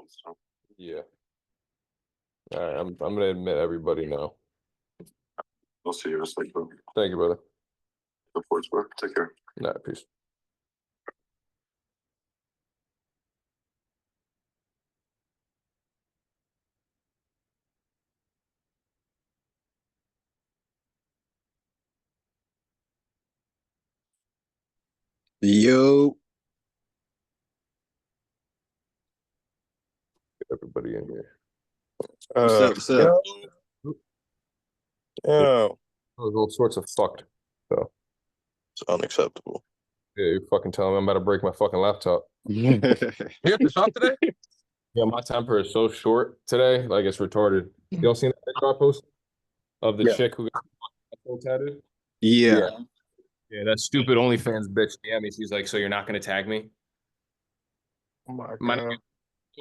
So. Yeah. All right, I'm gonna admit everybody now. I'll see you. Thank you, brother. Of course, bro. Take care. Nah, peace. Yo. Get everybody in here. What's up? What's up? Oh, There's all sorts of fucked. So it's unacceptable. yeah, you fucking telling me I'm about to break my fucking laptop. Yeah. You at the shop today? Yeah, my temper is so short today, like it's retarded. Y'all seen that picture I posted of the Yeah. chick who got full tattooed? Yeah. Yeah, that stupid OnlyFans bitch. Yeah, me. She's like, so you're not gonna tag me? Oh my My god.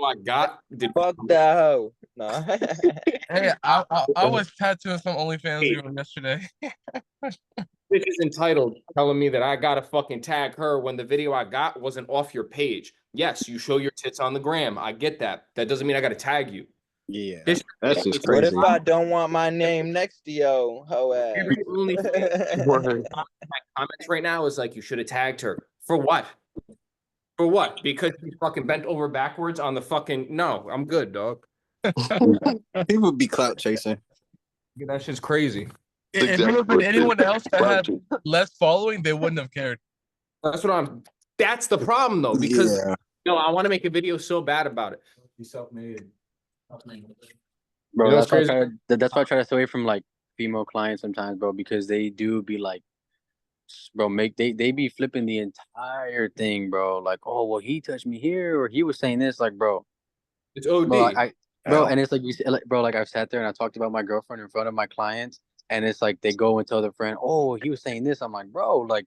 I got did Fuck that hoe. Nah. Hey, I was tattooing some OnlyFans girl yesterday. bitch is entitled telling me that I gotta fucking tag her when the video I got wasn't off your page. Yes, you show your tits on the gram. I get that. That doesn't mean I gotta tag you. Yeah. This That's just What crazy. if I don't want my name next to yo, hoe ass? every comments right now is like you should have tagged her. For what? For what? Because she fucking bent over backwards on the fucking no, I'm good, dog. People be clout chasing. That shit's crazy. If it would have been anyone else that had less following, they wouldn't have cared. That's the problem though, because Yeah. I want to make a video so bad about it. Be self-made. Bro, You know what's that's why I try to stay away from like female clients sometimes, bro, because they do be like, bro, they be flipping the entire thing, bro. Like, oh, well, he touched me here, or he was saying this, like, bro. It's OD. Bro, and it's like you said, like, bro, like I've sat there and I talked about my girlfriend in front of my clients, and it's like they go and tell their friend, oh, he was saying this. I'm like, bro, like,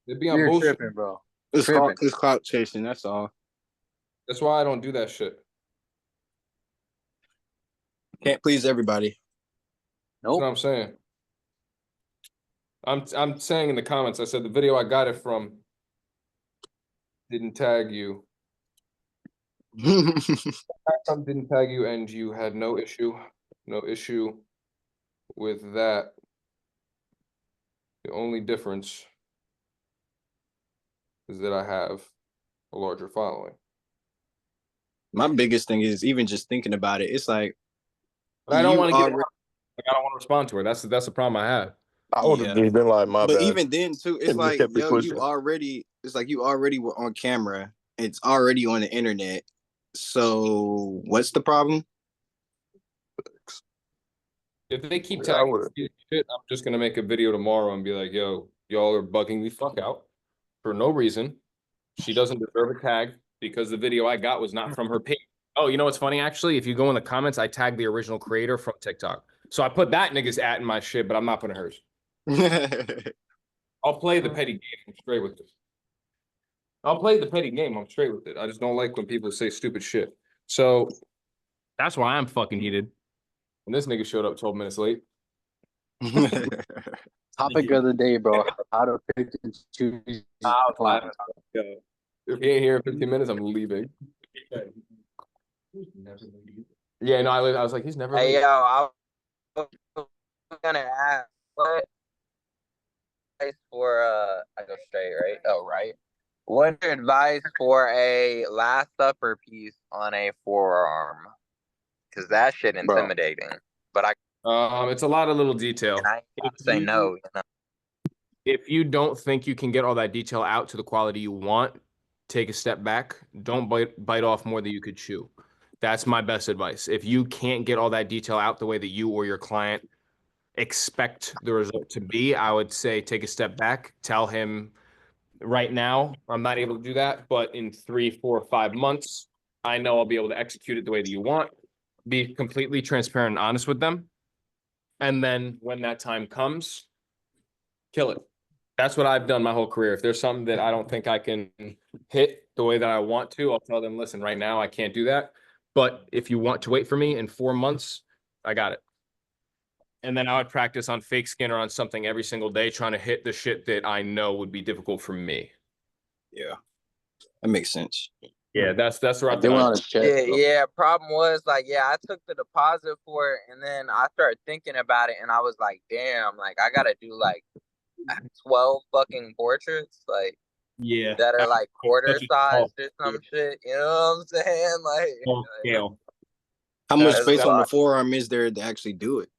It'd be on you're bullshit. tripping, bro. It's clout chasing. That's all. That's why I don't do that shit. Can't please everybody. That's what I'm saying. I'm saying in the comments, I said the video I got it from didn't tag you. Didn't tag you, and you had no issue with that. The only difference is that I have a larger following. My biggest thing is even just thinking about it. It's like, but I don't want to get. I don't want to respond to her. That's the problem I have. I would have been like, my bad. But even then, too, it's like, yo, you already were on camera. It's already on the internet. So what's the problem? If they keep tagging shit, I'm just gonna make a video tomorrow and be like, yo, y'all are bugging the fuck out for no reason. She doesn't deserve a tag because the video I got was not from her page. Oh, you know what's funny, actually? If you go in the comments, I tagged the original creator from TikTok. So I put that nigga's at in my shit, but I'm not putting hers. I'll play the petty game. I'm straight with it. I'll play the petty game. I'm straight with it. I just don't like when people say stupid shit. So that's why I'm fucking heated. And this nigga showed up 12 minutes late. Topic of the day, bro. How to pick and choose clients. If he ain't here in 15 minutes, I'm leaving. Yeah, no, I was like, he's never. Hey, yo, I was gonna ask what for I go straight, right? Oh, right. What's your advice for a Last Supper piece on a forearm? Because that shit intimidating. But it's a lot of little detail. And I can't say no. You know? If you don't think you can get all that detail out to the quality you want, take a step back. Don't bite off more than you could chew. That's my best advice. If you can't get all that detail out the way that you or your client expect the result to be, I would say take a step back. Tell him, right now, I'm not able to do that, but in 3, 4, 5 months, I know I'll be able to execute it the way that you want. Be completely transparent and honest with them. And then when that time comes, kill it. That's what I've done my whole career. If there's something that I don't think I can hit the way that I want to, I'll tell them, listen, right now I can't do that. But if you want to wait for me in 4 months, I got it. And then I would practice on fake skin or on something every single day, trying to hit the shit that I know would be difficult for me. Yeah, that makes sense. Yeah, that's the route They that went I. on his chest. Yeah, bro. yeah. Problem was like, yeah, I took the deposit for it, and then I started thinking about it, and I was like, damn, like I gotta do like 12 fucking portraits, like Yeah. that are like quarter Such a small- sized or some shit. You know what I'm saying? Like, small scale. How much That's space a on the lot. forearm is there to actually do it?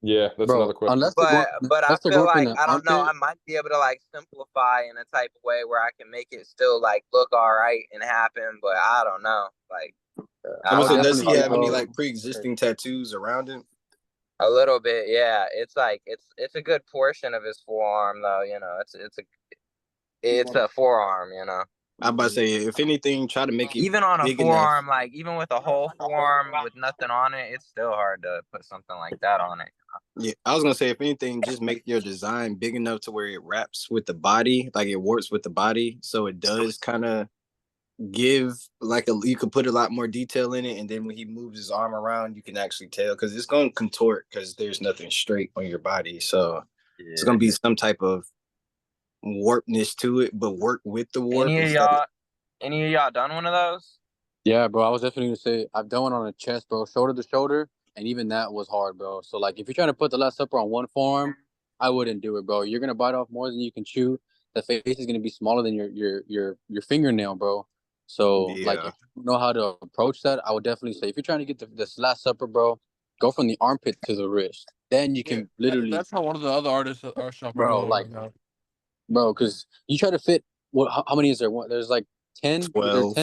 Yeah, that's Bro, another question. unless they're going, But I unless they're feel going from like the I don't know. armpit, I might be able to like simplify in a type of way where I can make it still like look all right and happen. But I don't know. Like I I would would say, have does to he definitely have fucking any go. like pre-existing tattoos around him? a little bit. Yeah, it's like it's a good portion of his forearm though. You know, it's a forearm. You know. I'm about to say, if anything, try to make it Even on a big enough. forearm, like even with a whole forearm with nothing on it, it's still hard to put something like that on it. Yeah, I was gonna say, if anything, just make your design big enough to where it wraps with the body, like it warps with the body, so it does kind of give like you could put a lot more detail in it, and then when he moves his arm around, you can actually tell because it's gonna contort because there's nothing straight on your body, so it's gonna be some type of warpness to it, but work with the warp. Any of y'all done one of those? Yeah, bro. I was definitely gonna say I've done one on the chest, bro, shoulder to shoulder, and even that was hard, bro. So like, if you're trying to put the Last Supper on one forearm, I wouldn't do it, bro. You're gonna bite off more than you can chew. The face is gonna be smaller than your fingernail, bro. So like, Yeah. if you know how to approach that, I would definitely say if you're trying to get this Last Supper, bro, go from the armpit to the wrist. Then you can literally, That's how one of the other artists at our shop are bro, doing like, right now. bro, because you try to fit how many is there? There's like 10, 12.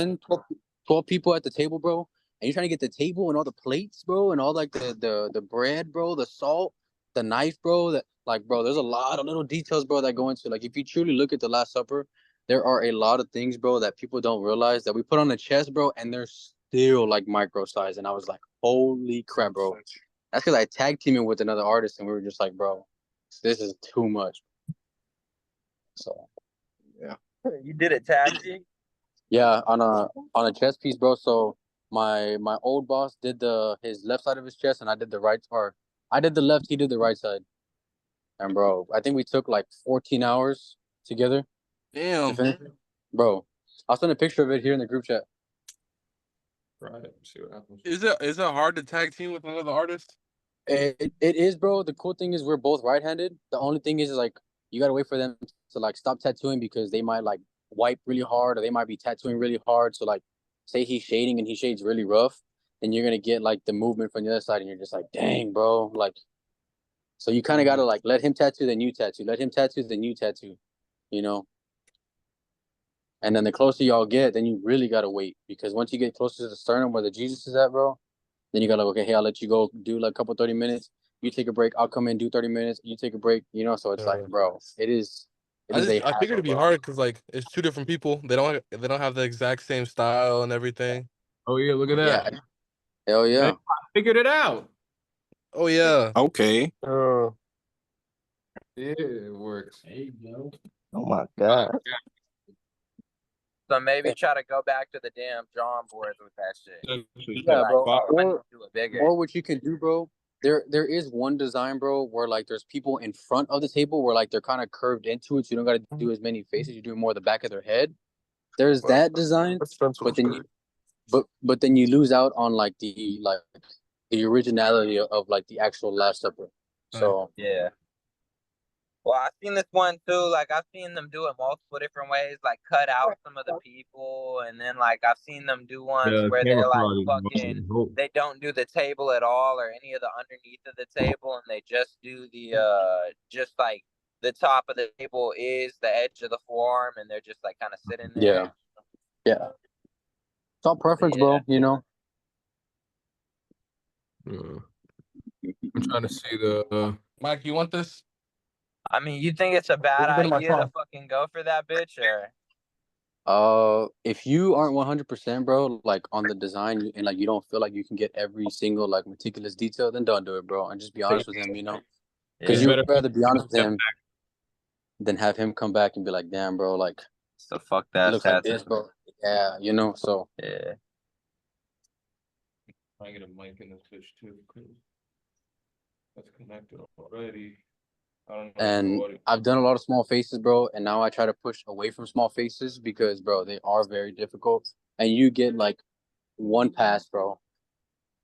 12 people at the table, bro. And you're trying to get the table and all the plates, bro, and all like the bread, bro, the salt, the knife, bro. That like, bro, there's a lot of little details, bro, that go into like if you truly look at the Last Supper, there are a lot of things, bro, that people don't realize that we put on the chest, bro, and they're still like micro size. And I was like, holy crap, bro. That's because I tag teaming with another artist, and we were just like, bro, this is too much. So You did it, Taxi? yeah, on a chest piece, bro. So my old boss did his left side of his chest, and I did the right, or I did the left, he did the right side. And bro, I think we took like 14 hours together to Damn. finish it. Bro, I'll send a picture of it here in the group chat. Right. See what happens. Is it hard to tag team with another artist? It is, bro. The cool thing is we're both right-handed. The only thing is like you gotta wait for them to like stop tattooing because they might like wipe really hard or they might be tattooing really hard. So like, say he's shading and he shades really rough, then you're gonna get like the movement from the other side, and you're just like, dang, bro. Like, so you kind of gotta like let him tattoo, then you tattoo. Let him tattoo, then you tattoo. You know. And then the closer y'all get, then you really gotta wait because once you get closer to the sternum where the Jesus is at, bro. Then you gotta okay, hey, I'll let you go do like a couple 30 minutes. You take a break. I'll come in, do 30 minutes. You take a break. You know, so it's like, bro, it is I a figured hassle, it'd be bro. hard because like it's two different people. They don't have the exact same style and everything. Oh yeah, look at that. Yeah. Hell yeah. I figured it out. Oh yeah. Okay. Oh Yeah, it works. my god. So maybe try to go back to the damn drawing boards with that shit. Yeah, bro. Do it bigger. Or what you can do, bro. There is one design, bro, where like there's people in front of the table where like they're kind of curved into it, so you don't gotta do as many faces. You do more the back of their head. There's that design, but then you lose out on like the originality of like the actual Last Supper. So Yeah. Well, I've seen this one too. Like I've seen them do it multiple different ways, like cut out some of the people, and then like I've seen them do ones where they're like fucking they don't do the table at all or any of the underneath of the table, and they just do the just like the top of the table is the edge of the forearm, and they're just like kind of sitting there. yeah. It's all preference, bro. You know. I'm trying to see the. Mike, you want this? I mean, you think it's a bad Go to my idea to phone. fucking go for that bitch, or? If you aren't 100%, bro, like on the design and like you don't feel like you can get every single like meticulous detail, then don't do it, bro. And just be honest with him, you know, because Yeah. you'd rather be honest with him than have him come back and be like, damn, bro, like So fuck it that. looks like this, bro. Yeah, you know, so Yeah. I get a mic in this bitch too. That's connected already. And I've done a lot of small faces, bro. And now I try to push away from small faces because, bro, they are very difficult. And you get like one pass, bro,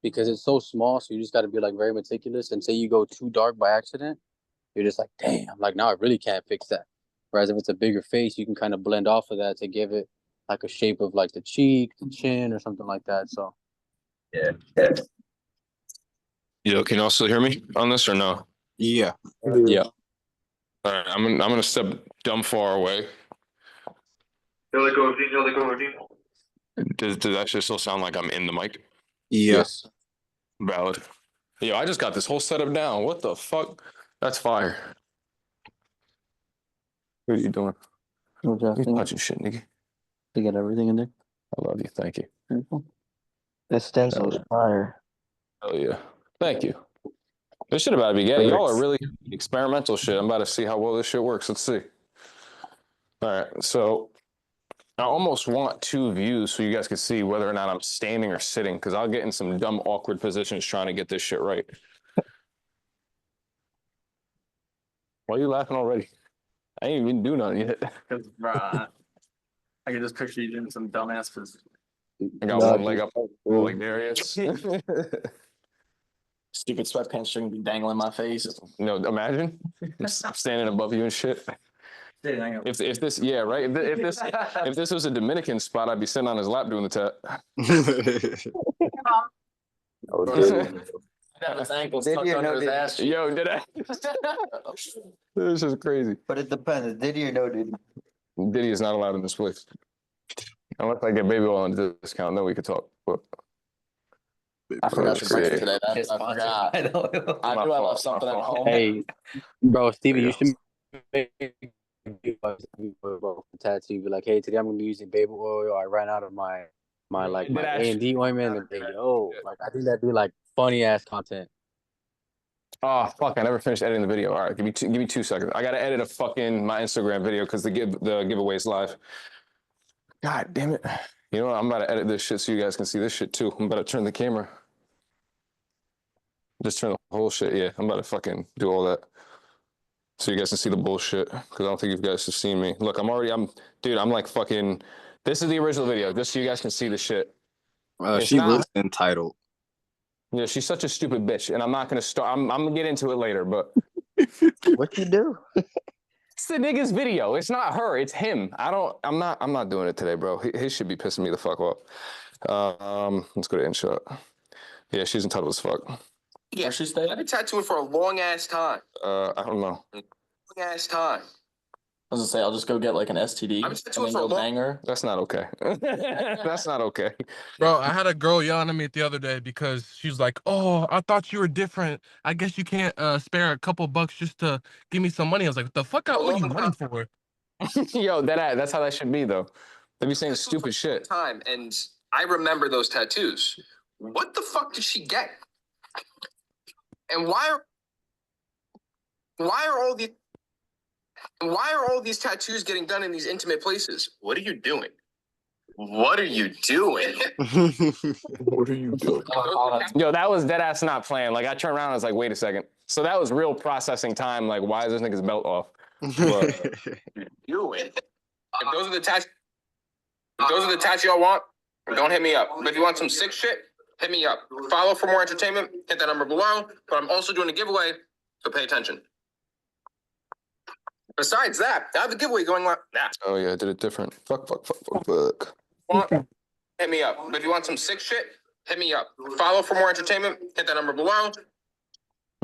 because it's so small. So you just got to be like very meticulous. And say you go too dark by accident, you're just like, damn, like now I really can't fix that. Whereas if it's a bigger face, you can kind of blend off of that to give it like a shape of like the cheek, the chin, or something like that. So Yeah. Yo, can you also hear me on this or no? Yeah. yeah. All right, I'm gonna step dumb far away. He'll go, he'll go, Does that shit still sound like I'm in the mic? Yeah. Yes. Valid. Yo, I just got this whole setup down. What the fuck? That's fire. What are you doing? You Adjusting touching shit, nigga. to get everything in there. I love you. Thank you. This stencil's fire. Oh yeah. Thank you. This shit about to be getting. Y'all are really experimental shit. I'm about to see how well this shit works. Let's see. All right. So I almost want 2 views so you guys can see whether or not I'm standing or sitting, because I'll get in some dumb, awkward positions trying to get this shit right. Why are you laughing already? I ain't even do nothing yet. Because, bruh, I can just picture you doing some dumbass position. I got No, one leg up, just- like there he is. Stupid sweatpants string be dangling in my face. No, imagine I'm standing above you and shit. If this, yeah, right. If this was a Dominican spot, I'd be sitting on his lap doing the tap. Have his ankles Did tucked you under know his that- ass. Yo, did I? This is crazy. But it depends. Did you or no did? Diddy is not allowed in this place. Unless I get baby oil on the discount, then we could talk. But I forgot to That's bring it great. today. I forgot. I knew I left something at home. Hey, bro, Stevie, There you you should make bro, tattoo. Be like, hey, today I'm gonna be using baby oil. I ran out of my like my Did I- A&D ointment, and they like I think that'd be like funny ass content. oh fuck, I never finished editing the video. All right, give me 2 seconds. I gotta edit my Instagram video because the giveaway's live. God damn it. You know what? I'm about to edit this shit so you guys can see this shit too. I'm about to turn the camera. Just turn the whole shit. Yeah, I'm about to fucking do all that. So you guys can see the bullshit. Because I don't think you guys have seen me. Look, dude, I'm like fucking, this is the original video. Just so you guys can see the shit. It's She not- looks entitled. Yeah, she's such a stupid bitch. And I'm not going to start, I'm going to get into it later, but What you do? it's the nigga's video. It's not her, it's him. I'm not doing it today, bro. His should be pissing me the fuck off. Let's go to InShot. Yeah, she's entitled as fuck. Yeah, she stayed. I've been tattooing for a long ass time. I don't know. Long ass time. I was gonna say I'll just go get like an STD I'm just and doing then for a go long- bang her. That's not okay. That's not okay. Bro, I had a girl yelling at me the other day because she's like, "Oh, I thought you were different. I guess you can't spare a couple bucks just to give me some money." I was like, "What the fuck I owe you money for?" Yo, that's how that should be though. They be saying stupid shit. Time, and I remember those tattoos. What the fuck did she get? And why are all these tattoos getting done in these intimate places? What are you doing? What are you doing? What are you doing? Yo, that was dead ass not playing. Like I turned around and was like, wait a second. So that was real processing time. Like, why is this nigga's belt off? But Doing. If those are the tats y'all want, don't hit me up. But if you want some sick shit, hit me up. Follow for more entertainment. Hit that number below. But I'm also doing a giveaway, so pay attention. Besides that, I have a giveaway going on. Nah. oh yeah, I did it different. Fuck. Hit me up. But if you want some sick shit, hit me up. Follow for more entertainment. Hit that number below.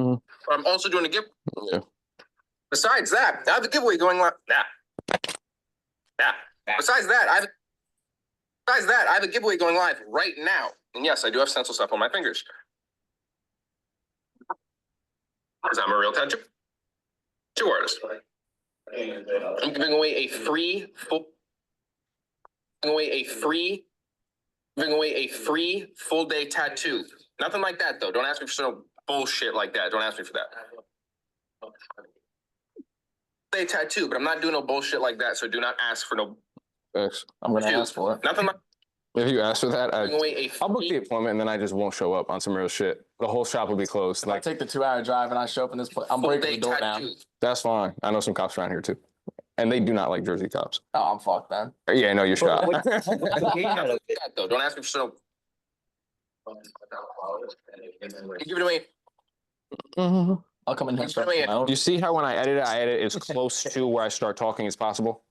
Mhm. But I'm also doing a give. Yeah. Besides that, I have a giveaway going on. Nah. Besides that, I have a giveaway going live right now. And yes, I do have stencil stuff on my fingers. Because I'm a real tattoo artist. I'm giving away a free full day tattoo. Nothing like that though. Don't ask me for some bullshit like that. Don't ask me for that. Day tattoo, but I'm not doing no bullshit like that. So do not ask for no. Thanks. I'm gonna ask for it. Nothing like. If you ask for that, I'll book the free- appointment and then I just won't show up on some real shit. The whole shop will be closed. If I Like, take the 2-hour drive and I show up in this place, I'm breaking the door down. tattoo. that's fine. I know some cops around here too. And they do not like Jersey cops. Oh, I'm fucked, man. Yeah, no, you're shot. Though. Don't ask me for snow. Give it to me. I'll come in here and start my own. You see how when I edit it as close to where I start talking as possible?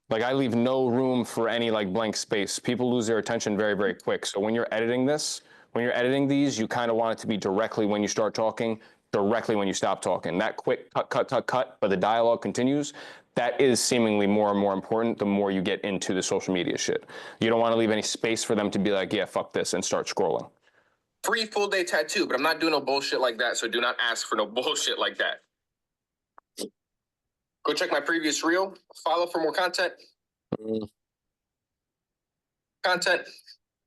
Like I leave no room for any like blank space. People lose their attention very, very quick. So when you're editing this, when you're editing these, you kind of want it to be directly when you start talking, directly when you stop talking. That quick cut, but the dialogue continues. That is seemingly more and more important the more you get into the social media shit. You don't want to leave any space for them to be like, yeah, fuck this, and start scrolling. Free full day tattoo, but I'm not doing no bullshit like that. So do not ask for no bullshit like that. Go check my previous reel. Follow for more content.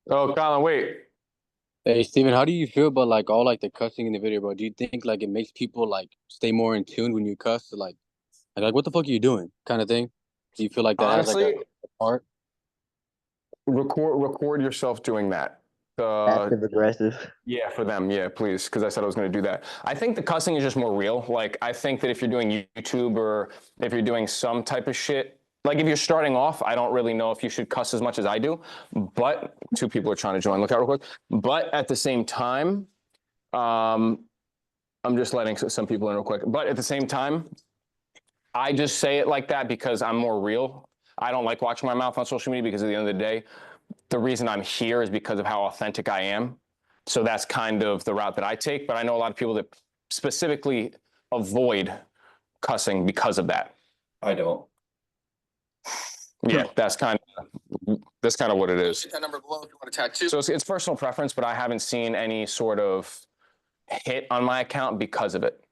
Oh, Colin, wait. Hey Steven, how do you feel about like all like the cussing in the video, bro? Do you think like it makes people like stay more in tune when you cuss? Like what the fuck are you doing? Kind of thing. Do you feel like that Honestly, has like a part? Record yourself doing that. Active aggressive. Yeah, for them. Yeah, please. Because I said I was going to do that. I think the cussing is just more real. Like, I think that if you're doing YouTube or if you're doing some type of shit, like if you're starting off, I don't really know if you should cuss as much as I do. But 2 people are trying to join. Look out real quick. But at the same time, I'm just letting some people in real quick. But at the same time, I just say it like that because I'm more real. I don't like watching my mouth on social media because at the end of the day, the reason I'm here is because of how authentic I am. So that's kind of the route that I take. But I know a lot of people that specifically avoid cussing because of that. I don't. Yeah, that's kind of what it is. That number below if you want a tattoo. So it's personal preference, but I haven't seen any sort of hit on my account because of it.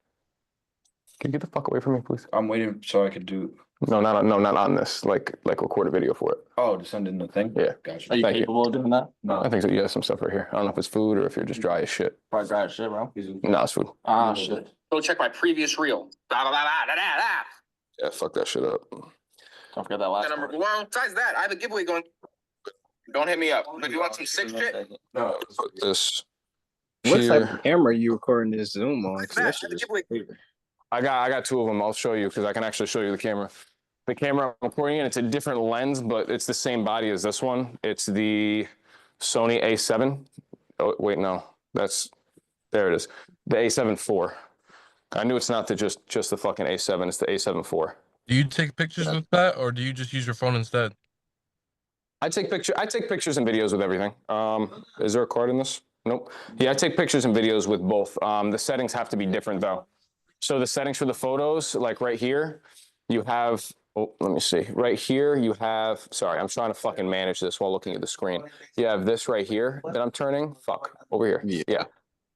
Can you get the fuck away from me, please? I'm waiting so I could do. No, not on this. Like record a video for it. Oh, to send in the thing? Yeah. Gotcha. Are you Thank you. capable of doing that? No. I think so. You have some stuff right here. I don't know if it's food or if you're just dry as shit. Probably dry as shit, bro. No, it's food. Ah, shit. Go check my previous reel. Blah, blah, blah, blah, blah, blah. Yeah, fuck that shit up. Don't forget that last That number one. below. Besides that, I have a giveaway going. Don't hit me up. But if you want some sick shit, No. Fuck this. What Here. type of camera are you recording this Zoom on? 'Cause I that have shit a is giveaway. crazy. I got 2 of them. I'll show you because I can actually show you the camera. The camera I'm recording in, it's a different lens, but it's the same body as this one. It's the Sony A7. Oh, wait, no. There it is. The A7 IV. I knew it's not just the fucking A7. It's the A7 IV. Do you take pictures with that, or do you just use your phone instead? I take pictures and videos with everything. Is there a card in this? Nope. Yeah, I take pictures and videos with both. The settings have to be different though. So the settings for the photos, like right here, you have, oh, let me see. Right here, you have, sorry, I'm trying to fucking manage this while looking at the screen. You have this right here that I'm turning. Fuck, over here. Yeah.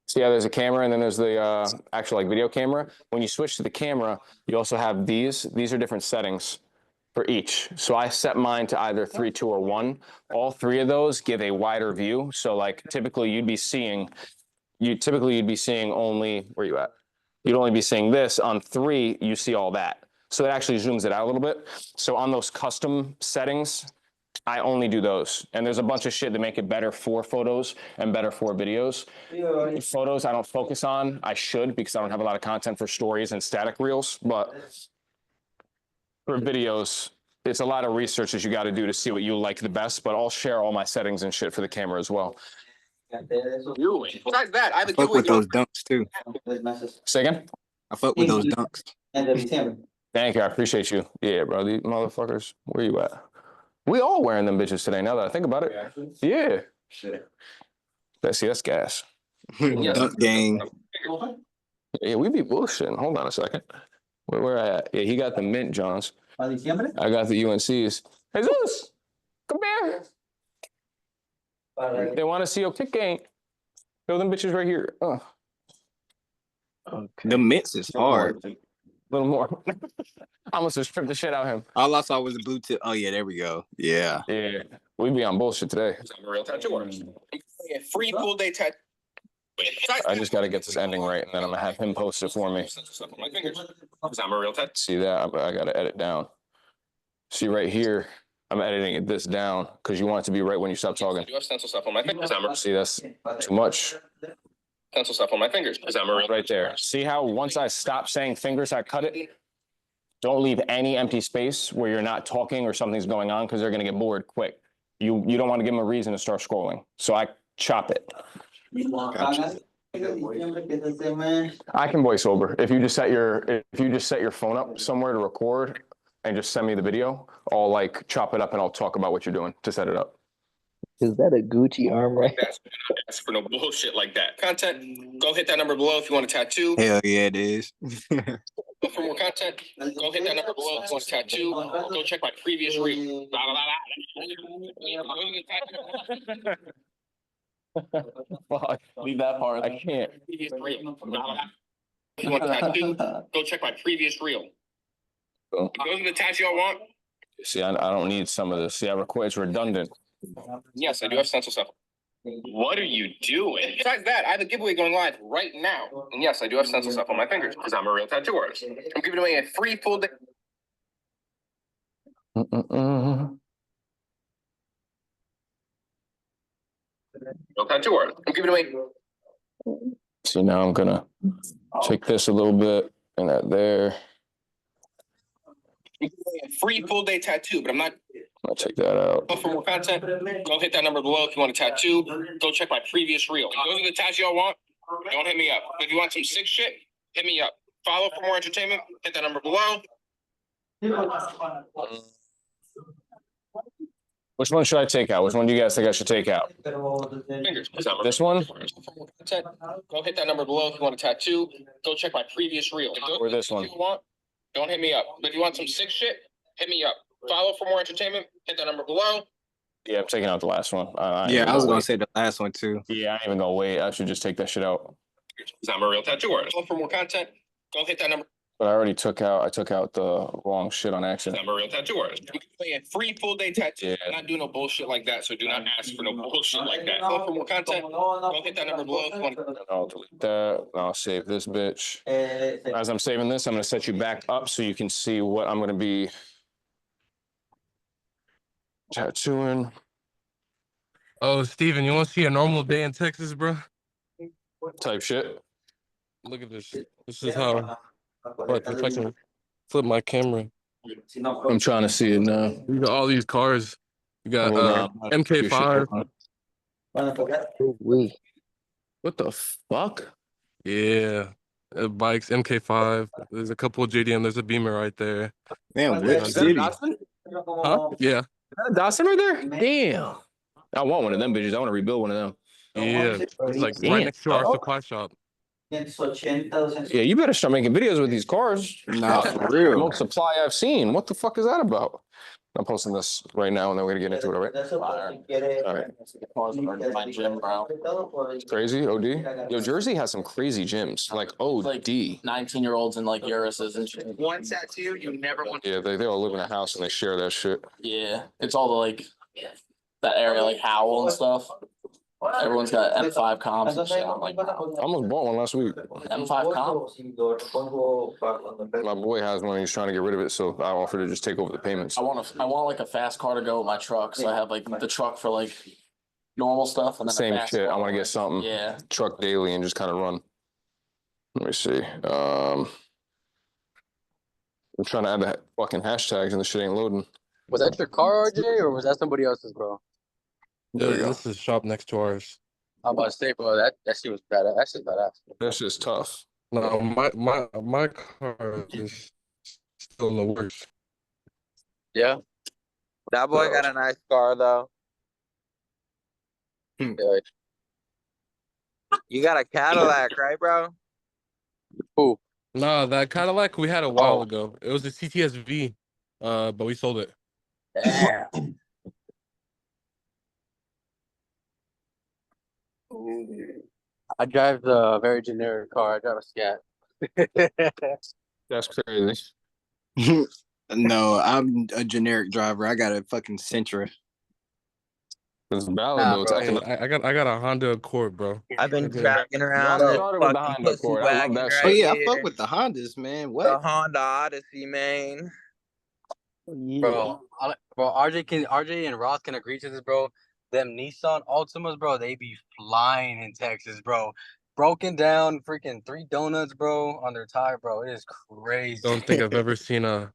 See how there's a camera and then there's the actual like video camera. When you switch to the camera, you also have these. These are different settings for each. So I set mine to either 3, 2, or 1. All 3 of those give a wider view. So like typically you'd be seeing only, where you at? You'd only be seeing this. On 3, you see all that. So it actually zooms it out a little bit. So on those custom settings, I only do those. And there's a bunch of shit that make it better for photos and better for videos. Photos I don't focus on. I should because I don't have a lot of content for stories and static reels. But for videos, it's a lot of research that you got to do to see what you like the best. But I'll share all my settings and shit for the camera as well. Besides that, I have a Fuck giveaway with those dunks too. Say again? I fuck with those dunks. Thank you. I appreciate you. Yeah, bro. These motherfuckers, where you at? We all wearing them bitches today now that I think about it. Yeah. Shit. That's gas. Dunk gang. Yeah, we be bullshitting. Hold on a second. Where I at? Yeah, he got the mint Johns. I got the UNCs. Jesus, come here. They want to see your kick game. Show them bitches right here. The mints is hard. A little more. I almost just stripped the shit out of him. All I saw was the blue tip. Oh yeah, there we go. Yeah. Yeah, we be on bullshit today. I'm a real tattoo artist. Free full day tattoo. I just got to get this ending right, and then I'm gonna have him post it for me. My fingers. Because I'm a real tattoo. See that? I got to edit down. See right here, I'm editing this down because you want it to be right when you stop talking. I do have stencil stuff on my fingers. See, that's too much. Stencil stuff on my fingers. Because I'm a real Right there. See how once I stop saying fingers, I cut it? Don't leave any empty space where you're not talking or something's going on because they're going to get bored quick. You don't want to give them a reason to start scrolling. So I chop it. I can voice over. If you just set your phone up somewhere to record and just send me the video, I'll like chop it up and I'll talk about what you're doing to set it up. Is that a Gucci arm right? That's for no bullshit like that. Content, go hit that number below if you want a tattoo. Hell yeah, it is. For more content, go hit that number below if you want a tattoo. Go check my previous reel. Fuck. Leave that part. I can't. If you want a tattoo, go check my previous reel. Boom. Those are the tattoos y'all want? See, I don't need some of this. See, it's redundant. Yes, I do have stencil stuff. What are you doing? Besides that, I have a giveaway going live right now. And yes, I do have stencil stuff on my fingers because I'm a real tattoo artist. I'm giving away a free full day. Real tattoo artist. I'm giving away. See, now I'm gonna take this a little bit and that there. I'm giving away a free full day tattoo, but I'm not. I'll take that out. For more content, go hit that number below if you want a tattoo. Go check my previous reel. Those are the tattoos y'all want. Don't hit me up. If you want some sick shit, hit me up. Follow for more entertainment. Hit that number below. Which one should I take out? Which one do you guys think I should take out? Fingers. This one? For more content, go hit that number below if you want a tattoo. Go check my previous reel. Or this one? Don't hit me up. But if you want some sick shit, hit me up. Follow for more entertainment. Hit that number below. Yeah, I'm taking out the last one. Yeah, I was gonna say the last one too. Yeah, I ain't even gonna wait. I should just take that shit out. I'm a real tattoo artist. For more content, go hit that number. But I already took out the wrong shit on accident. I'm a real tattoo artist. I'm playing a free full day tattoo. Yeah. I'm not doing no bullshit like that. So do not ask for no bullshit like that. Go for more content. Go hit that number below. I'll delete that. I'll save this bitch. As I'm saving this, I'm gonna set you back up so you can see what I'm gonna be tattooing. Oh, Steven, you want to see a normal day in Texas, bro? Type shit. Look at this. This is how. Like, if I can flip my camera. I'm trying to see it now. You got all these cars. You got MK5. What the fuck? Yeah. Bikes, MK5. There's a couple of JDM. There's a Beamer right there. Man, which city? Huh? Yeah. Is that a Dawson right there? Damn. I want one of them bitches. I want to rebuild one of them. Yeah. It's like right next to our supply shop. Yeah, you better start making videos with these cars. Nah, for real. Most supply I've seen. What the fuck is that about? I'm posting this right now and then we're gonna get into it, all right? All right. My gym, bro. It's crazy, OD. Yo, Jersey has some crazy gyms, like OD. 19-year-olds in like Uruses and shit. One tattoo, you never want. Yeah, they all live in a house and they share that shit. Yeah, it's all the like that area, like Howell and stuff. Everyone's got M5 comps and shit. I'm like, I almost bought one last week. M5 comp? My boy has one. He's trying to get rid of it, so I offered to just take over the payments. I want like a fast car to go with my truck. So I have like the truck for like normal stuff and then Same shit. I want to get something. Yeah. Truck daily and just kind of run. Let me see. I'm trying to add the fucking hashtags and the shit ain't loading. Was that your car, RJ, or was that somebody else's, bro? There you go. This is shop next to ours. I'm about to say, bro, that shit was badass. That shit's badass. That's just tough. No, my car is still in the works. Yeah. That boy got a nice car though. Yeah. You got a Cadillac, right, bro? Who? Nah, that Cadillac we had a while ago. It was a CTS-V, but we sold it. Damn. I drive the very generic car. I drive a Scat. That's crazy. No, I'm a generic driver. I got a fucking Sentra. It's valid though. It's bro. acting Hey, I got a Honda Accord, bro. I've been Okay. dragging around Y'all this started with the fucking Honda pussy Accord. I love wagon that right shit. Oh yeah, I here. fuck with the Hondas, man. The What? Honda Odyssey, man. Bro, Bro, RJ and Ross can agree to this, bro. Them Nissan Altimas, bro, they be flying in Texas, bro. Broken down, freaking 3 donuts, bro, on their tire, bro. It is crazy. Don't think I've ever seen a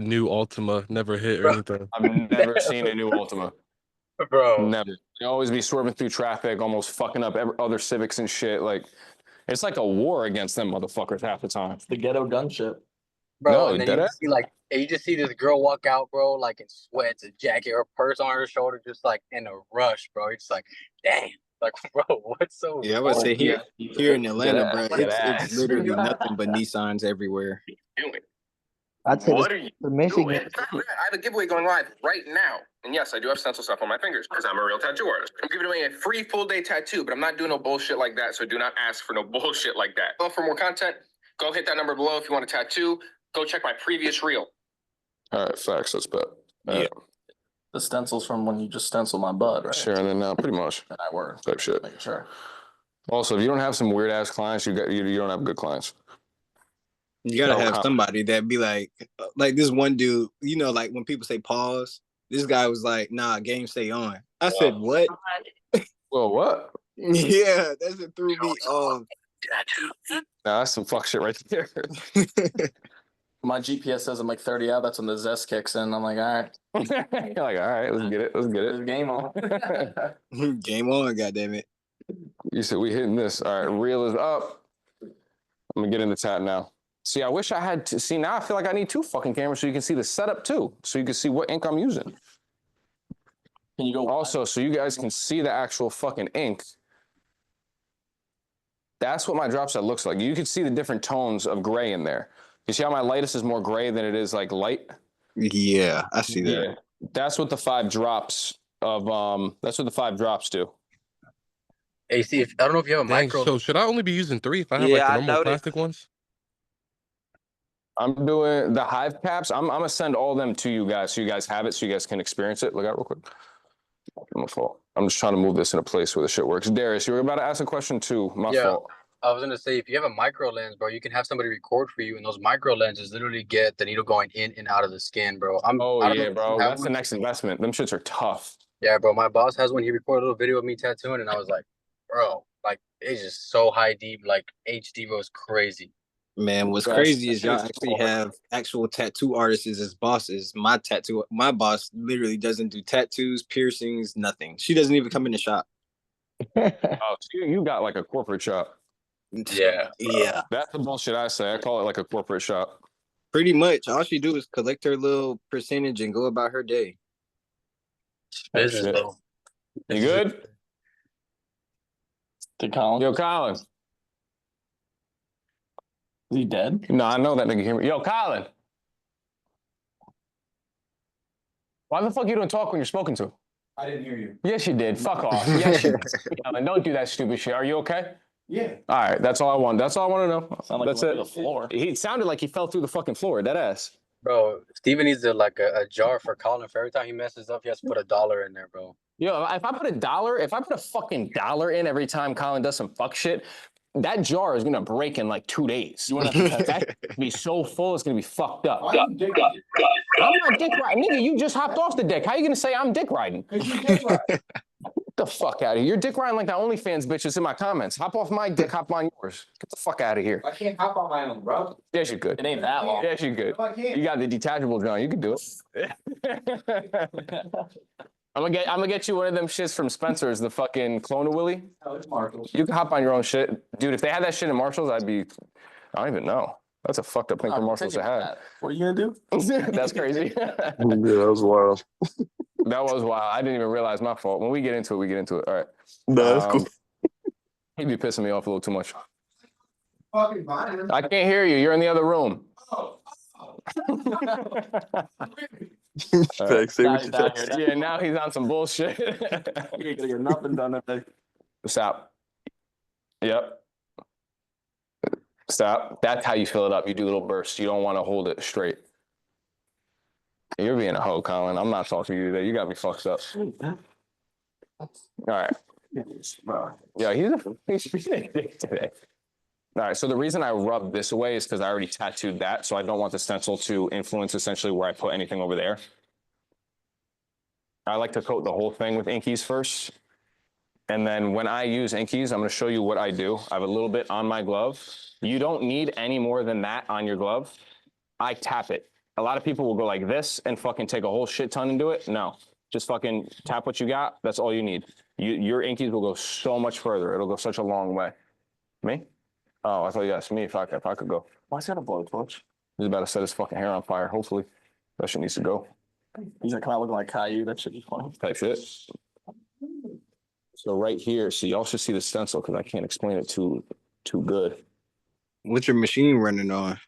new Altima never hit or Bro. anything. I've never seen a new Ultima. Bro. Never. They always be swerving through traffic, almost fucking up other Civics and shit. Like, it's like a war against them motherfuckers half the time. The ghetto gun shit. Bro, No, and then you just see you just see this girl walk out, bro, like in sweats, a jacket, her purse on her shoulder, just like in a rush, bro. It's like, damn, like, bro, what's so? Yeah, I would say here in Atlanta, bro, Deadass. it's literally nothing but Nissans everywhere. I'd say What this are you for Michigan. doing? I have a giveaway going live right now. And yes, I do have stencil stuff on my fingers because I'm a real tattoo artist. I'm giving away a free full day tattoo, but I'm not doing no bullshit like that. So do not ask for no bullshit like that. Well, for more content, go hit that number below if you want a tattoo. Go check my previous reel. All right, facts. That's bet. Yeah. The stencils from when you just stencil my bud, right? Sharing it now, pretty much. And I were Type shit. making sure. Also, if you don't have some weird ass clients, you don't have good clients. You gotta No have comment. somebody that be like this one dude, you know, like when people say pause, this guy was like, nah, game stay on. I said, what? Well, what? Yeah, that's what threw me off. Nah, that's some fuck shit right there. My GPS says I'm like 30 out. That's when the zest kicks in. I'm like, all right, You're like, all right, let's get it. Let's get this it. game on. Game on, goddammit. You said we hitting this. All right, reel is up. I'm gonna get in the tat now. See, I wish I had to see now. I feel like I need 2 fucking cameras so you can see the setup too, so you can see what ink I'm using. Can you go Also, so you guys can see the actual fucking ink. That's what my drop set looks like. You can see the different tones of gray in there. You see how my lightest is more gray than it is like light? Yeah, I see that. Yeah. That's what the 5 drops of that's what the 5 drops do. Hey, see, I don't know if you have a Dang, micro. so should I only be using 3 if I have Yeah, like the I normal noticed. plastic ones? I'm doing the Hive caps. I'm gonna send all them to you guys so you guys have it, so you guys can experience it. Look out real quick. My fault. I'm just trying to move this in a place where the shit works. Darius, you were about to ask a question too. My Yeah. fault. I was gonna say, if you have a micro lens, bro, you can have somebody record for you, and those micro lenses literally get the needle going in and out of the skin, bro. I don't know Yeah, if you bro. have That's the one. next investment. Them shits are tough. Yeah, bro. My boss has one. He recorded a little video of me tattooing, and I was like, bro, like it's just so high deep, like HD, bro, is crazy. Man, what's Yes, crazy is that y'all shit's actually hard. have actual tattoo artists as bosses. My boss literally doesn't do tattoos, piercings, nothing. She doesn't even come in the shop. Oh, so you got like a corporate shop. Yeah. Yeah. That's the bullshit I say. I call it like a corporate shop. Pretty much. All she do is collect her little percentage and go about her day. Business, shit. bro. You good? Did Colin? Yo, Colin. Is he dead? No, I know that nigga hear me. Yo, Colin. Why the fuck you don't talk when you're spoken to? I didn't hear you. Yes, you did. Fuck off. Yes, you did. Colin, don't do that stupid shit. Are you okay? Yeah. All right, that's all I want. That's all I want to know. Sound like That's he it. went through the floor. He sounded like he fell through the fucking floor. That ass. Bro, Steven needs a jar for Colin. For every time he messes up, he has to put $1 in there, bro. Yo, if I put a fucking dollar in every time Colin does some fuck shit, that jar is gonna break in like 2 days. You wanna that's gonna be so full, it's gonna be fucked up. I'm not dick riding. Nigga, you just hopped off the deck. How you gonna say I'm dick riding? Get the fuck out of here. You're dick riding like the OnlyFans bitches in my comments. Hop off my dick, hop on yours. Get the fuck out of here. I can't hop on my own, bro. Yes, you could. It ain't that long. Yes, you could. No, I can't. You got the detachable John. You could do it. I'm gonna get you one of them shits from Spencer's, the fucking Clone Willy. Oh, it's Marshalls. You can hop on your own shit. Dude, if they had that shit in Marshalls, I don't even know. That's a fucked up thing for Marshalls to have. What are you gonna do? That's crazy. Yeah, that was wild. That was wild. I didn't even realize my fault. When we get into it, we get into it. All right. No, that's cool. He'd be pissing me off a little too much. Fucking mine. I can't hear you. You're in the other room. Oh. Facts, say Now what he's you out text. here. Yeah, now he's on some bullshit. You ain't gonna get nothing done today. Stop. Yep. Stop. That's how you fill it up. You do little bursts. You don't want to hold it straight. You're being a hoe, Colin. I'm not talking to you today. You got me fucked up. All right. Yeah, he's being a dick today. All right, so the reason I rub this away is because I already tattooed that, so I don't want the stencil to influence essentially where I put anything over there. I like to coat the whole thing with Inkies first. And then when I use Inkies, I'm gonna show you what I do. I have a little bit on my glove. You don't need any more than that on your glove. I tap it. A lot of people will go like this and fucking take a whole shit ton and do it. No, just fucking tap what you got. That's all you need. Your Inkies will go so much further. It'll go such a long way. Me? Oh, I thought you asked me if I could go. Why's he got a blowtorch? He's about to set his fucking hair on fire. Hopefully, that shit needs to go. He's like, "Come out looking like Caillou." That should be funny. Type shit. So right here, so y'all should see the stencil because I can't explain it too good. What's your machine running on?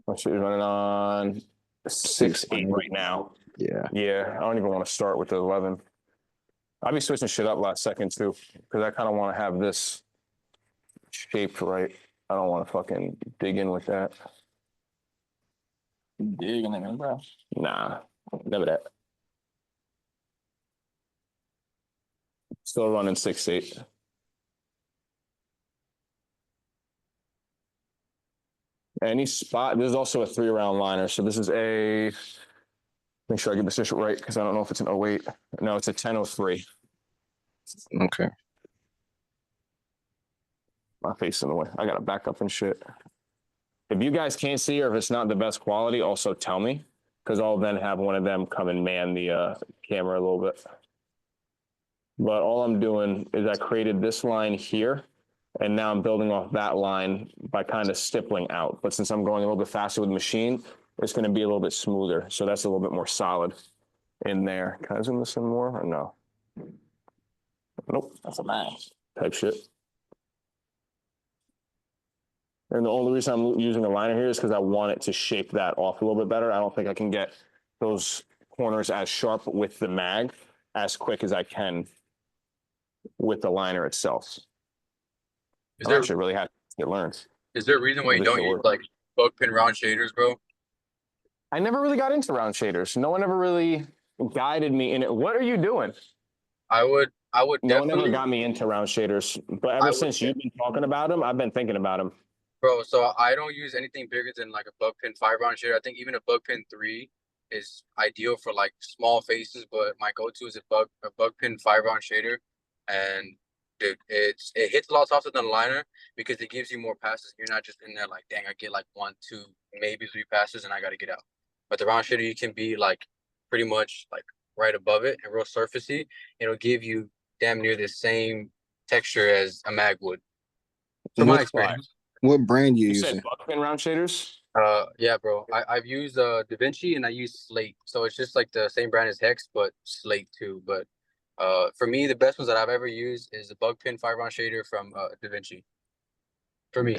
My shit is running on 6.8 right now. Yeah. Yeah, I don't even want to start with the 11. I'll be switching shit up last second too because I kind of want to have this shaped right. I don't want to fucking dig in with that. Digging in, bro. Nah, never that. Still running 6.8. Any spot, there's also a 3-round liner. So this is make sure I get this right because I don't know if it's an 08. No, it's a 10.03. Okay. My face in the way. I got to back up and shit. If you guys can't see or if it's not the best quality, also tell me because I'll then have one of them come and man the camera a little bit. But all I'm doing is I created this line here, and now I'm building off that line by kind of stippling out. But since I'm going a little bit faster with the machine, it's going to be a little bit smoother. So that's a little bit more solid in there. Can I zoom this in more or no? Nope. That's a match. Type shit. And the only reason I'm using a liner here is because I want it to shape that off a little bit better. I don't think I can get those corners as sharp with the mag as quick as I can with the liner itself. Is I'm there actually really happy to learn. is there a reason why you don't use like bug pin round shaders, bro? I never really got into round shaders. No one ever really guided me in it. What are you doing? I would No one ever definitely, got me into round shaders. But ever since you've been talking about them, I've been thinking about them. bro. So I don't use anything bigger than like a bug pin 5-round shader. I think even a bug pin 3 is ideal for like small faces, but my go-to is a bug pin 5-round shader, and dude, it hits a lot softer than a liner because it gives you more passes. You're not just in there like, dang, I get like 1, 2, maybe 3 passes, and I got to get out. But the round shader, you can be like pretty much like right above it and real surfacey. It'll give you damn near the same texture as a mag would. From my experience. What brand you You using? said buck pin round shaders? Yeah, bro. I've used DaVinci and I use Slate. So it's just like the same brand as Hex, but Slate too. But for me, the best ones that I've ever used is the bug pin 5-round shader from DaVinci. For me.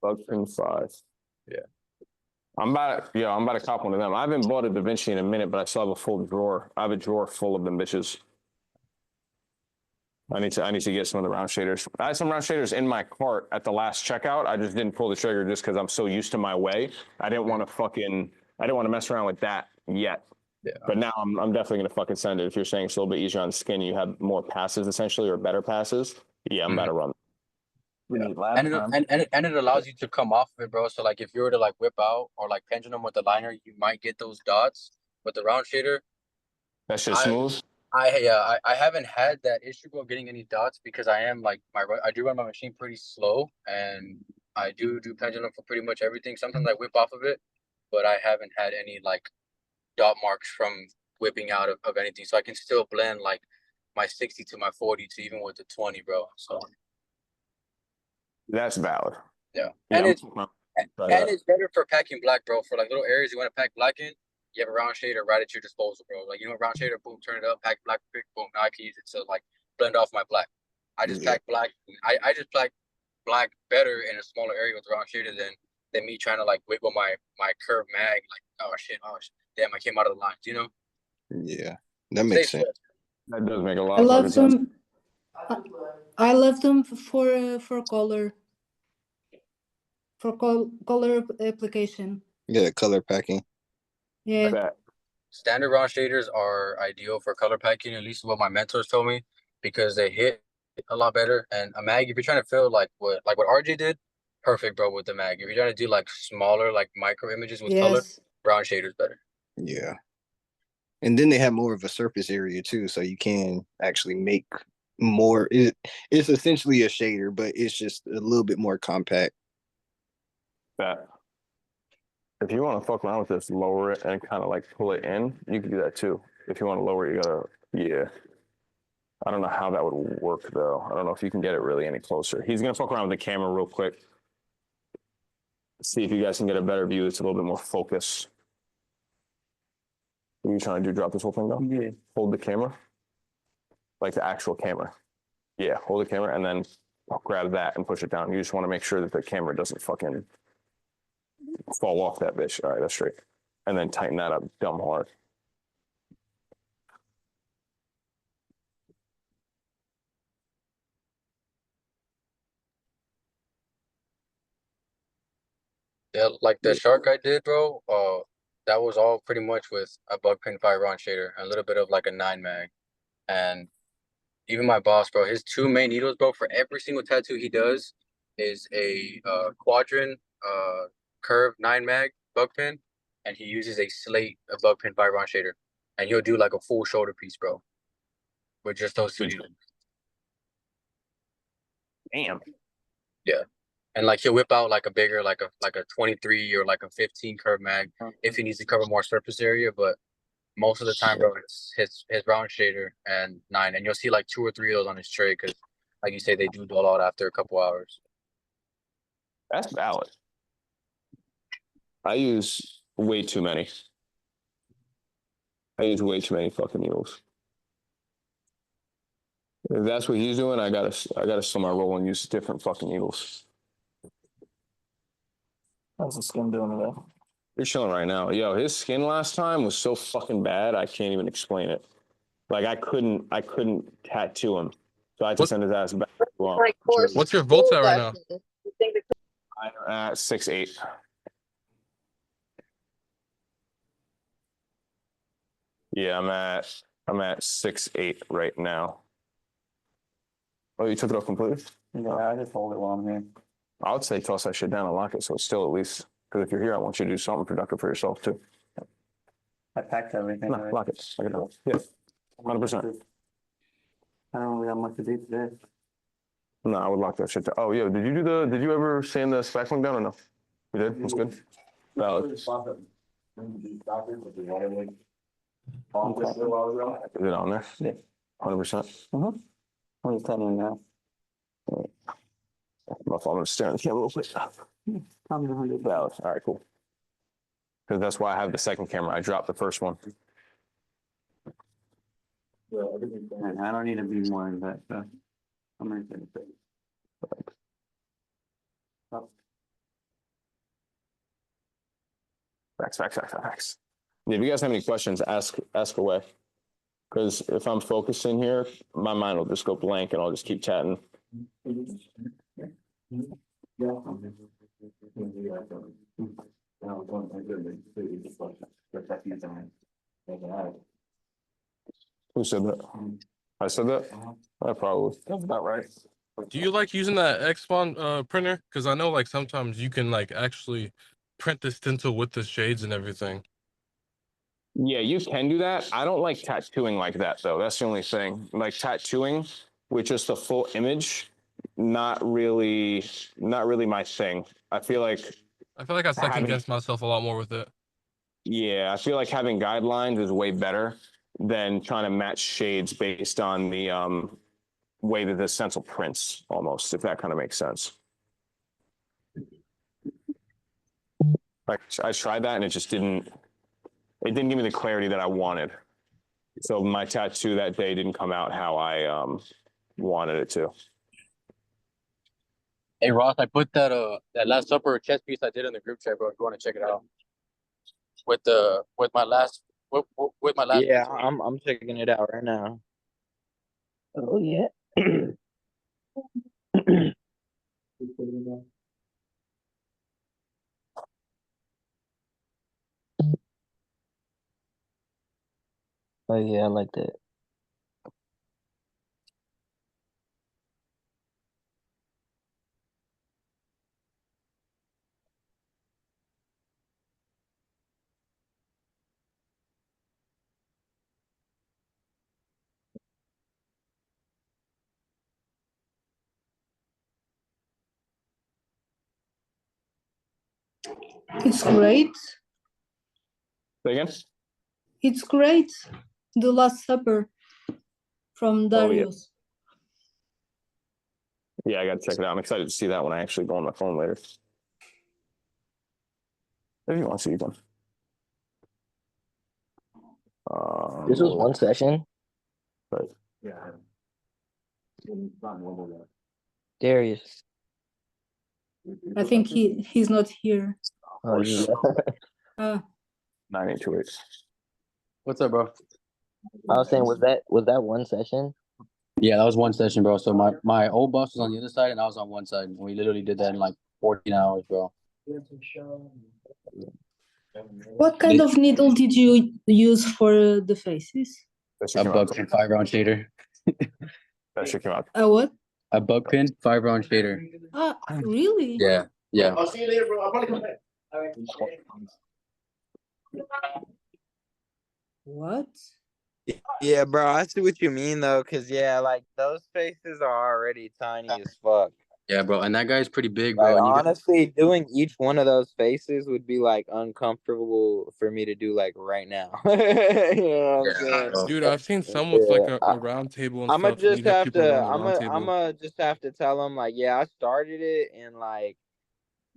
Bug pin 5. Yeah. I'm about to cop one of them. I haven't bought a DaVinci in a minute, but I still have a full drawer. I have a drawer full of them bitches. I need to get some of the round shaders. I had some round shaders in my cart at the last checkout. I just didn't pull the trigger just because I'm so used to my way. I didn't want to mess around with that yet. Yeah. But now I'm definitely gonna fucking send it. If you're saying it's a little bit easier on the skin, you have more passes essentially or better passes. Yeah, I'm about to run. And it allows you to come off of it, bro. So like if you were to like whip out or like pendulum with the liner, you might get those dots with the round shader. That's just smooth. I haven't had that issue, bro, getting any dots because I am like I do run my machine pretty slow and I do pendulum for pretty much everything. Sometimes I whip off of it, but I haven't had any like dot marks from whipping out of anything. So I can still blend like my 60 to my 40 to even with the 20, bro. So That's valid. yeah. And it's better for packing black, bro. For like little areas you want to pack black in, you have a round shader right at your disposal, bro. Like, round shader, boom, turn it up, pack black, pick, boom. Now I can use it to like blend off my black. I just pack black. I just pack black better in a smaller area with the round shader than me trying to like wiggle my curved mag. Like, oh shit, damn, I came out of the lines, you know? Yeah, that makes sense. That does make a lot I of love sense. them. I love them for color. For color application. Yeah, color packing. Yeah. Standard round shaders are ideal for color packing, at least what my mentors told me, because they hit a lot better. And a mag, if you're trying to fill like what RJ did, perfect, bro, with the mag. If you're trying to do like smaller, like micro images with color, round shaders better. Yeah. And then they have more of a surface area too, so you can actually make more. It's essentially a shader, but it's just a little bit more compact. That. If you want to fuck around with this, lower it and kind of like pull it in, you can do that too. If you want to lower it, you gotta, yeah. I don't know how that would work though. I don't know if you can get it really any closer. He's gonna fuck around with the camera real quick. See if you guys can get a better view. It's a little bit more focus. What are you trying to do? Drop this whole thing down? Yeah. Hold the camera. Like the actual camera. Yeah, hold the camera and then grab that and push it down. You just want to make sure that the camera doesn't fucking fall off that bitch. All right, that's straight. And then tighten that up dumb hard. Yeah, like the shark I did, bro. That was all pretty much with a bug pin 5 round shader, a little bit of like a 9 mag, and even my boss, bro, his two main needles, bro, for every single tattoo he does is a quadrant curve 9 mag bug pin, and he uses a slate a bug pin 5 round shader, and he'll do like a full shoulder piece, bro, with just those two needles. Damn. Yeah. And like he'll whip out like a bigger, like a 23 or like a 15 curve mag if he needs to cover more surface area. But most of the time, bro, it's his round shader and 9, and you'll see like 2 or 3 of those on his tray because, like you say, they do dull out after a couple hours. That's valid. I use way too many. I use way too many fucking needles. If that's what he's doing, I gotta sell my roll and use different fucking needles. How's the skin doing today? You're chilling right now. Yo, his skin last time was so fucking bad, I can't even explain it. Like I couldn't tattoo him. So I had to send his ass back. What's your volts at right now? I'm at 6'8". Yeah, I'm at 6'8" right now. Oh, you took it off completely? Yeah, I just hold it while I'm here. I would say toss that shit down and lock it so it's still at least. Because if you're here, I want you to do something productive for yourself too. I packed everything. No, lock it. Lock it down. Yeah, 100%. I don't really have much to do today. No, I would lock that shit down. Oh, yo, did you ever sand the spackling down or no? You did? That's good. Valid. Is it on there? Yeah. 100%. I'm just telling you now. I'm gonna stare at the camera real quick. Valid. All right, cool. Because that's why I have the second camera. I dropped the first one. And I don't need to be more in that. So I'm gonna say it. Facts. If you guys have any questions, ask away. Because if I'm focusing here, my mind will just go blank and I'll just keep chatting. Who said that? I said that? I probably. That's about right. Do you like using that Xpon printer? Because I know like sometimes you can like actually print the stencil with the shades and everything. Yeah, you can do that. I don't like tattooing like that though. That's the only thing. Like tattooing with just the full image, not really my thing. I feel like I second guess myself a lot more with it. Yeah, I feel like having guidelines is way better than trying to match shades based on the way that the stencil prints almost, if that kind of makes sense. Like I tried that and it didn't give me the clarity that I wanted. So my tattoo that day didn't come out how I wanted it to. Hey Ross, I put that Last Supper chest piece I did in the group chat, bro. If you want to check it out. With my last. Yeah, I'm checking it out right now. Oh yeah. Oh yeah, I like that. It's great. Say again? It's great. The Last Supper from Oh, yeah. Darius. Yeah, I gotta check it out. I'm excited to see that when I actually go on my phone later. If you want to see one. This was one session. But Yeah. Darius. I think he's not here. Oh, yeah. 9828. What's up, bro? I was saying, was that one session? Yeah, that was one session, bro. So my old boss was on the other side and I was on one side. And we literally did that in like 14 hours, bro. What kind of needle did you use for the faces? A buckpin 5-round shader. That shit came out. A what? A buckpin 5-round shader. Really? Yeah, yeah. I'll see you later, bro. I'll probably come back. All right. What? Yeah, bro, I see what you mean though, cause yeah, like those faces are already tiny as fuck. Yeah, bro. And that guy's pretty big, bro. Like, And you honestly, doing each one of those faces would be like uncomfortable for me to do like right now. You know what I'm saying? Dude, I've seen some with like Yeah, a round table and I'ma stuff. And just you have have people to. around the round table. I'ma just have to tell them like, yeah, I started it, and like,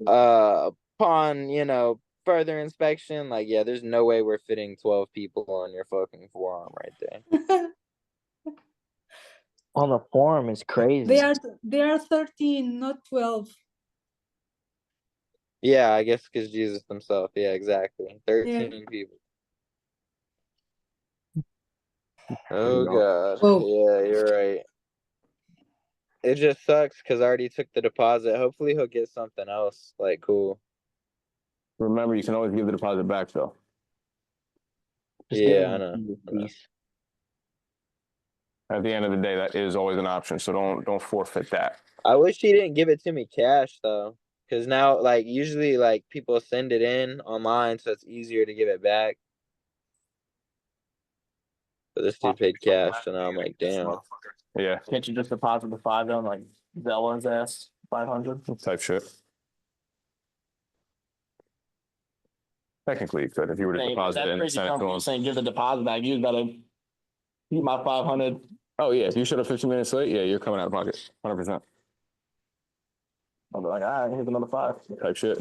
upon further inspection, like, yeah, there's no way we're fitting 12 people on your fucking forearm right there. On the forum is crazy. They are 13, not 12. Yeah, I guess because Jesus himself. Yeah, exactly. 13 people. Oh god. Oh. Yeah, you're right. It just sucks because I already took the deposit. Hopefully he'll get something else. Like, cool. Remember, you can always give the deposit back, though. Yeah, I know. At the end of the day, that is always an option. So don't forfeit that. I wish he didn't give it to me cash though, because now like usually like people send it in online, so it's easier to give it back. But this dude paid cash, and I'm like, damn. Yeah. Can't you just deposit the 5 on like Zella's ass 500? Type shit. Technically, you could if you were to deposit it and send it to him. Saying give the deposit back. You gotta keep my 500. Oh yeah, if you showed up 15 minutes late, yeah, you're coming out of pocket, 100%. I'll be like, all right, here's another 5. Type shit.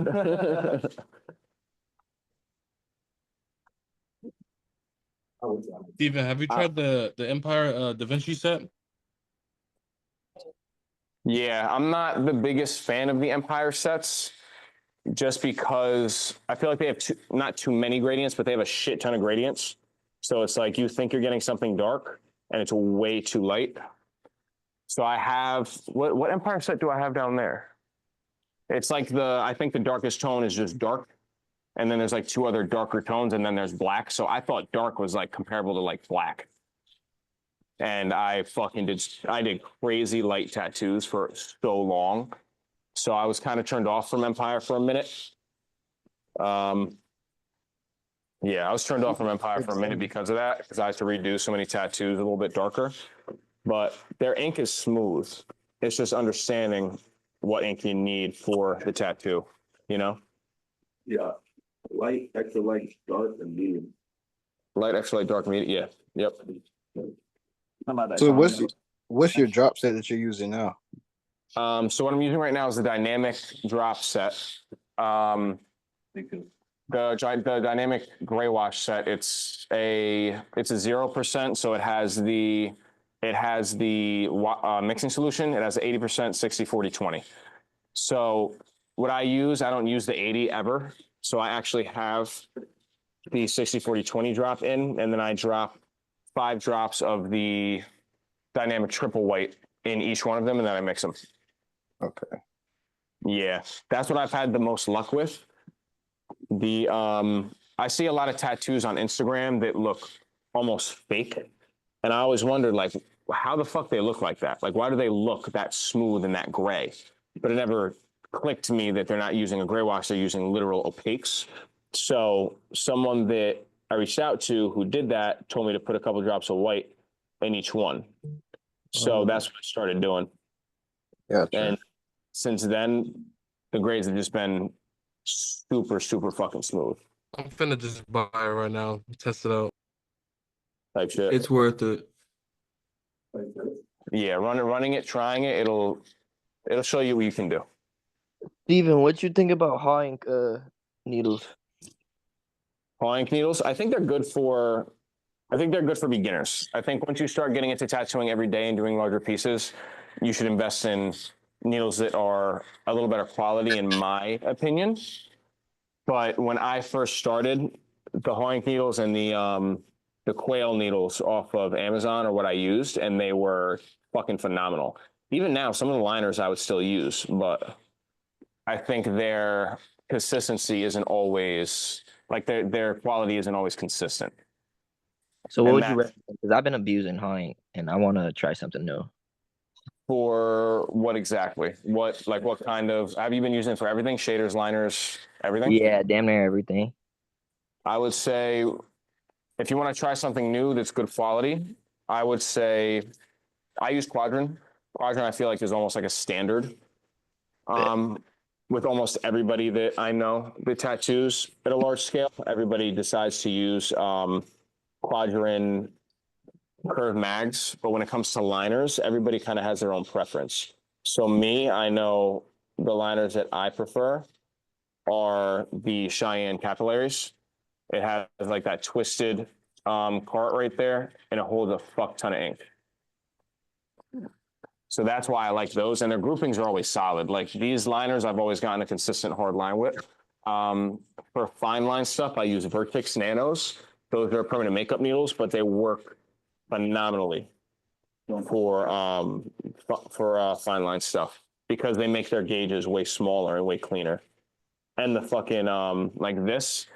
Steven, have you tried the Empire Da Vinci set? Yeah, I'm not the biggest fan of the Empire sets, just because I feel like they have not too many gradients, but they have a shit ton of gradients. So it's like you think you're getting something dark, and it's way too light. So I have what Empire set do I have down there? It's like I think the darkest tone is just dark, and then there's like 2 other darker tones, and then there's black. So I thought dark was like comparable to like black. And I did crazy light tattoos for so long. So I was kind of turned off from Empire for a minute. Yeah, I was turned off from Empire for a minute because of that, because I had to redo so many tattoos a little bit darker. But their ink is smooth. It's just understanding what ink you need for the tattoo, you know? Yeah. Light, extra light, dark, and medium. Light, extra light, dark, medium. Yeah. Yep. So what's your drop set that you're using now? So what I'm using right now is the dynamic drop set. The dynamic gray wash set. It's a 0%. So it has the mixing solution. It has 80%, 60, 40, 20. So what I don't use the 80 ever. So I actually have the 60, 40, 20 drop in, and then I drop 5 drops of the dynamic triple white in each one of them, and then I mix them. Okay. Yeah, that's what I've had the most luck with. I see a lot of tattoos on Instagram that look almost fake, and I always wondered, like, how the fuck they look like that? Like, why do they look that smooth and that gray? But it never clicked to me that they're not using a gray wash, they're using literal opaques. So someone that I reached out to who did that told me to put a couple drops of white in each one. So that's what I started doing. Yeah. And since then, the grades have just been super, super fucking smooth I'm finna just buy it right now. Test it out. type shit. It's worth it. Yeah, running it, trying it, it'll show you what you can do. Steven, what you think about Hawing needles? Hawing needles, I think they're good for beginners. I think once you start getting into tattooing every day and doing larger pieces, you should invest in needles that are a little better quality, in my opinion. But when I first started, the Hawing needles and the quail needles off of Amazon are what I used, and they were fucking phenomenal. Even now, some of the liners I would still use, but I think their consistency isn't always, like their quality isn't always consistent. So what And would you that's- recommend? Because I've been abusing Hawing, and I want to try something new. For what exactly? What kind of, have you been using it for everything? Shaders, liners, everything? Yeah, damn near everything. I would say if you want to try something new that's good quality, I would say I use Quadrin. Quadrin I feel like is almost like a standard with almost everybody that I know that tattoos at a large scale. Everybody decides to use Quadrin curve mags, but when it comes to liners, everybody kind of has their own preference. So me, I know the liners that I prefer are the Cheyenne capillaries. It has like that twisted cart right there, and it holds a fuck ton of ink. So that's why I like those, and their groupings are always solid. Like these liners, I've always gotten a consistent hard line with. For fine line stuff, I use Vertex Nanos. Those are permanent makeup needles, but they work phenomenally for fine line stuff because they make their gauges way smaller and way cleaner. And the fucking like this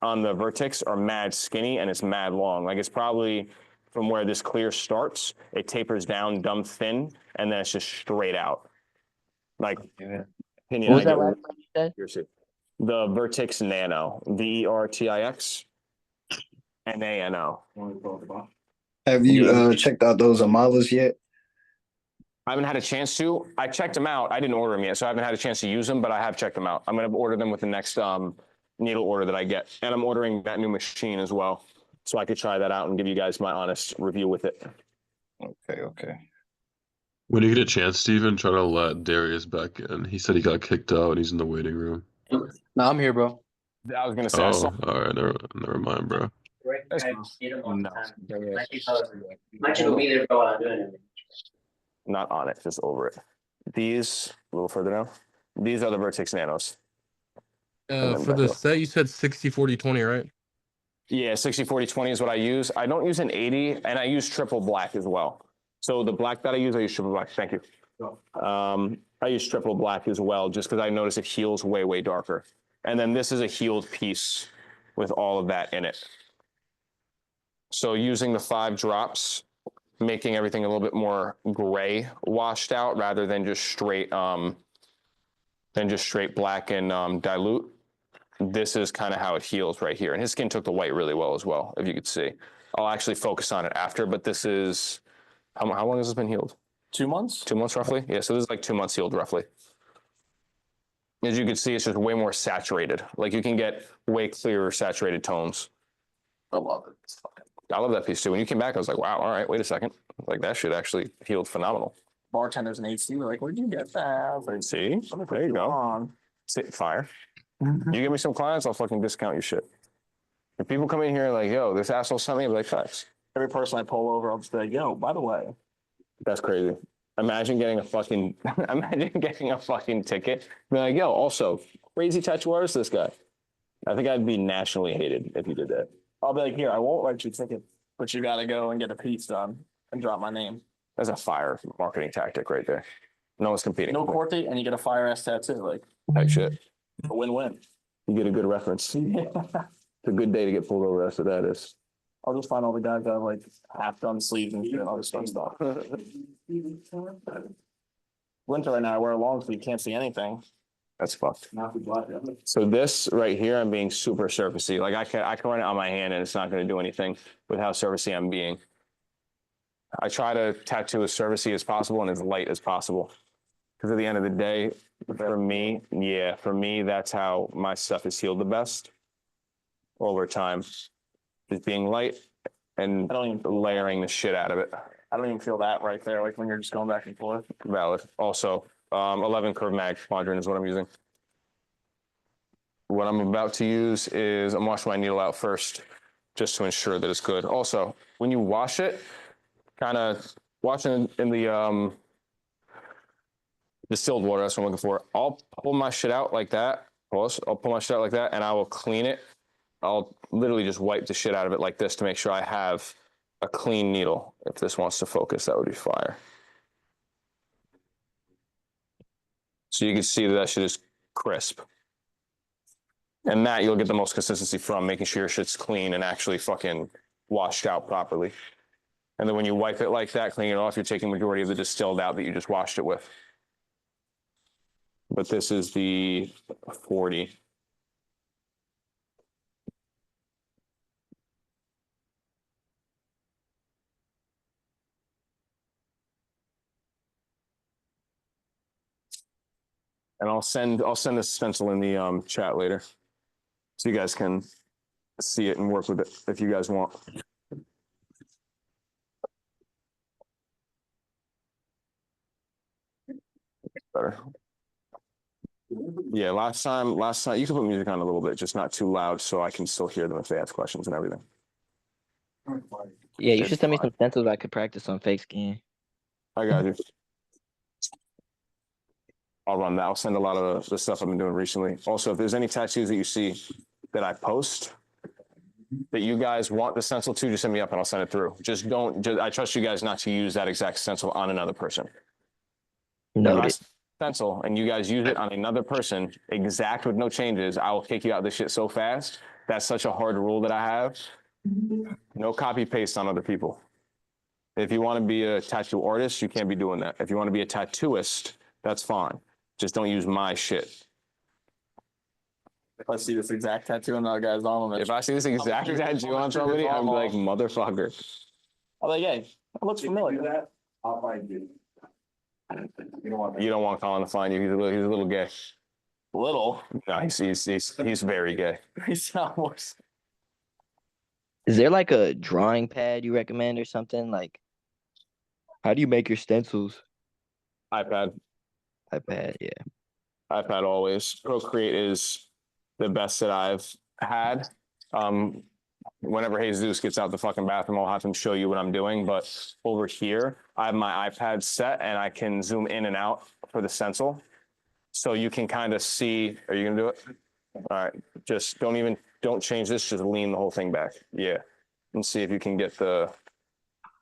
on the Vertex are mad skinny and it's mad long. Like it's probably from where this clear starts, it tapers down dumb thin, and then it's just straight out. Like opinion, What was I that get last one you said? the Vertex Nano, VERTIX NANO. Have you checked out those Amalas yet? I haven't had a chance to. I checked them out. I didn't order them yet, so I haven't had a chance to use them, but I have checked them out. I'm going to order them with the next needle order that I get. And I'm ordering that new machine as well, so I could try that out and give you guys my honest review with it. Okay. When you get a chance, Steven, try to let Darius back in. He said he got kicked out and he's in the waiting room. No, I'm here, bro. I was going to say, I Oh, saw all right. Never mind, bro. not on it, just over it. These, a little further down, these are the Vertex Nanos. For the set, you said 60-40-20, right? Yeah, 60-40-20 is what I use. I don't use an 80, and I use triple black as well. So the black that I use triple black. Thank you. I use triple black as well, just because I notice it heals way, way darker. And then this is a healed piece with all of that in it. So using the 5 drops, making everything a little bit more gray washed out rather than just straight black and dilute. This is kind of how it heals right here. And his skin took the white really well as well, if you could see. I'll actually focus on it after, but this is, how long has this been healed? 2 months? 2 months roughly? Yeah, so this is like 2 months healed roughly. As you can see, it's just way more saturated. Like you can get way clearer saturated tones. I love it. It's fucking I love that piece too. When you came back, I was like, wow, all right, wait a second. Like that shit actually healed phenomenal. bartenders and HC were like, where'd you get that? I was like, See, there you go. Sit fire. You give me some clients, I'll fucking discount your shit. If people come in here like, yo, this asshole sent me, I'll be like, thanks. every person I pull over, I'll just be like, yo, by the way. That's crazy. Imagine getting a fucking ticket. Be like, yo, also, crazy tattoo artist, this guy. I think I'd be nationally hated if you did that. I'll be like, here, I won't write you a ticket, but you gotta go and get a piece done and drop my name. That's a fire marketing tactic right there. No one's competing. No corte, and you get a fire ass tattoo, like Type shit. a win-win. You get a good reference. It's a good day to get pulled over after that is. I'll just find all the guys that have like half done sleeves and shit, and I'll just start stuff. Winter right now, I wear a long sleeve, can't see anything. That's fucked. So this right here, I'm being super surfacey. Like I can run it on my hand and it's not going to do anything with how surfacey I'm being. I try to tattoo as surfacey as possible and as light as possible. Because at the end of the day, for me, that's how my stuff is healed the best over time. Just being light and layering the shit out of it. I don't even feel that right there, like when you're just going back and forth. Valid. Also, 11 curve mag quadrant is what I'm using. What I'm about to use is I'm washing my needle out first, just to ensure that it's good. Also, when you wash it, kind of wash it in the distilled water, that's what I'm looking for. I'll pull my shit out like that. I'll pull my shit out like that, and I will clean it. I'll literally just wipe the shit out of it like this to make sure I have a clean needle. If this wants to focus, that would be fire. So you can see that shit is crisp. And that you'll get the most consistency from, making sure your shit's clean and actually fucking washed out properly. And then when you wipe it like that, clean it off, you're taking the majority of the distilled out that you just washed it with. But this is the 40. And I'll send the stencil in the chat later, so you guys can see it and work with it if you guys want. Better. Yeah, last time you can put music on a little bit, just not too loud, so I can still hear them if they ask questions and everything. Yeah, you should send me some stencils I could practice on fake skin. I got you. I'll run that. I'll send a lot of the stuff I've been doing recently. Also, if there's any tattoos that you see that I post that you guys want the stencil to, just send me up and I'll send it through. I trust you guys not to use that exact stencil on another person. Noted. Stencil and you guys use it on another person, exact with no changes, I will kick you out of this shit so fast. That's such a hard rule that I have. No copy paste on other people. If you want to be a tattoo artist, you can't be doing that. If you want to be a tattooist, that's fine. Just don't use my shit. If I see this exact tattoo on that guy's arm, If I see this exact tattoo on somebody, I'm like, motherfucker. I'm like, hey, that looks familiar. I'll find you. You don't want Colin to find you. He's a little gay. Little. No, he's very gay. He's not worse. Is there like a drawing pad you recommend or something? Like, how do you make your stencils? iPad, yeah. iPad always. Procreate is the best that I've had. Whenever Jesus gets out the fucking bathroom, I'll have him show you what I'm doing. But over here, I have my iPad set and I can zoom in and out for the stencil. So you can kind of see, are you gonna do it? All right, just don't change this, just lean the whole thing back. Yeah, and see if you can get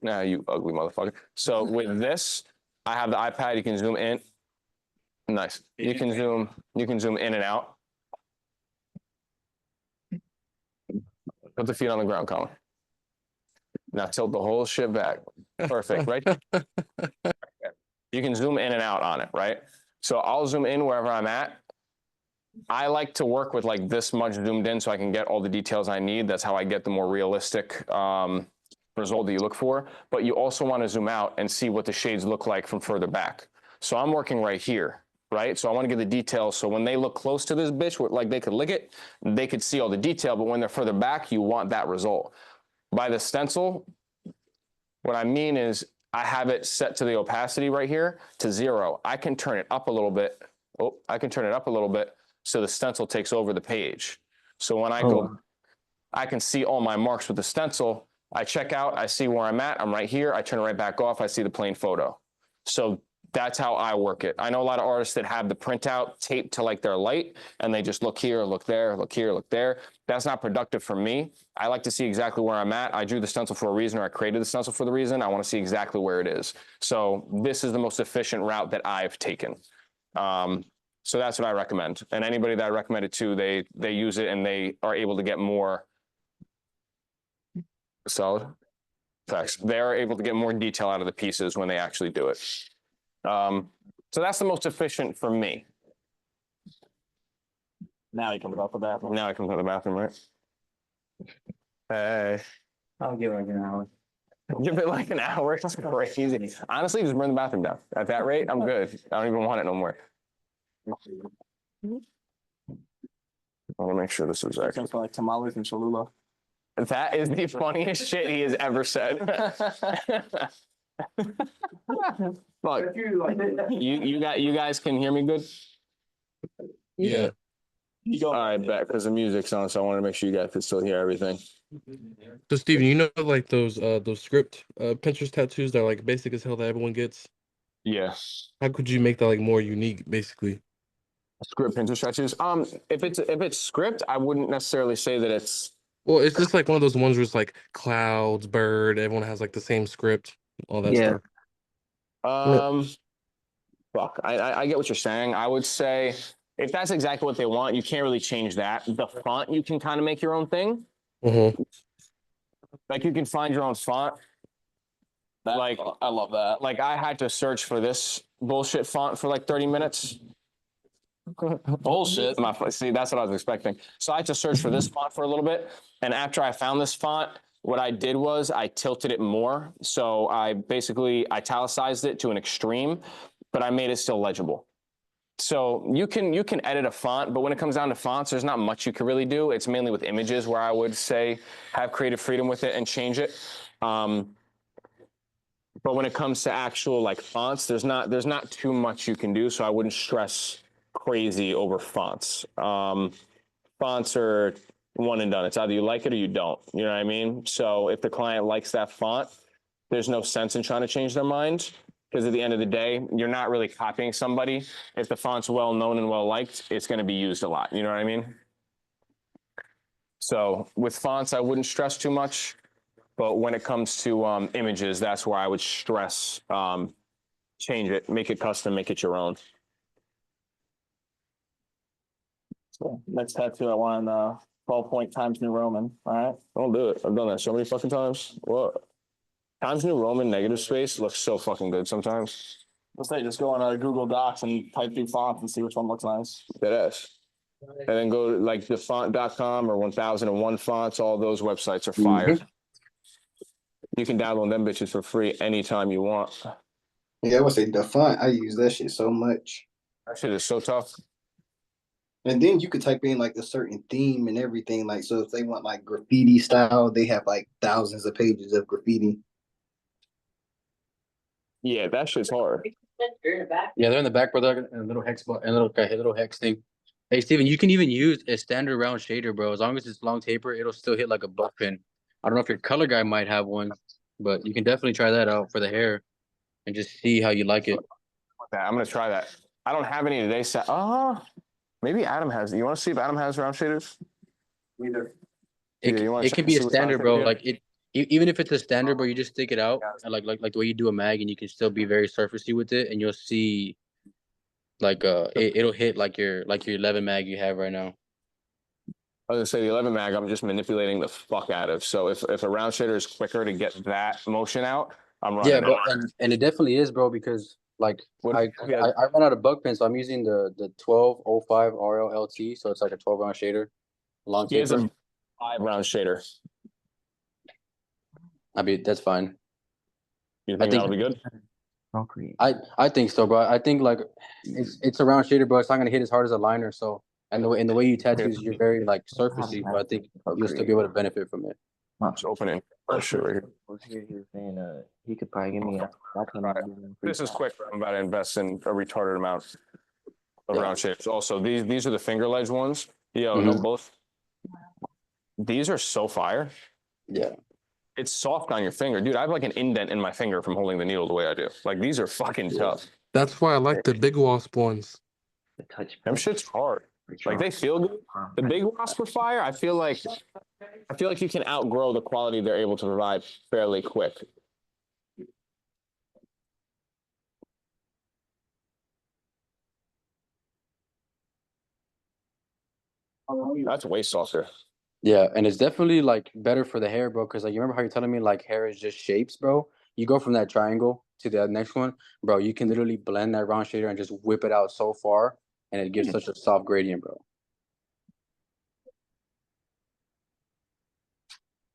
nah, you ugly motherfucker. So with this, I have the iPad, you can zoom in. Nice. You can zoom in and out. Put the feet on the ground, Colin. Now tilt the whole shit back. Perfect, right? You can zoom in and out on it, right? So I'll zoom in wherever I'm at. I like to work with like this much zoomed in so I can get all the details I need. That's how I get the more realistic result that you look for. But you also want to zoom out and see what the shades look like from further back. So I'm working right here, right? So I want to get the details. So when they look close to this bitch, like they could lick it, they could see all the detail. But when they're further back, you want that result. By the stencil, what I mean is I have it set to the opacity right here to 0. I can turn it up a little bit. I can turn it up a little bit so the stencil takes over the page. So when I go, I can see all my marks with the stencil. I check out, I see where I'm at. I'm right here. I turn it right back off. I see the plain photo. So that's how I work it. I know a lot of artists that have the printout taped to like their light and they just look here, look there, look here, look there. That's not productive for me. I like to see exactly where I'm at. I drew the stencil for a reason, or I created the stencil for the reason. I want to see exactly where it is. So this is the most efficient route that I've taken. So that's what I recommend. And anybody that I recommend it to, they use it and they are able to get more solid facts. They are able to get more detail out of the pieces when they actually do it. So that's the most efficient for me. Now he comes out the bathroom. Now he comes out the bathroom, right? Hey. I'll give it an hour. Give it like an hour. It's crazy. Honestly, just burn the bathroom down. At that rate, I'm good. I don't even want it no more. I want to make sure this is actually. For like tamales and Cholula. That is the funniest shit he has ever said. Look, you guys can hear me good? Yeah. All right, bet because the music's on, so I want to make sure you guys can still hear everything. So Steven, you know like those script Pinterest tattoos that are like basic as hell that everyone gets? Yeah. How could you make that like more unique, basically? Script Pinterest tattoos. If it's script, I wouldn't necessarily say that it's. Well, it's just like one of those ones where it's like clouds, bird, everyone has like the same script, all that stuff. Fuck. I get what you're saying. I would say if that's exactly what they want, you can't really change that. The font, you can kind of make your own thing. Mm-hmm. Like you can find your own font. Like I love that. Like I had to search for this bullshit font for like 30 minutes. Bullshit. See, that's what I was expecting. So I had to search for this font for a little bit. And after I found this font, what I did was I tilted it more. So I basically italicized it to an extreme, but I made it still legible. So you can edit a font, but when it comes down to fonts, there's not much you can really do. It's mainly with images where I would say have creative freedom with it and change it. But when it comes to actual like fonts, there's not too much you can do. So I wouldn't stress crazy over fonts. Fonts are one and done. It's either you like it or you don't. You know what I mean? So if the client likes that font, there's no sense in trying to change their mind. Because at the end of the day, you're not really copying somebody. If the font's well known and well liked, it's going to be used a lot. You know what I mean? So with fonts, I wouldn't stress too much. But when it comes to images, that's where I would stress change it, make it custom, make it your own. So next tattoo I want 12-point Times New Roman. All right. I'll do it. I've done that so many fucking times. What? Times New Roman negative space looks so fucking good sometimes. Let's say just go on Google Docs and type through fonts and see which one looks nice. Deadass. And then go to like thefont.com or 1001 fonts. All those websites are fire. Mm-hmm. You can download them bitches for free anytime you want. Yeah, I would say the font. I use that shit so much. That shit is so tough. And then you could type in like a certain theme and everything. Like, so if they want like graffiti style, they have like thousands of pages of graffiti. Yeah, that shit's hard. Yeah, they're in the back, brother. And a little hex bar, and a little hex thing. Hey, Steven, you can even use a standard round shader, bro. As long as it's long taper, it'll still hit like a buck pin. I don't know if your color guy might have one, but you can definitely try that out for the hair and just see how you like it. I'm gonna try that. I don't have any today. Maybe Adam has. You want to see if Adam has round shaders? Either. It can be a standard, bro. Like it, even if it's a standard, bro, you just stick it out, and like the way you do a mag, and you can still be very surfacey with it, and you'll see, like it'll hit like your 11 mag you have right now. I was gonna say the 11 mag, I'm just manipulating the fuck out of. So if a round shader is quicker to get that motion out, I'm running. Yeah, but and it definitely is, bro, because like I run out of buck pins, so I'm using the 1205 RL LT, so it's like a 12 round shader, long He has taper. a 5 round shader. I mean, that's fine. You think that'll be good? I think so, bro. I think like it's a round shader, bro. It's not gonna hit as hard as a liner. So and the way you tattoos, you're very like surfacey. But I think you'll still be able to benefit from it. Just opening that shit right here. He was saying he could probably give me This is quick. I'm about to invest in a retarded amount of round shaders. Also, these are the finger ledge ones. Yo, no, both. These are so fire. Yeah. It's soft on your finger. Dude, I have like an indent in my finger from holding the needle the way I do. Like, these are fucking tough. That's why I like the big wasp ones. Them shit's hard. Like, they feel good. The big wasp are fire. I feel like you can outgrow the quality they're able to provide fairly quick. That's way softer. Yeah, and it's definitely like better for the hair, bro. Because like you remember how you're telling me like hair is just shapes, bro. You go from that triangle to the next one, bro. You can literally blend that round shader and just whip it out so far, and it gives such a soft gradient, bro.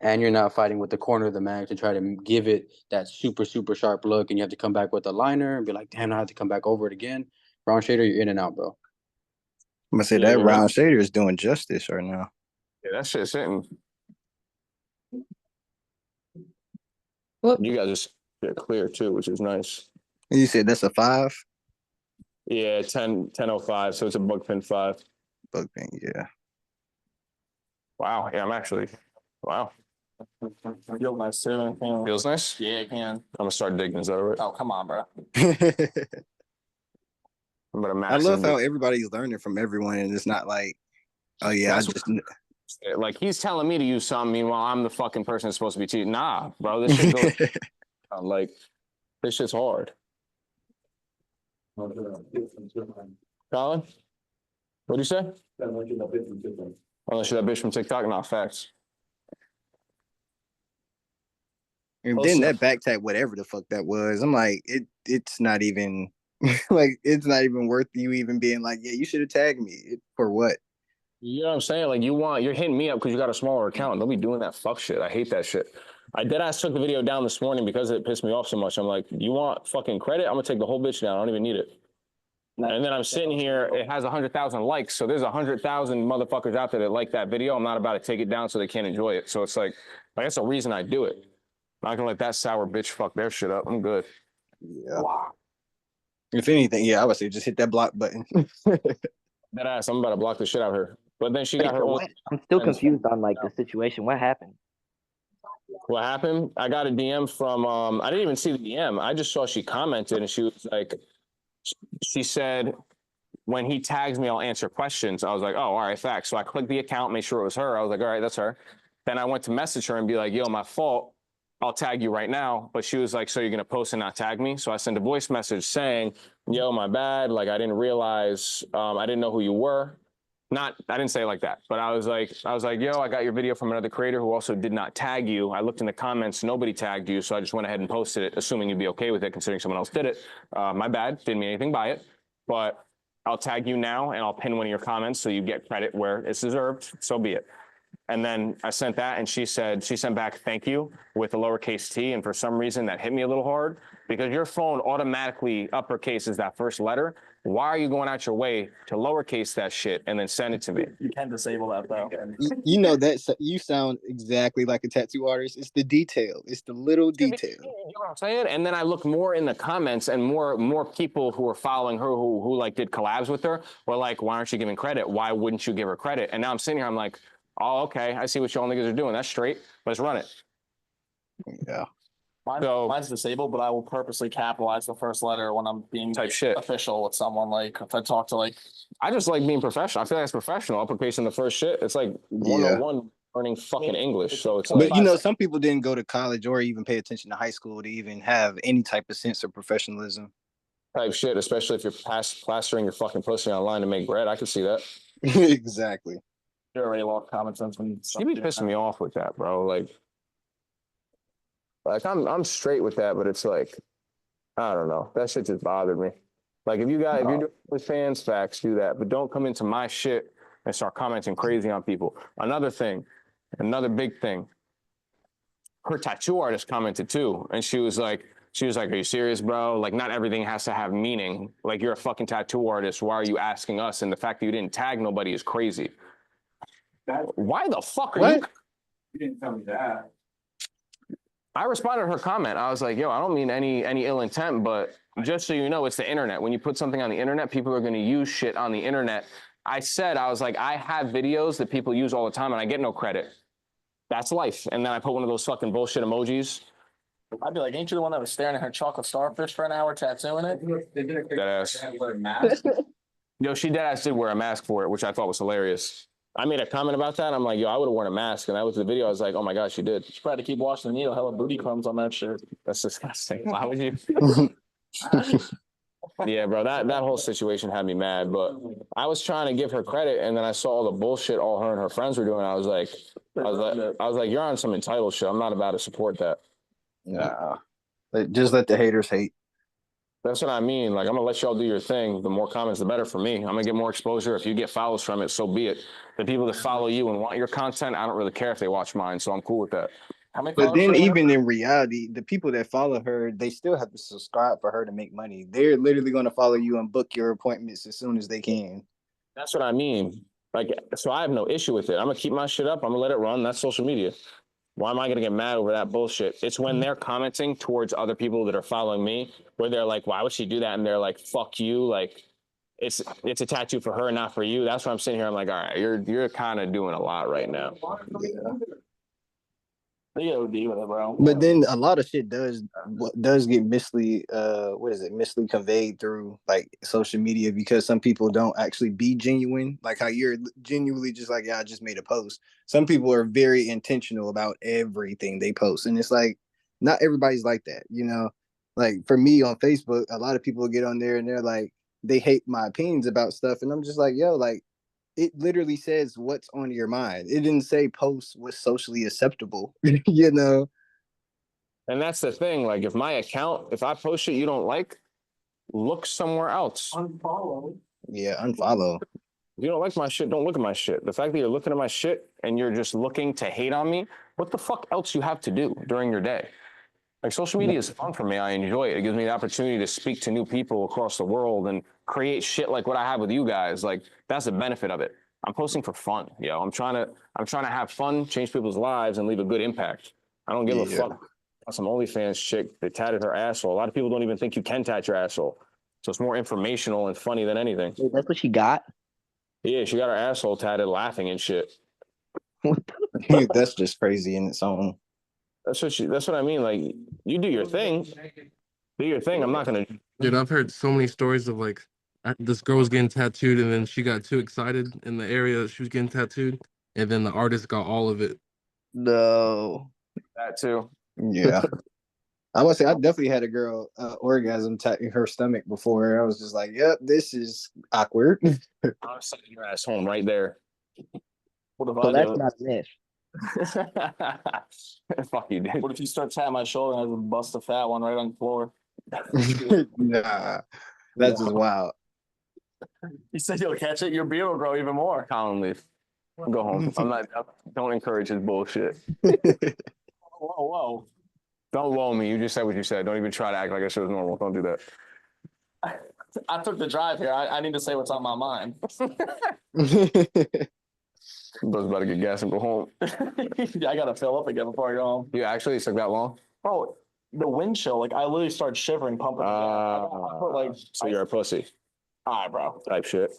and you're not fighting with the corner of the mag to try to give it that super, super sharp look, and you have to come back with a liner and be like, damn, I have to come back over it again. Round shader, you're in and out, bro. I'm gonna say that round shader is doing justice right now. Yeah, that shit's hitting. What? You guys just get clear too, which is nice. You said that's a 5? Yeah, 10:05, so it's a bug pin 5. Bug pin, yeah. Wow, yeah, I'm actually, wow. Feels nice too. Yeah. Feels nice? Yeah, it can. I'm gonna start digging, is that all right? Oh, come on, bro. I'm gonna max I love in how with- everybody's learning from everyone, and it's not like, oh yeah, That's I just like he's telling me to use something, meanwhile I'm the fucking person that's supposed to be cheating. Nah, bro, this shit goes like this shit's hard. Colin? What'd you say? Unless you're that bitch from TikTok, not facts. And then that back tag, whatever the fuck that was, I'm like, it's not even like it's not even worth you even being like, yeah, you should have tagged me. For what? You know what I'm saying? Like you're hitting me up because you got a smaller account. Don't be doing that fuck shit. I hate that shit. I deadass took the video down this morning because it pissed me off so much. I'm like, you want fucking credit? I'm gonna take the whole bitch down. I don't even need it. And then I'm sitting here, it has 100,000 likes. So there's 100,000 motherfuckers out there that like that video. I'm not about to take it down so they can't enjoy it. So it's like that's a reason I do it. I'm not gonna let that sour bitch fuck their shit up. I'm good. Yeah. Wow. If anything, yeah, I would say just hit that block button. That ass, I'm about to block the shit out of her. But then she got her own. I'm still confused on like the situation. What happened? What happened? I got a DM from I didn't even see the DM. I just saw she commented and she was like, she said, when he tags me, I'll answer questions. I was like, oh, all right, facts. So I clicked the account, made sure it was her. I was like, all right, that's her. Then I went to message her and be like, yo, my fault. I'll tag you right now. But she was like, so you're going to post and not tag me? So I sent a voice message saying, yo, my bad. Like, I didn't realize, I didn't know who you were. I didn't say it like that, but I was like, yo, I got your video from another creator who also did not tag you. I looked in the comments, nobody tagged you. So I just went ahead and posted it, assuming you'd be okay with it, considering someone else did it. My bad, didn't mean anything by it, but I'll tag you now and I'll pin one of your comments so you get credit where it's deserved. So be it. And then I sent that and she sent back, thank you with a lowercase t. And for some reason that hit me a little hard because your phone automatically uppercases that first letter. Why are you going out your way to lowercase that shit and then send it to me? You can disable that though. You know that you sound exactly like a tattoo artist. It's the detail. It's the little detail. You know what I'm saying? And then I look more in the comments and more people who are following her who like did collabs with her were like, why aren't you giving credit? Why wouldn't you give her credit? And now I'm sitting here, I'm like, oh, okay, I see what y'all niggas are doing. That's straight. Let's run it. Yeah. Mine's disabled, but I will purposely capitalize the first letter when I'm being type shit official with someone. Like if I talk to like, I just like being professional. I feel like it's professional. Uppercase in the first shit. It's like 101 learning fucking English. So it's like, but you know, some people didn't go to college or even pay attention to high school to even have any type of sense of professionalism. Type shit, especially if you're plastering your fucking pussy online to make bread. I can see that. Exactly. You already lost common sense when you be pissing me off with that, bro. Like I'm straight with that, but it's like, I don't know. That shit just bothered me. Like if you're doing with fans facts, do that, but don't come into my shit and start commenting crazy on people. Another big thing. Her tattoo artist commented too, and she was like, are you serious, bro? Like not everything has to have meaning. Like you're a fucking tattoo artist. Why are you asking us? And the fact that you didn't tag nobody is crazy. Why the fuck are you? You didn't tell me that. I responded to her comment. I was like, yo, I don't mean any ill intent, but just so you know, it's the internet. When you put something on the internet, people are going to use shit on the internet. I was like, I have videos that people use all the time and I get no credit. That's life. And then I put one of those fucking bullshit emojis. I'd be like, ain't you the one that was staring at her chocolate starfish for an hour tattooing it? Deadass. Yo, she deadass did wear a mask for it, which I thought was hilarious. I made a comment about that. I'm like, yo, I would have worn a mask. And that was the video. I was like, oh my God, she did. She tried to keep washing the needle. Hella booty crumbs on that shit. That's disgusting. Why would you? Yeah, bro, that whole situation had me mad. But I was trying to give her credit. And then I saw all the bullshit all her and her friends were doing. I was like, you're on some entitled shit. I'm not about to support that. Nah. Just let the haters hate. That's what I mean. Like, I'm gonna let y'all do your thing. The more comments, the better for me. I'm gonna get more exposure. If you get follows from it, so be it. The people that follow you and want your content, I don't really care if they watch mine, so I'm cool with that. How many But followers then do you have? even in reality, the people that follow her, they still have to subscribe for her to make money. They're literally going to follow you and book your appointments as soon as they can. That's what I mean. Like, so I have no issue with it. I'm gonna keep my shit up. I'm gonna let it run. That's social media. Why am I gonna get mad over that bullshit? It's when they're commenting towards other people that are following me, where they're like, "Why would she do that?" And they're like, "Fuck you!" Like, it's a tattoo for her, not for you. That's why I'm sitting here. I'm like, all right, you're kind of doing a lot right now. Yeah. They OD with it, bro. But then a lot of shit does get misleadingly conveyed through like social media because some people don't actually be genuine. Like how you're genuinely just like, yeah, I just made a post. Some people are very intentional about everything they post, and it's like not everybody's like that, you know. Like for me on Facebook, a lot of people get on there and they're like they hate my opinions about stuff, and I'm just like, yo, like it literally says what's on your mind. It didn't say post what's socially acceptable, you know. And that's the thing. Like, if my account, if I post shit you don't like, look somewhere else. Unfollow. Yeah, unfollow. If you don't like my shit, don't look at my shit. The fact that you're looking at my shit and you're just looking to hate on me, what the fuck else you have to do during your day? Like, social media is fun for me. I enjoy it. It gives me the opportunity to speak to new people across the world and create shit like what I have with you guys. Like, that's the benefit of it. I'm posting for fun, yo. I'm trying to have fun, change people's lives, and leave a good impact. I don't give a fuck about some OnlyFans chick that tatted her asshole. A lot of people don't even think you can tat your asshole. So it's more informational and funny than anything. Wait, that's what she got? Yeah, she got her asshole tatted laughing and shit. That's just crazy in its own. That's what I mean. Like, you do your thing. Do your thing. I'm not gonna. Dude, I've heard so many stories of like this girl was getting tattooed and then she got too excited in the area that she was getting tattooed, and then the artist got all of it. No. That too. Yeah. I would say I definitely had a girl orgasm tattoo her stomach before. I was just like, yep, this is awkward. I'm sending your ass home right there. What if So I that's do it? not an if. Fuck you, dude. What if you start tapping my shoulder and I just bust a fat one right on the floor? Nah, that's just wild. You said you'll catch it, your beard will grow even more. Colin, leave. Go home. Don't encourage his bullshit. Whoa. Don't whoa me. You just said what you said. Don't even try to act like that shit was normal. Don't do that. I took the drive here. I need to say what's on my mind. Bro's about to get gas and go home. I gotta fill up again before I go home. You actually took that long? Bro, the wind chill, like I literally started shivering, pumping. I put so you're a pussy. All right, bro. Type shit.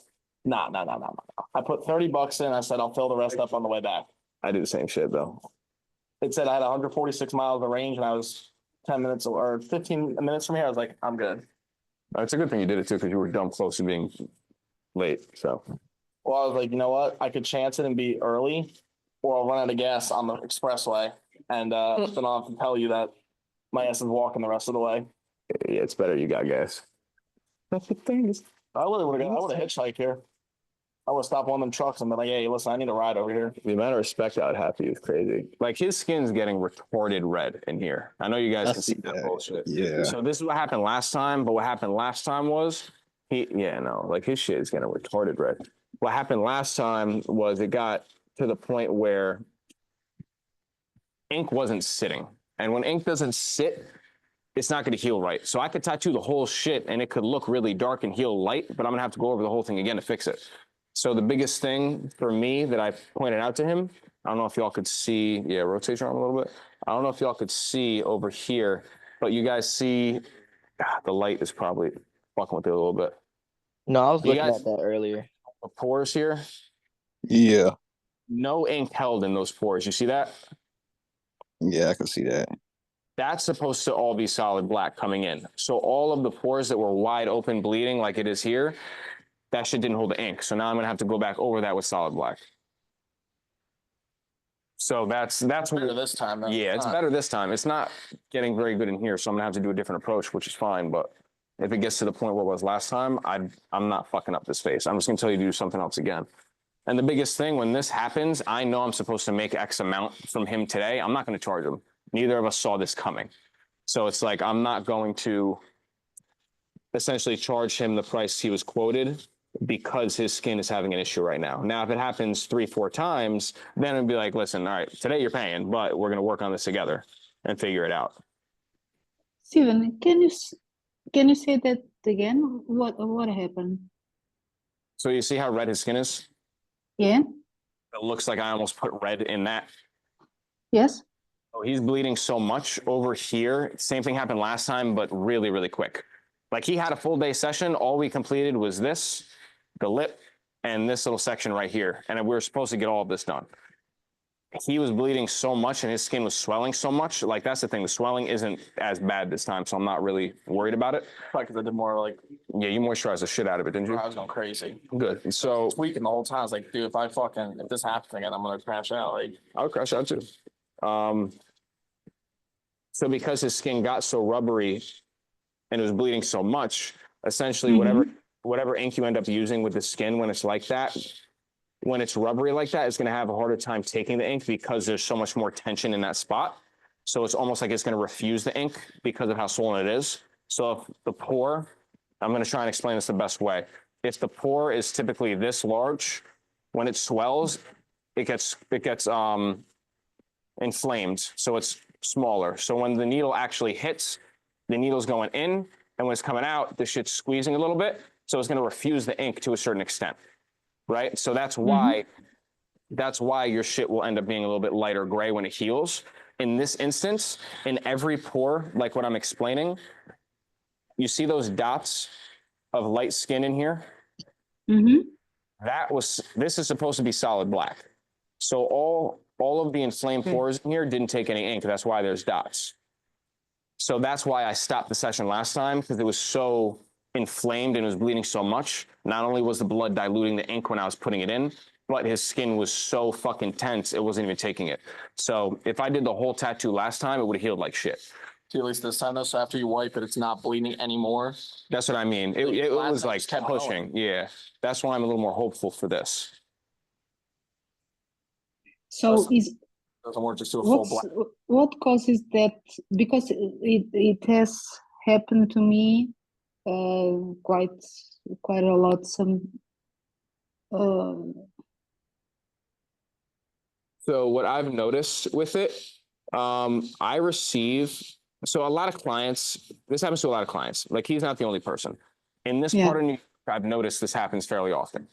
Nah. I put $30 in. I said I'll fill the rest up on the way back. I do the same shit though. It said I had 146 miles of range, and I was 10 minutes or 15 minutes from here. I was like, I'm good. It's a good thing you did it too, because you were dumb close to being late. So. Well, I was like, you know what? I could chance it and be early, or I'll run out of gas on the expressway, and then I'll have to tell you that my ass is walking the rest of the way. Yeah, it's better you got gas. That's the thing. I would have hitchhiked here. I would have stopped one of them trucks and been like, hey, listen, I need a ride over here. The amount of respect I would have for you is crazy. Like, his skin's getting retarded red in here. I know you guys can see that bullshit. Yeah. So this is what happened last time, but what happened last time was like his shit is getting retarded red. What happened last time was it got to the point where ink wasn't sitting. And when ink doesn't sit, it's not going to heal right. So I could tattoo the whole shit and it could look really dark and heal light, but I'm going to have to go over the whole thing again to fix it. So the biggest thing for me that I pointed out to him, I don't know if y'all could see, rotate your arm a little bit. I don't know if y'all could see over here, but you guys see, the light is probably fucking with it a little bit. No, I was looking at that earlier. The pores here? Yeah. No ink held in those pores. You see that? Yeah, I can see that. That's supposed to all be solid black coming in. So all of the pores that were wide open bleeding like it is here, that shit didn't hold the ink. So now I'm gonna have to go back over that with solid black. So that's better this time. Though. Yeah, it's better this time. It's not getting very good in here, so I'm gonna have to do a different approach, which is fine. But if it gets to the point where it was last time, I'm not fucking up this face. I'm just gonna tell you to do something else again. And the biggest thing, when this happens, I know I'm supposed to make X amount from him today. I'm not gonna charge him. Neither of us saw this coming. So it's like, I'm not going to essentially charge him the price he was quoted because his skin is having an issue right now. Now, if it happens 3-4 times, then it'd be like, listen, all right, today you're paying, but we're going to work on this together and figure it out. Steven, can you say that again? What happened? So you see how red his skin is? Yeah. It looks like I almost put red in that. Yes. Oh, he's bleeding so much over here. Same thing happened last time, but really, really quick. Like he had a full day session. All we completed was this, the lip, and this little section right here. And we were supposed to get all of this done. He was bleeding so much and his skin was swelling so much. Like that's the thing. The swelling isn't as bad this time, so I'm not really worried about it. Probably because I did more like. Yeah, you moisturized the shit out of it, didn't you? I was going crazy. Good. So Tweaking the whole time. I was like, dude, if this happens again, I'm gonna crash out. Like, I'll crash out too. So because his skin got so rubbery and it was bleeding so much, essentially whatever ink you end up using with the skin when it's like that, when it's rubbery like that, it's going to have a harder time taking the ink because there's so much more tension in that spot. So it's almost like it's going to refuse the ink because of how swollen it is. So if the pore, I'm going to try and explain this the best way. If the pore is typically this large, when it swells, it gets inflamed. So it's smaller. So when the needle actually hits, the needle's going in, and when it's coming out, the shit's squeezing a little bit. So it's going to refuse the ink to a certain extent, right? So that's why your shit will end up being a little bit lighter gray when it heals. In this instance, in every pore, like what I'm explaining, you see those dots of light skin in here? This is supposed to be solid black. So all of the inflamed pores in here didn't take any ink. That's why there's dots. So that's why I stopped the session last time, because it was so inflamed and it was bleeding so much. Not only was the blood diluting the ink when I was putting it in, but his skin was so fucking tense, it wasn't even taking it. So if I did the whole tattoo last time, it would have healed like shit. so at least this time though, so after you wipe it, it's not bleeding anymore. That's what I mean. It last was time like just kept pushing. Yeah. That's why I'm a little more hopeful for this. So Doesn't work just to a full black. what causes that? Because it has happened to me quite a lot. So what I've noticed with it, I receive, so a lot of clients, this happens to a lot of clients, like he's not the only person. In this part of New York, I've noticed this happens fairly often.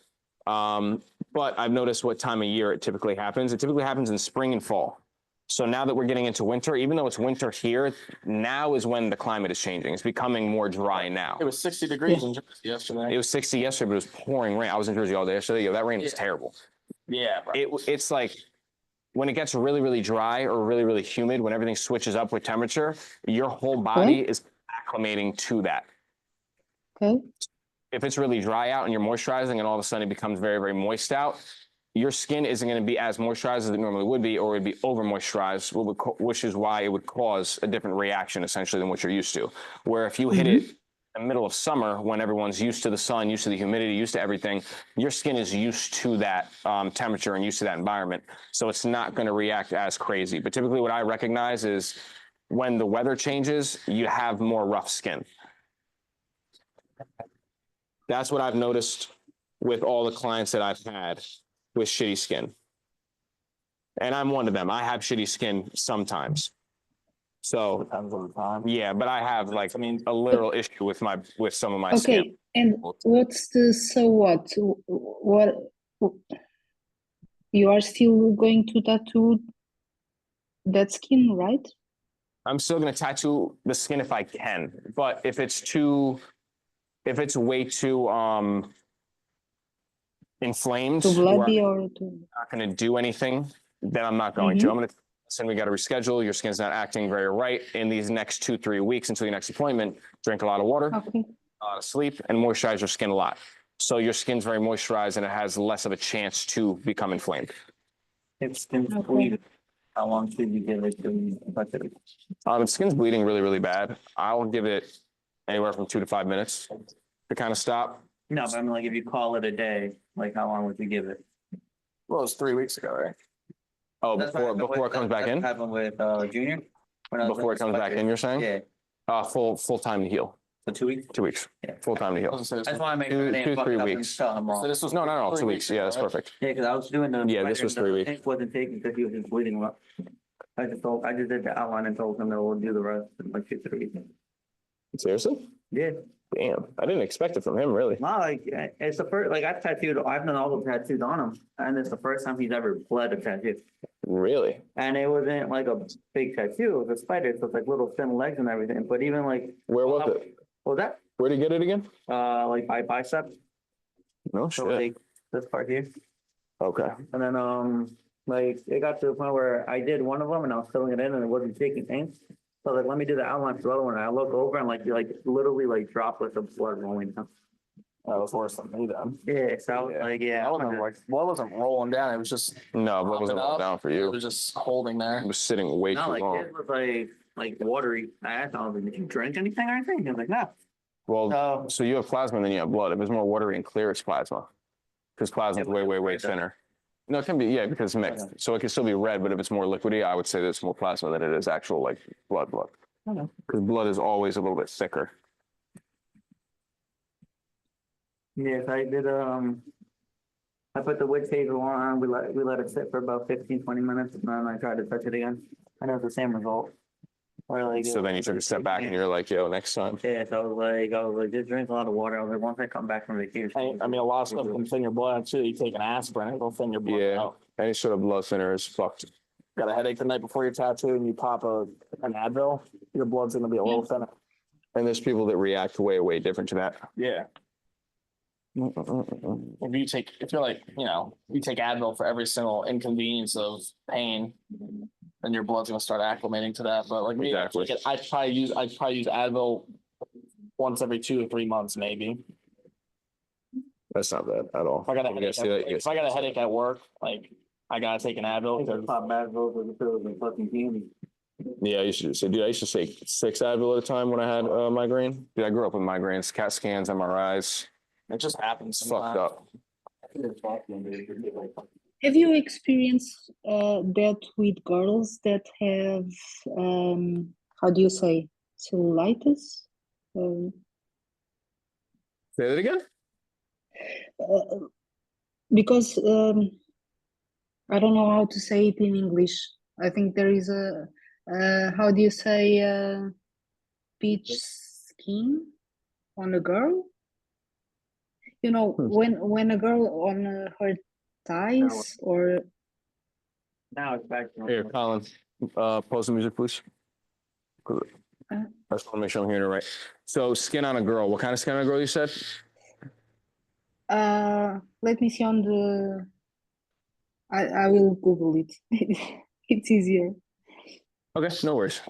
But I've noticed what time of year it typically happens. It typically happens in spring and fall. So now that we're getting into winter, even though it's winter here, now is when the climate is changing. It's becoming more dry now. It was 60 degrees in Jersey yesterday. It was 60 yesterday, but it was pouring rain. I was in Jersey all day yesterday. Yo, that rain was terrible. Yeah. It's like when it gets really, really dry or really, really humid, when everything switches up with temperature, your whole body is acclimating to that. Okay. If it's really dry out and you're moisturizing and all of a sudden it becomes very, very moist out, your skin isn't going to be as moisturized as it normally would be, or it would be over moisturized, which is why it would cause a different reaction essentially than what you're used to. Where if you hit it in the middle of summer, when everyone's used to the sun, used to the humidity, used to everything, your skin is used to that temperature and used to that environment. So it's not going to react as crazy. But typically what I recognize is when the weather changes, you have more rough skin. That's what I've noticed with all the clients that I've had with shitty skin. And I'm one of them. I have shitty skin sometimes. So yeah, but I have like, a literal issue with some of my skin. Okay, and what's the so what? What you are still going to tattoo that skin, right? I'm still gonna tattoo the skin if I can, but if it's way too inflamed, Too bloody or or too... not gonna do anything, then I'm not going to. I'm gonna listen, we gotta reschedule. Your skin's not acting very right in these next 2-3 weeks until your next appointment. Drink a lot of water, a lot of sleep, and moisturize your skin a lot. So your skin's very moisturized and it has less of a chance to become inflamed. If skin's bleeding, how long should you give it to affect it? If skin's bleeding really, really bad, I'll give it anywhere from 2 to 5 minutes to kind of stop. No, but I mean, like, if you call it a day, like, how long would you give it? Well, it was 3 weeks ago, right? Oh, before it comes back in? Happened with Junior? Before it comes back in, you're saying? Yeah. Full time to heal. For 2 weeks? 2 weeks, full time to I heal. was gonna say, I just want to make Two- sure they two, ain't fucked 3 up and weeks. tell him wrong. so this was No, 2 3 weeks. Yeah, that's right? perfect. Yeah, because I was doing the. Yeah, this was 3 weeks. Ink wasn't taken because he was just bleeding a lot. I just did the outline and told him that we'll do the rest in like 2 3 weeks. Seriously? Yeah. Damn, I didn't expect it from him, really. No, like it's the first. Like I've done all the tattoos on him, and it's the first time he's ever bled a tattoo. Really? And it wasn't like a big tattoo; it was a spider, so it's like little thin legs and everything. But even like, Where was it? what was that? Where'd he get it again? Like my bicep. No So shit. like this part here, Okay. and then like it got to the point where I did one of them and I was filling it in and it wasn't taking ink. So like, let me do the outline for the other one. And I look over and like literally like droplets of blood rolling down. That was worse than me then. Yeah, so I was like, yeah, I wasn't like, blood wasn't rolling down. It was just No, but it wasn't popping all up. down for It you. was just holding there. It was sitting way no, too like long. it was like watery. I asked him, I was like, did you drink anything or anything? He was like, no. Well, so you have plasma and then you have blood. If it's more watery and clear, it's plasma. Because plasma is way thinner. No, it can be, yeah, because it's mixed. So it can still be red, but if it's more liquidy, I would say there's more plasma than it is actual like blood. Okay. Because blood is always a little bit thicker. Yes, I did. I put the wood table on. We let it sit for about 15, 20 minutes, and then I tried to touch it again. And it was the same result. Or like, So then you took a step back and you're like, yo, next time. yeah. So I was like, just drink a lot of water. I was like, once I come back from vacation. I mean, a lot of stuff can thin your blood too. You take an aspirin, it'll thin your blood Yeah. out. Any sort of blood thinner is fucked. Got a headache the night before your tattoo and you pop an Advil, your blood's gonna be a little thinner. And there's people that react way different to that. Yeah. If you're like, you take Advil for every single inconvenience of pain, then your blood's gonna start acclimating to that. But like me, Exactly. I'd probably use Advil once every 2 or 3 months, maybe. That's not bad at all. If I got a You headache, guys see that? if I got a headache at work, like I gotta take an Advil. I pop bad bills with the pills and fucking candy. Yeah, I used to say, dude, I used to take 6 Advil at a time when I had migraine. Dude, I grew up with migraines, CAT scans, MRIs. It just happens. It's fucked up. Have you experienced that with girls that have how do you say cellulitis? Say that again? Because I don't know how to say it in English. I think there is a how do you say peach skin on a girl? You know, when a girl on her thighs or Now it's back to Here, Colin, pause the music, please. I just want to make sure I'm hearing it right. So skin on a girl, what kind of skin on a girl you said? let me see on the I will Google it. It's easier. Okay, no worries.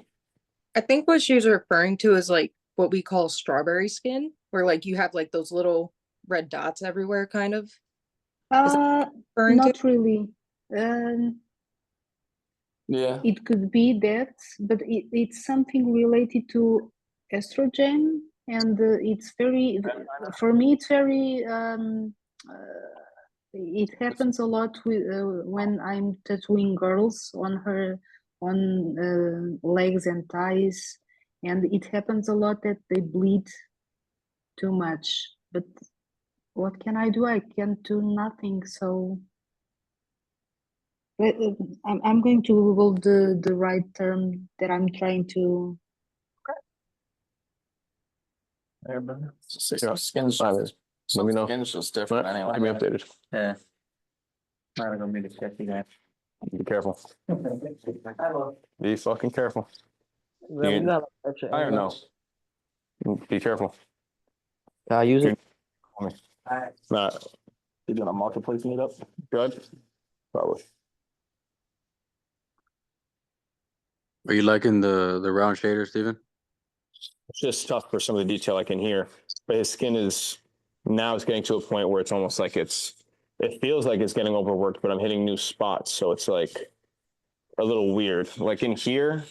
I think what she was referring to is like what we call strawberry skin, where like you have like those little red dots everywhere, kind of. Not really. Yeah. It could be that, but it's something related to estrogen, and it's very, for me, it's very, it happens a lot with when I'm tattooing girls on legs and thighs, and it happens a lot that they bleed too much. But what can I do? I can't do nothing. So I'm going to Google the right term that I'm trying to. Skin's just, Let me know. Skin's just different anyway. Keep me updated. Yeah. Not gonna be the sketchy guy. Be careful. Be fucking careful. I don't know. Be careful. Can I use it? Not You doing a marketplace meetup? good. Probably. Are you liking the round shader, Steven? It's just tough for some of the detail I can hear. But his skin is now it's getting to a point where it's almost like it feels like it's getting overworked, but I'm hitting new spots. So it's like a little weird. Like in here,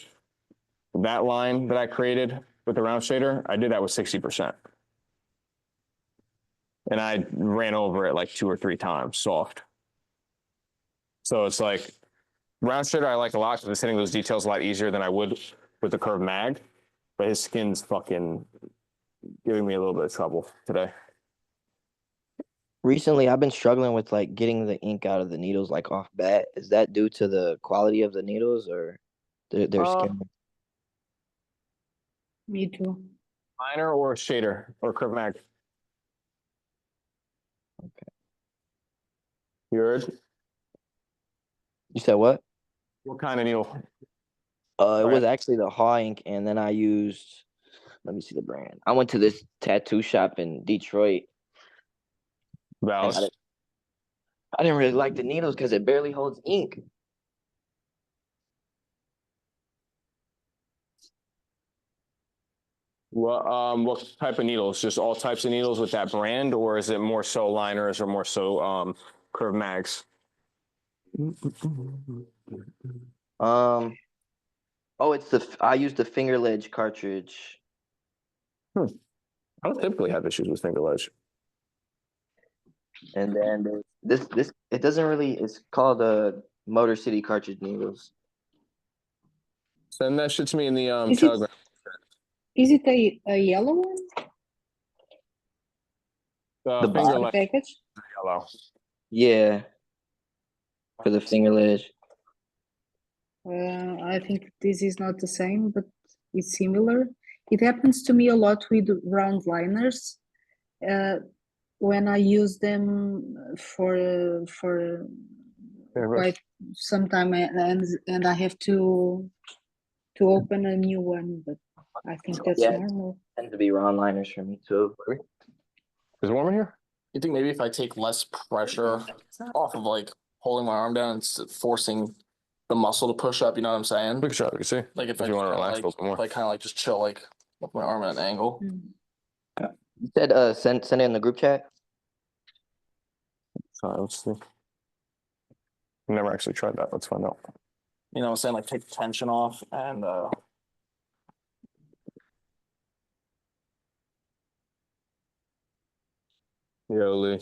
that line that I created with the round shader, I did that with 60%. And I ran over it like 2 or 3 times soft. So it's like round shader I like a lot because it's hitting those details a lot easier than I would with the curved mag. But his skin's fucking giving me a little bit of trouble today. Recently, I've been struggling with like getting the ink out of the needles like off bat. Is that due to the quality of the needles or their skin? Me too. Liner or shader or curve mag? Okay. You heard? You said what? What kind of needle? It was actually the Haw ink, and then I used. Let me see the brand. I went to this tattoo shop in Detroit. and Valid. I didn't really like the needles because it barely holds ink. What type of needles? Just all types of needles with that brand, or is it more so liners or more so curve mags? Oh, I used the finger ledge cartridge. I don't typically have issues with finger ledge. And then this it doesn't really. It's called Motor City cartridge needles. Send that shit to me in the Is it- Telegram. Is it a yellow one? The finger The ledge package? yellow. Yeah, for the finger ledge. I think this is not the same, but it's similar. It happens to me a lot with round liners. When I use them for quite some time, and I have to open a new one, but I think that's Yeah, normal. tends to be round liners for me too. Is it warm in here? You think maybe if I take less pressure off of like holding my arm down and forcing the muscle to push up, you know what I'm saying? Big shot, you see. Like if If I you just wanna kinda, relax a like, little bit more. like kind of like just chill, like with my arm at an angle. You said send it in the group chat. Let's see. Never actually tried that. Let's find out. You know what I'm saying? Like take the tension off and Yo, Lee.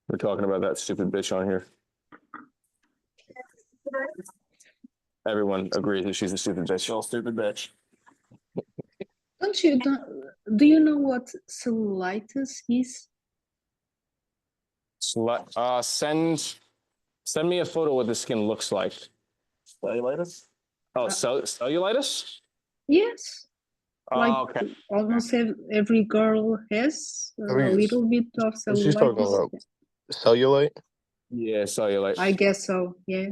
We're talking about that stupid bitch on here. Everyone agrees that she's a stupid bitch. She's a stupid bitch. Do you know what cellulitis is? Send me a photo what the skin looks like. Cellulitis? Oh, cellulitis? Yes. Like Okay. almost every girl has a little bit of She's talking cellulitis. about cellulite. Yeah, cellulite. I guess so, yeah.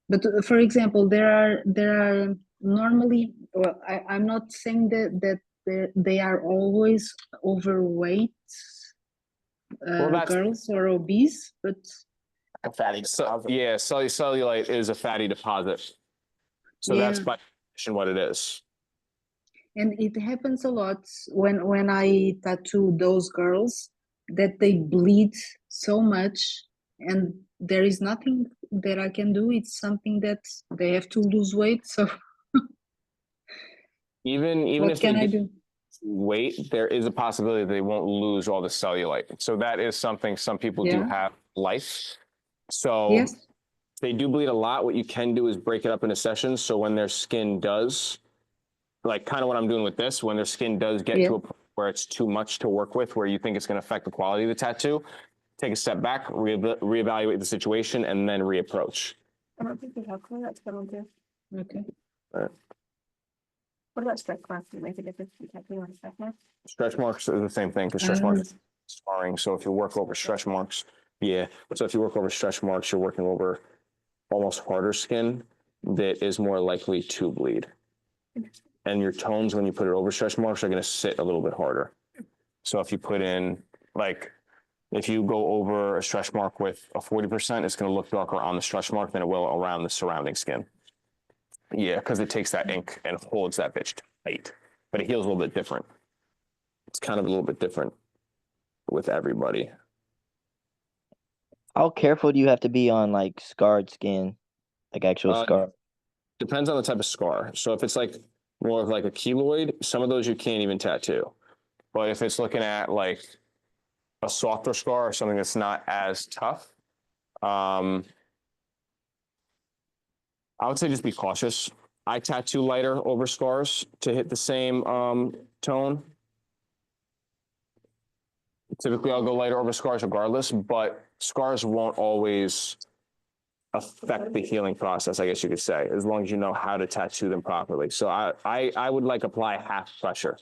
But for example, there are normally, well, I'm not saying that they are always overweight girls or obese, but a fatty deposit. Yeah, cellulite is a fatty deposit. So that's Yeah. by definition what it is. and it happens a lot when I tattoo those girls that they bleed so much, and there is nothing that I can do. It's something that they have to lose weight. So Even what if they can I do? weight, there is a possibility they won't lose all the cellulite. So that is something some people do Yeah. have life. So Yes. if they do bleed a lot, what you can do is break it up into sessions. So when their skin does, like kind of what I'm doing with this, when their skin does get Yeah. to a point where it's too much to work with, where you think it's going to affect the quality of the tattoo, take a step back, reevaluate the situation, and then reapproach. I don't think we have color. That's good one too. Okay. All right. What about stretch marks? Do you make a difference between tattooing on stretch marks? Stretch marks is the same thing because stretch marks is scarring. So if you work over stretch marks, yeah. So if you work over stretch marks, you're working over almost harder skin that is more likely to bleed. And your tones, when you put it over stretch marks, are going to sit a little bit harder. So if you put in, like, if you go over a stretch mark with a 40%, it's going to look darker on the stretch mark than it will around the surrounding skin. Yeah, because it takes that ink and holds that bitch tight, but it heals a little bit different. It's kind of a little bit different with everybody. How careful do you have to be on like scarred skin, like actual scar? Depends on the type of scar. So if it's like more of like a keloid, some of those you can't even tattoo. But if it's looking at like a softer scar or something that's not as tough, I would say just be cautious. I tattoo lighter over scars to hit the same tone. Typically, I'll go lighter over scars regardless, but scars won't always affect the healing process, I guess you could say, as long as you know how to tattoo them properly. So I would like apply half pressure.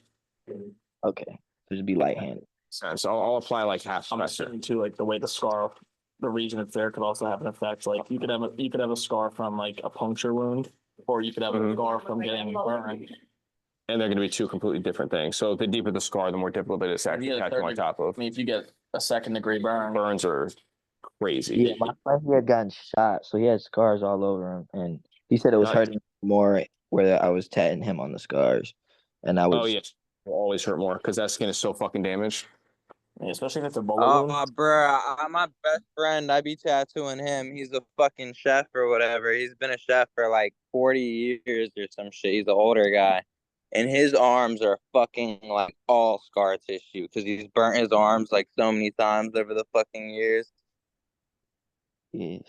Okay, just be light-handed. So I'll apply like half I'm pressure. assuming too, like the way the scar, the region it's there could also have an effect. Like you could have a scar from like a puncture wound, or you could have a scar from getting burned. And they're going to be two completely different things. So the deeper the scar, the more difficult it is to actually tattoo on top of. I mean, if you get a 2nd-degree burn, Burns are crazy. Yeah, my friend, he had gotten shot, so he had scars all over him, and he said it was Nice. hurting more where I was tatting him on the scars, and I was. Oh, yes. It will always hurt more because that skin is so fucking damaged. yeah, especially if it's a bullet wound. Bruh, my best friend, I be tattooing him. He's a fucking chef or whatever. He's been a chef for like 40 years or some shit. He's an older guy. And his arms are fucking like all scar tissue because he's burnt his arms like so many times over the fucking years. Yes.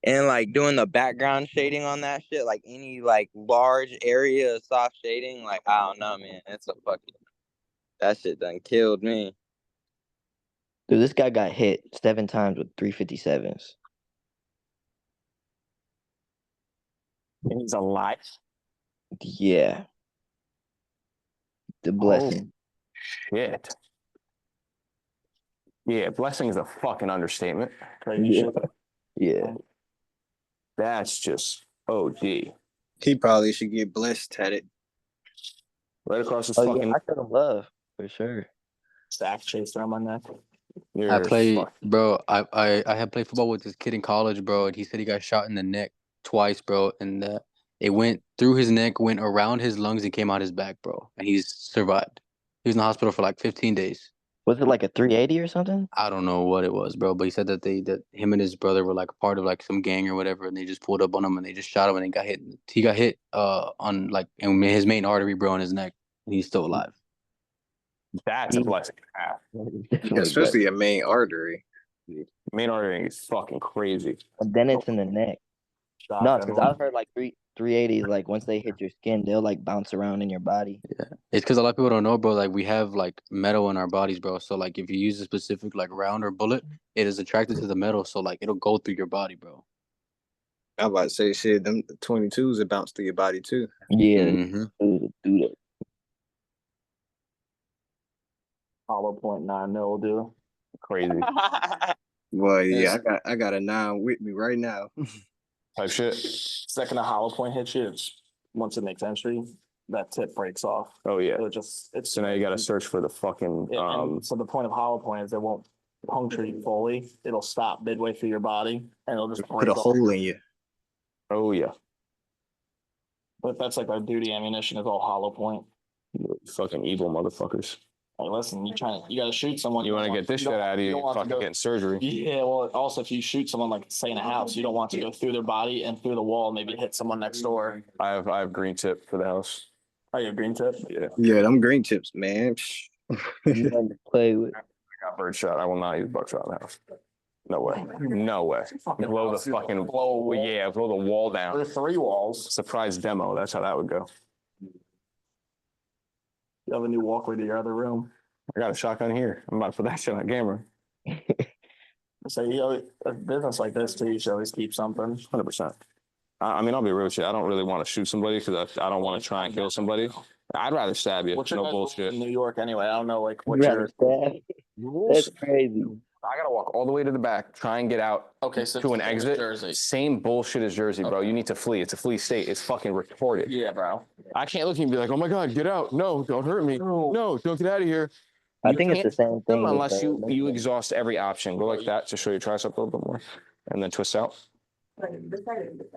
And like doing the background shading on that shit, like any like large area of soft shading, like I don't know, man. It's a fucking, that shit done killed me. Dude, this guy got hit 7 times with 357s. And he's alive. Yeah. The blessing. Shit. Yeah, blessing is a fucking understatement. Yeah. Yeah. That's just OD. He probably should get blessed tatted. Right across his Oh, fucking. yeah, I showed him love for sure. Sack chase around my neck. You're I played, fuck- bro. I had played football with this kid in college, bro, and he said he got shot in the neck twice, bro, and it went through his neck, went around his lungs, and came out his back, bro, and he's survived. He was in the hospital for like 15 days. Was it like a 380 or something? I don't know what it was, bro, but he said that that him and his brother were like a part of like some gang or whatever, and they just pulled up on him and they just shot him and he got hit. He got hit on like in his main artery, bro, in his neck, and he's still alive. That's a blessing. Especially a main artery. Main artery is fucking crazy. And then it's in the neck. No, because I've heard like 380s, like once they hit your skin, they'll like bounce around in your body. Yeah, it's because a lot of people don't know, bro. Like we have like metal in our bodies, bro. So like if you use a specific like round or bullet, it is attracted to the metal, so like it'll go through your body, bro. I'm about to say shit. Them 22s that bounce through your body too. Yeah, Mm-hmm. do that. Hollow point 9 mil, dude. Crazy. Well, yeah, I got a 9 with me right now. Type shit. Second a hollow point hits you, once it makes entry, that tip breaks off. Oh yeah. It's So now you got to search for the fucking. and so the point of hollow point is it won't puncture you fully. It'll stop midway through your body and it'll just Put a break off. hole in you. Oh yeah. But that's like our duty ammunition is all hollow point. Fucking evil motherfuckers. Hey, listen, you gotta shoot someone. You want to get this shit out of you? Fucking getting surgery. Yeah, well, also if you shoot someone like say in a house, you don't want to go through their body and through the wall, maybe hit someone next door. I have green tip for the house. Oh, you have green tip? Yeah. Yeah, them green tips, man. You want to play with. I got birdshot. I will not use buckshot in the house. No way. No way. Blow the fucking blow. Yeah, blow the wall down. There are 3 walls. Surprise demo. That's how that would go. You have a new walkway to your other room. I got a shotgun here. I'm about to put that shit on camera. So you always, a business like this too, you should always keep something. 100%. I mean, I'll be real with you. I don't really want to shoot somebody because I don't want to try and kill somebody. I'd rather stab you. What's your No guys' bullshit. in New York anyway? I don't know like You what rather your stab? That's crazy. I gotta walk all the way to the back, try and get out Okay, so to an it's like exit. Jersey. Same bullshit as Jersey, bro. You need to flee. It's a flea state. It's fucking retarded. Yeah, bro. I can't look at you and be like, oh my God, get out. No, don't hurt me. No, don't get out of here. I You think it's the can't same them thing. with unless the- you exhaust every option. Go like that to show your tricep a little bit more. And then twist out.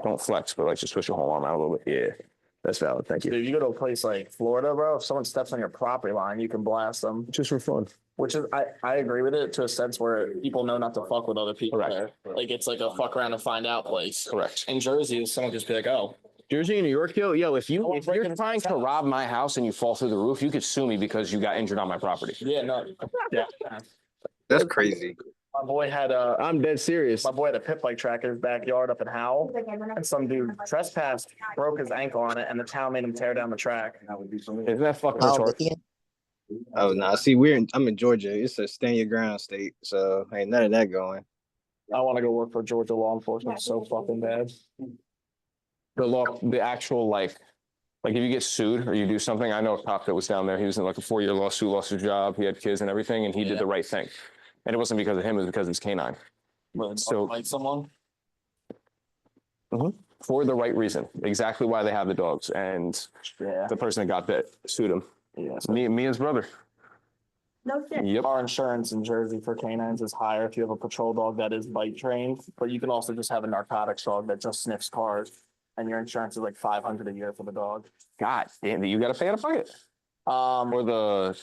Don't flex, but like just twist your whole arm out a little bit. Yeah. That's valid. Thank Dude, you. if you go to a place like Florida, bro, if someone steps on your property line, you can blast them. Just for fun. Which is, I agree with it to a sense where people know not to fuck with other people there. Like it's like a fuck around and find out place. Correct. In Jersey, someone just be like, oh, Jersey and New York, yo, if you're breaking trying to rob my house and you fall through the roof, you could sue me because you got injured on my property. yeah, no, yeah. That's crazy. My boy had a. I'm dead serious. My boy had a pit bike track in his backyard up in Howell, and some dude trespassed, broke his ankle on it, and the town made him tear down the track. Isn't that fucking retarded? Oh no, see, I'm in Georgia. It's a stand your ground state, so ain't none of that going. I want to go work for Georgia law enforcement so fucking bad. The law, the actual like if you get sued or you do something, I know a cop that was down there. He was in like a 4-year lawsuit, lost his job. He had kids and everything, and he did the right thing. And it wasn't because of him; it was because of his canine. So like someone. For the right reason, exactly why they have the dogs, and the person that got bit sued him. Yeah, me and his brother. No shit. Yep. Our insurance in Jersey for canines is higher if you have a patrol dog that is bite trained, but you can also just have a narcotics dog that just sniffs cars, and your insurance is like $500 a year for the dog. God damn, you got to pay out of pocket. Or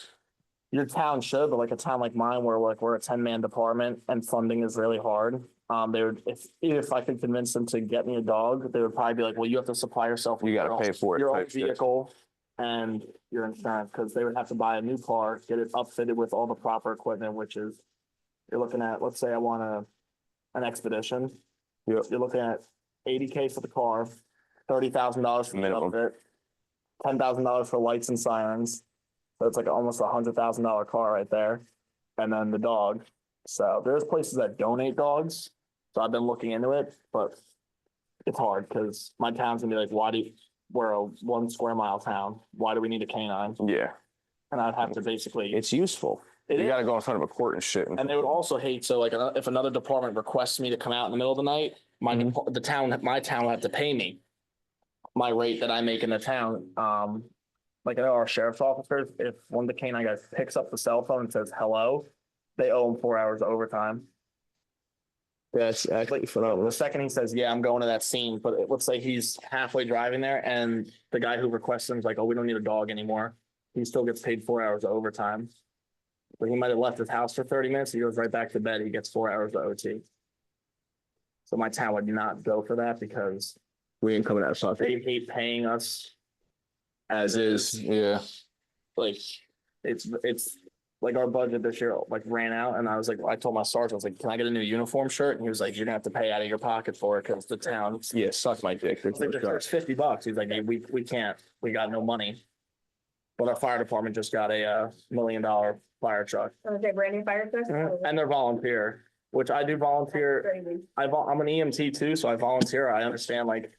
your town should, but like a town like mine, where like we're a 10-man department and funding is really hard. They would, if I could convince them to get me a dog, they would probably be like, well, you have to supply yourself. You got to pay for it. Your own vehicle and your insurance, because they would have to buy a new car, get it upfitted with all the proper equipment, which is, you're looking at, let's say I want an Expedition. Yep. You're looking at $80K for the car, $30,000 for the outfit, $10,000 for lights and sirens. So it's like almost $100,000 car right there. And then the dog. So there's places that donate dogs. So I've been looking into it, but it's hard because my town's gonna be like, we're a 1 square mile town. Why do we need a canine? Yeah. And I'd have to basically. It's useful. You got to go in front of a court and shit. And they would also hate, so like if another department requests me to come out in the middle of the night, my town will have to pay me my rate that I make in the town. Like I know our sheriff's officers, if one of the canine guys picks up the cell phone and says hello, they owe him 4 hours of overtime. That's actually phenomenal. The second he says, yeah, I'm going to that scene, but let's say he's halfway driving there and the guy who requests him is like, oh, we don't need a dog anymore. He still gets paid 4 hours of overtime. But he might have left his house for 30 minutes. He goes right back to bed. He gets 4 hours of OT. So my town would not go for that because we ain't coming out of pocket. They hate paying us as is. Yeah. Like it's like our budget this year like ran out, and I told my sergeant, I was like, can I get a new uniform shirt? And he was like, you're gonna have to pay out of your pocket for it because the town. Yeah, suck my dick. It's $50. He's like, hey, we can't. We got no money. But our fire department just got a $1 million fire truck. Oh, is it brand new fire truck? And they're volunteer, which I do volunteer. I'm an EMT too, so I volunteer. I understand like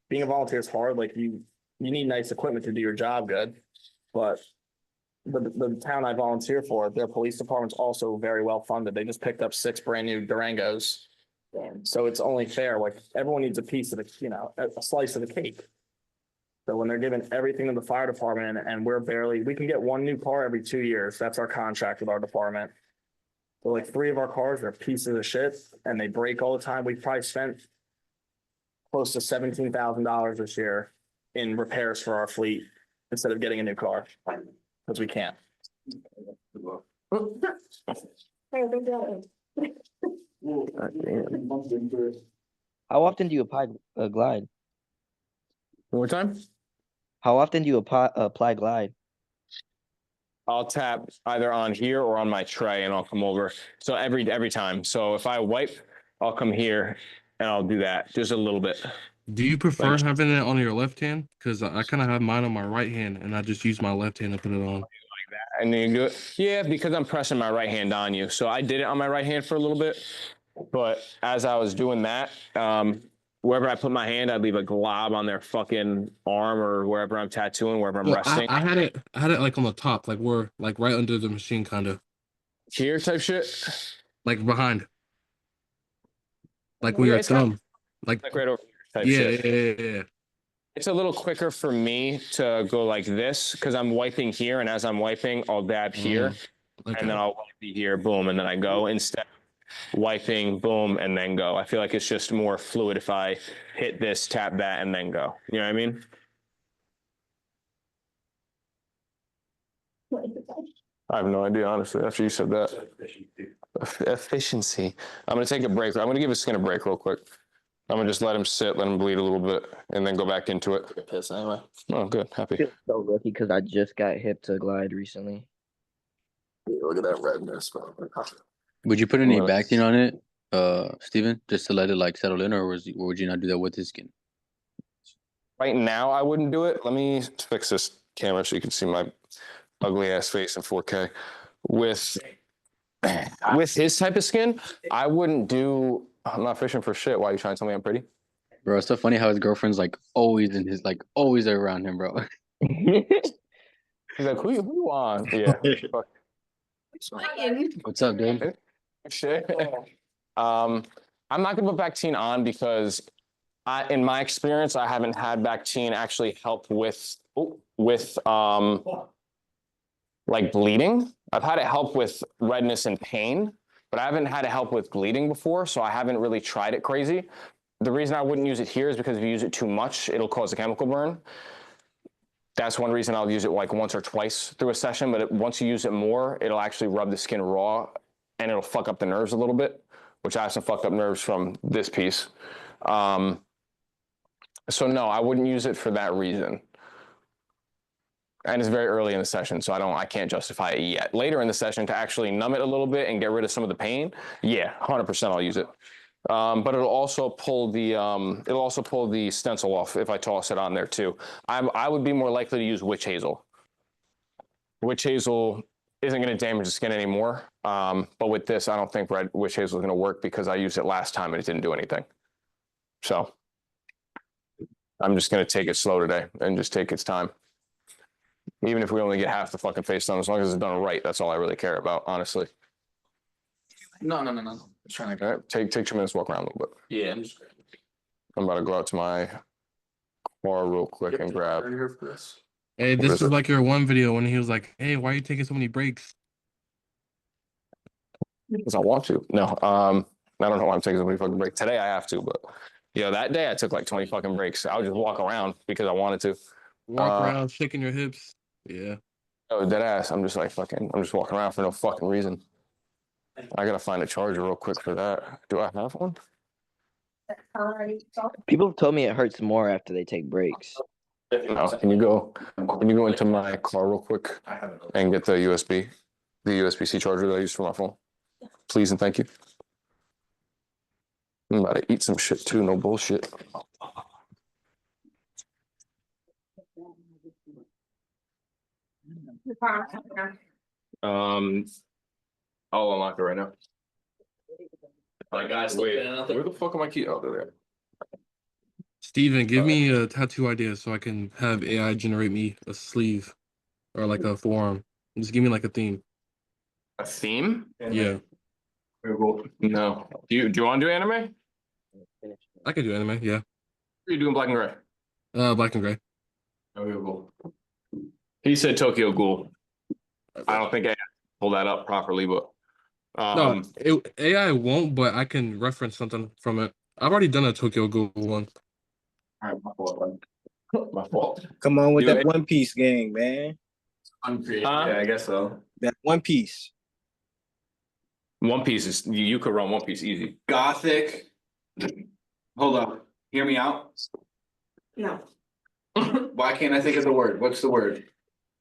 being a volunteer is hard. Like you need nice equipment to do your job good, but the town I volunteer for, their police department's also very well funded. They just picked up 6 brand new Durangos. So it's only fair. Like everyone needs a piece of the, a slice of the cake. So when they're giving everything to the fire department and we can get 1 new car every 2 years. That's our contract with our department. So like 3 of our cars are pieces of shit and they break all the time. We probably spent close to $17,000 this year in repairs for our fleet instead of getting a new car. Because we can't. How often do you apply glide? One more time? How often do you apply glide? I'll tap either on here or on my tray and I'll come over. So every time. So if I wipe, I'll come here and I'll do that just a little bit. Do you prefer having it on your left hand? Because I kind of have mine on my right hand and I just use my left hand to put it on. Like that. And then you do it. Yeah, because I'm pressing my right hand on you. So I did it on my right hand for a little bit. But as I was doing that, wherever I put my hand, I'd leave a glob on their fucking arm or wherever I'm tattooing, wherever I'm resting. I had it like on the top, like like right under the machine, kind of. Here type shit? Like behind. Like with your thumb. Like right over here type shit. Yeah. It's a little quicker for me to go like this because I'm wiping here, and as I'm wiping, I'll dab here, and then I'll wipe here, boom, and then I go instead of wiping, boom, and then go. I feel like it's just more fluid if I hit this, tap that, and then go. You know what I mean? I have no idea, honestly, after you said that. Efficiency. I'm going to take a break. I'm going to give his skin a break real quick. I'm going to just let him sit, let him bleed a little bit, and then go back into it. Piss anyway. Oh, good. Happy. I feel so lucky because I just got hip to glide recently. Yeah, look at that redness, bro. Would you put any Well, Bactine on it, Steven, just to let it like settle in, or would you not do that with his skin? Right now, I wouldn't do it. Let me fix this camera so you can see my ugly ass face in 4K. With his type of skin, I wouldn't do. I'm not fishing for shit. Why are you trying to tell me I'm pretty? Bro, it's so funny how his girlfriend's like always in his like always around him, bro. He's like, who you on? Yeah. What's up, dude? Shit. I'm not gonna put Bactine on because in my experience, I haven't had Bactine actually help with like bleeding. I've had it help with redness and pain, but I haven't had it help with bleeding before, so I haven't really tried it crazy. The reason I wouldn't use it here is because if you use it too much, it'll cause a chemical burn. That's one reason I'll use it like once or twice through a session, but once you use it more, it'll actually rub the skin raw and it'll fuck up the nerves a little bit, which I have some fucked up nerves from this piece. So no, I wouldn't use it for that reason. And it's very early in the session, so I can't justify it yet. Later in the session, to actually numb it a little bit and get rid of some of the pain, yeah, 100% I'll use it. But it'll also pull the stencil off if I toss it on there too. I would be more likely to use witch hazel. Witch hazel isn't going to damage the skin anymore. But with this, I don't think witch hazel is going to work because I used it last time and it didn't do anything. So I'm just going to take it slow today and just take its time. Even if we only get half the fucking face done, as long as it's done right, that's all I really care about, honestly. No. Just trying to. All right, take 2 minutes, walk around a little bit. Yeah, I'm about to go out to my car real quick and grab. Hey, What this is is it? like your one video when he was like, "Hey, why are you taking so many breaks?" Because I want to. No, I don't know why I'm taking so many fucking breaks. Today I have to, but that day I took like 20 fucking breaks. I would just walk around because I wanted to. Walk around shaking your hips. Yeah. Oh, dead ass. I'm just walking around for no fucking reason. I gotta find a charger real quick for that. Do I have one? People have told me it hurts more after they take breaks. No. Can you go into my car real quick and get the USB-C charger that I use for my phone? Please and thank you. I'm about to eat some shit too, no bullshit. I'll unlock it right now. Like, guys, Wait, where the fuck am I keeping? Oh, they're there. Steven, give me a tattoo idea so I can have AI generate me a sleeve or like a forearm. Just give me like a theme. A theme? Yeah. No. Do you want to do anime? I can do anime, yeah. Or are you doing black and gray? Black and gray. Tokyo Ghoul. He said Tokyo Ghoul. I don't think I pulled that up properly, but No, AI won't, but I can reference something from it. I've already done a Tokyo Ghoul one. all right, my fault. My fault. Come on with You that ain't- One Piece gang, man. Yeah, I guess so. That One Piece. One Piece is you could run One Piece easy. Gothic. Hold on. Hear me out. No. Why can't I think of the word? What's the word?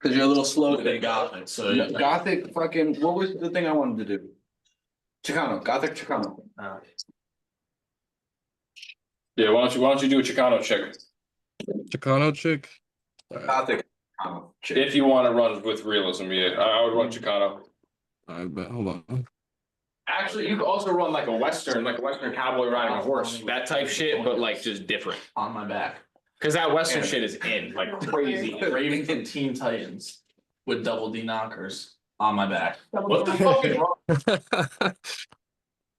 Because you're a little slow today, Gothic. So Gothic fucking, what was the thing I wanted to do? Chicano, Gothic Chicano. Yeah, why don't you do a Chicano chick? Chicano chick. Gothic Chicano chick. If you want to run with realism, yeah. I would run Chicano. I bet. Hold on. Actually, you could also run like a Western cowboy riding a horse. That type shit, but like just different. on my back. Because that Western shit is in, like crazy. Ravington Teen Titans with double D knockers on my back. What the fuck is wrong?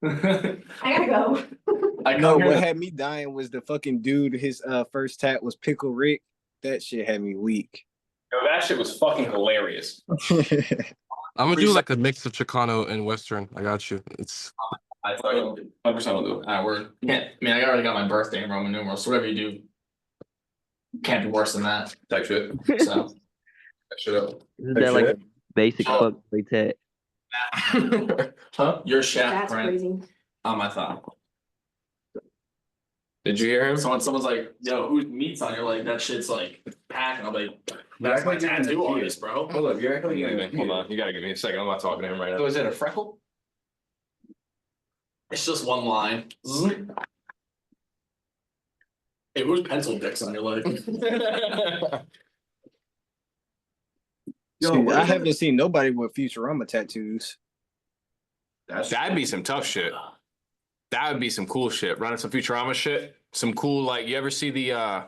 I gotta go. I No, come what here. had me dying was the fucking dude. His first tat was Pickle Rick. That shit had me weak. Yo, that shit was fucking hilarious. I'm gonna do like a mix of Chicano and Western. I got you. It's 100% will do it. Alright, word. I mean, I already got my birthday in Roman numerals, so whatever you do can't be worse than that. Type shit. So That shit up. Isn't that like a basic fuck tat? huh? Your chef, That's Brent, crazy. on my thigh. Did you hear him? So when someone's like, yo, whose meat's on? You're like, that shit's like packing. I'll be like, that's my tattoo artist, bro. Hold up, you're actually Hold on, you gotta give me a second. I'm not talking to him right So now. is it a freckle? It's just one line. Hey, who's pencil dicks on your leg? See, I haven't seen nobody with Futurama tattoos. That'd be some tough shit. That would be some cool shit. Running some Futurama shit. Some cool, like, you ever see the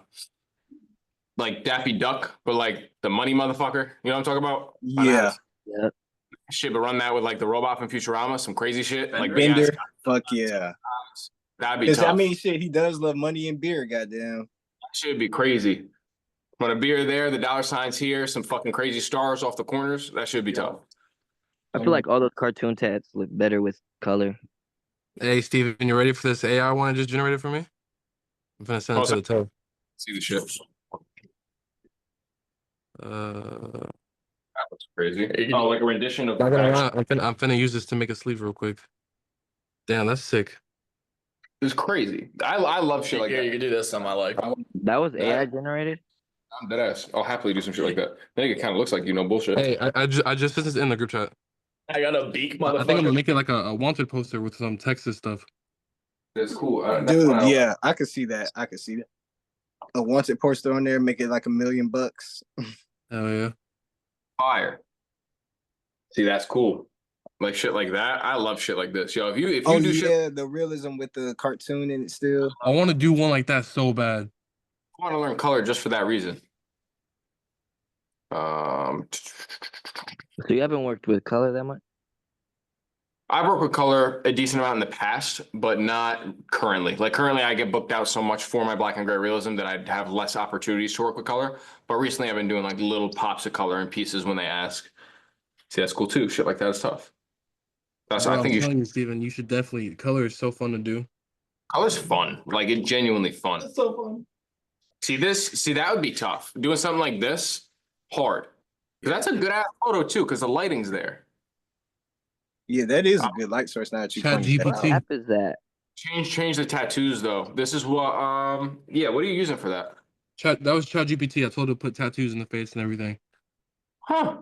like Daffy Duck, but like the money motherfucker? You know what I'm talking about? Yeah. Yeah. Shit, but run that with like the robot from Futurama, some crazy shit. Like Bender. Fuck yeah. That'd be 'Cause, tough. I mean, shit, he does love money and beer, goddamn. Should be crazy. When a beer there, the dollar signs here, some fucking crazy stars off the corners. That should be tough. I feel like all those cartoon tats look better with color. Hey, Steven, you ready for this AI one I just generated for me? I'm gonna send it to the toe. See the shit. That's crazy. Oh, like a rendition of. Not gonna lie, I'm finna use this to make a sleeve real quick. Damn, that's sick. It's crazy. I love shit like that. You can do this on my leg. That was AI generated? I'm dead ass. I'll happily do some shit like that. I think it kind of looks like bullshit. Hey, I just sent this in the group chat. I got a beak, I think I'm motherfucker. gonna make it like a wanted poster with some Texas stuff. That's cool. Dude, yeah, I could see that. I could see that. A wanted poster on there, make it like $1 million. Hell yeah. Fire. See, that's cool. Like shit like that. I love shit like this. Yo, if you Oh do yeah, shit, the realism with the cartoon in it still. I want to do one like that so bad. I want to learn color just for that reason. So you haven't worked with color that much? I've worked with color a decent amount in the past, but not currently. Like currently I get booked out so much for my black and gray realism that I'd have less opportunities to work with color. But recently I've been doing like little pops of color and pieces when they ask. See, that's cool too. Shit like that is tough. That's Bro, I think I'm you should. telling you, Steven, you should definitely. Color is so fun to do. Color's fun. Like it's genuinely fun. That's so fun. See that would be tough. Doing something like this, hard. 'Cause that's a good ass photo too, because the lighting's there. Yeah, that is a good light source now that you Chat point that out. What app is that? Change the tattoos though. This is what yeah, what are you using for that? That was ChatGPT. I told it to put tattoos in the face and everything. Huh.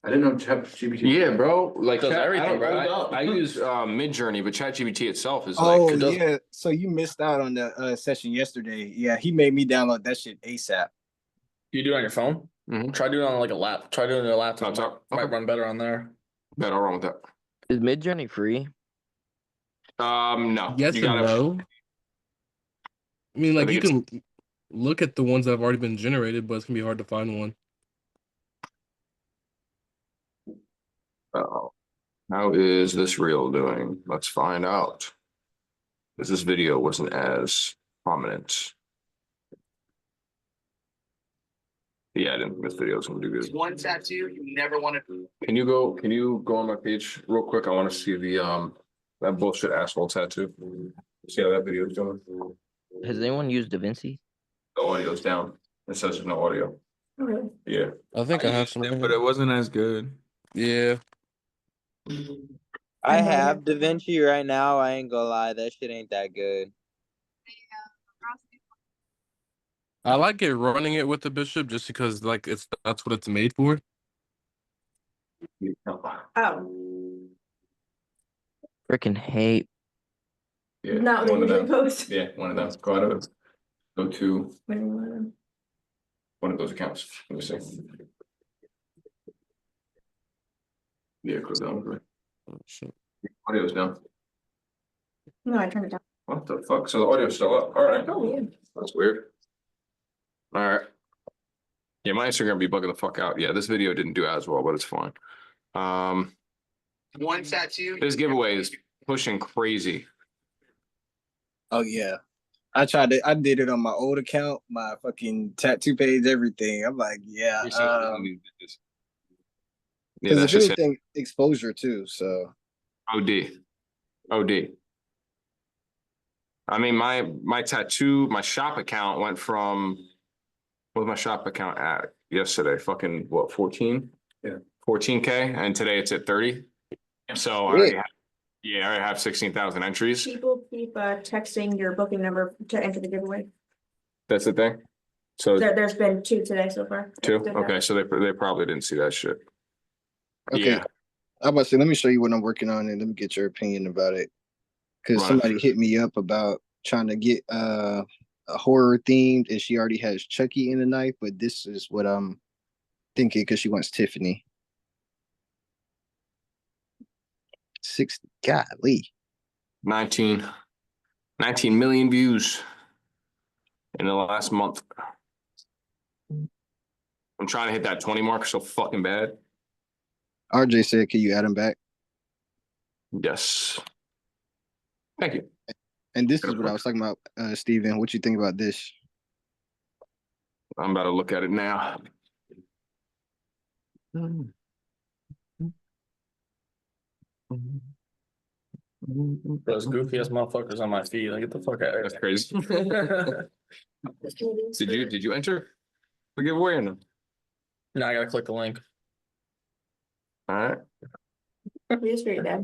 I didn't know ChatGPT. Yeah, bro. Like Does Chat, everything, bro. I use Midjourney, but ChatGPT itself is Oh like yeah, so you missed out on the session yesterday. Yeah, he made me download that shit ASAP. You do it on your phone? Mhm. Try doing it on like a lap. Try doing it on a laptop. Laptop? Might Okay. run better on there. Better wrong with that. Is Midjourney free? No. Yes You and gotta- no. I mean, like think you can look at the ones that have already been generated, but it's gonna be hard to find one. Uh-oh. How is this reel doing? Let's find out. Because this video wasn't as prominent. Yeah, I didn't think this video was gonna do good. One tattoo you never want to. Can you go on my page real quick? I want to see the that bullshit asshole tattoo. See how that video is doing? Has anyone used DaVinci? The audio's down. It says there's no audio. Really? Yeah. I think I have some. But it wasn't as good. Yeah. I have DaVinci right now. I ain't gonna lie, that shit ain't that good. I like it running it with the bishop just because like that's what it's made for. Oh, Freaking hate. Yeah. not what one they of them. usually post. Yeah, one of them. Go out of it. Go to When you want them. one of those accounts. Let me see. Yeah, go down. Audio's down. No, I turned it down. What the fuck? So the audio's still up. All right. Oh, yeah. That's weird. All right. Yeah, my Instagram be bugging the fuck out. Yeah, this video didn't do as well, but it's fine. One tattoo. This giveaway is pushing crazy. Oh yeah. I did it on my old account, my fucking tattoo page, everything. I'm like, yeah. Yeah, Because that's if just it. anything, exposure too. So OD. I mean, my tattoo, my shop account went from, what was my shop account at yesterday? Fucking what, 14? Yeah. 14K, and today it's at 30. So I already have 16,000 entries. People keep texting your booking number to enter the giveaway. That's the thing. So There's been 2 today so far. two. Did that. Okay, so they probably didn't see that shit. okay. Yeah. I'm about to say, let me show you what I'm working on and let me get your opinion about it. because Right. somebody hit me up about trying to get a horror themed, and she already has Chucky in the knife. But this is what I'm thinking because she wants Tiffany. 6 golly. 19 million views in the last month. I'm trying to hit that 20 mark so fucking bad. RJ said, "Can you add him back?" Yes. Thank you. And this is what I was talking about, Steven. What you think about this? I'm about to look at it now. Those goofy ass motherfuckers on my feed. Like, get the fuck out of That's here. crazy. Did you enter the giveaway or no? No, I gotta click the link. All right. We just read that.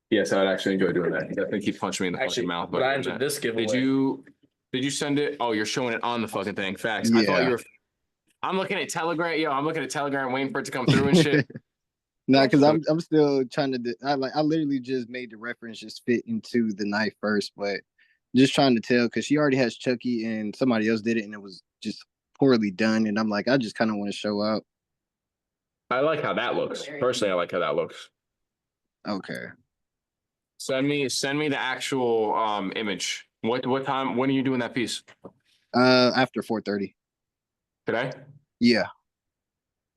Yes, I'd actually enjoy doing that. I think he punched me in the Actually, fucking mouth. but by I doing entered that. this giveaway. Did you send it? Oh, you're showing it on the fucking thing. Facts. I thought Yeah. you were. I'm looking at Telegram. Yo, I'm looking at Telegram waiting for it to come through and shit. Nah, because I'm still trying to. I literally just made the reference just fit into the knife first, but just trying to tell because she already has Chucky and somebody else did it and it was just poorly done, and I'm like, I just kind of want to show out. I like how that looks. Personally, I like how that looks. Okay. Send me the actual image. What time? When are you doing that piece? After 4:30. Today? Yeah.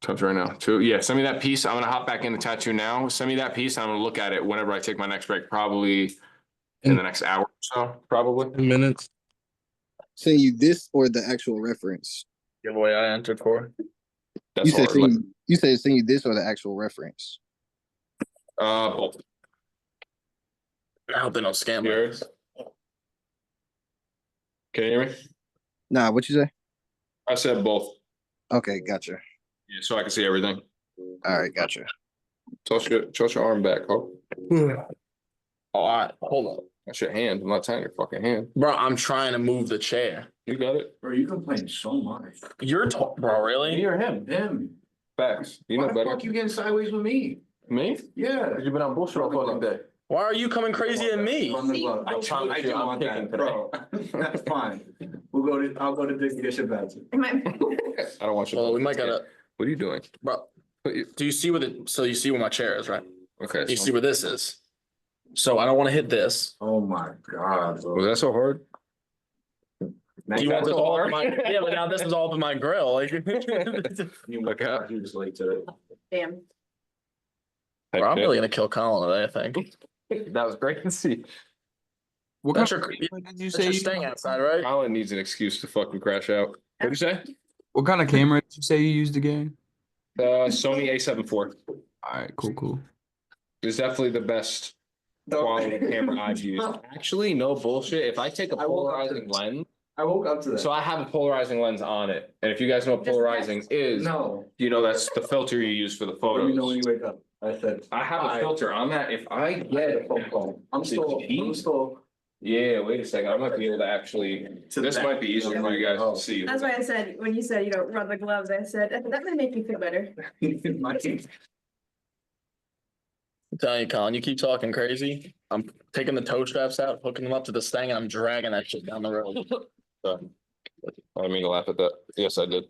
Times right now. Yeah, send me that piece. I'm gonna hop back into tattoo now. Send me that piece. And I'm gonna look at it whenever I take my next break. Probably in the next hour or so. Probably 10 minutes. Send you this or the actual reference? Giveaway I entered for. That's hard. You said send you this or the actual reference? Both. I hope they don't scam me. Yours? Can you hear me? Nah, what you say? I said both. Okay, gotcha. Yeah, so I can see everything. All right, gotcha. Toss your arm back, huh? All right, hold up. That's your hand. I'm not tying your fucking hand. Bro, I'm trying to move the chair. You got it. Bro, you complain so much. You're bro, really? Me or him? Him. Facts. You know Why the better. fuck you getting sideways with me? Me? Yeah. You've been on bullshit all fucking day. Why are you coming crazy at me? Run the glove. I I promise you, do I'm want kicking that, today. bro. That's fine. I'll go to Dick to get your badge. I don't want you. Well, we might gotta, What are you doing? bro. Do you see so you see where my chair is, right? Okay. You see where this is. So I don't want to hit this. Oh my god, bro. Was that so hard? Do you want this all up my, yeah, but now this is all up in my grill. Like, You look out. You just late to it. Damn. bro, I'm really gonna kill Colin today, I think. That was great to see. What That's kind your, of camera did you that's say your you staying outside, right? Colin needs an excuse to fucking crash out. What'd you say? What kind of camera did you say you used again? Sony A7 IV. All right, cool. It's definitely the best quality camera I've used. Actually, no bullshit. If I take a polarizing lens, I woke up to that. so I have a polarizing lens on it. And if you guys know what polarizing is, No. you know that's the filter you use for the Let me know when photos. you wake up. I said. I have a filter on that. If I get a phone call, I'm still. yeah, wait a second. I might be able to actually, this might be easier for you guys to see. That's why I said, when you said, you know, run the gloves, I said, that might make you feel better. I'm telling you, Colin, you keep talking crazy. I'm taking the toe straps out, hooking them up to the stang, and I'm dragging that shit down the road. So, I didn't mean to laugh at that. Yes, I did.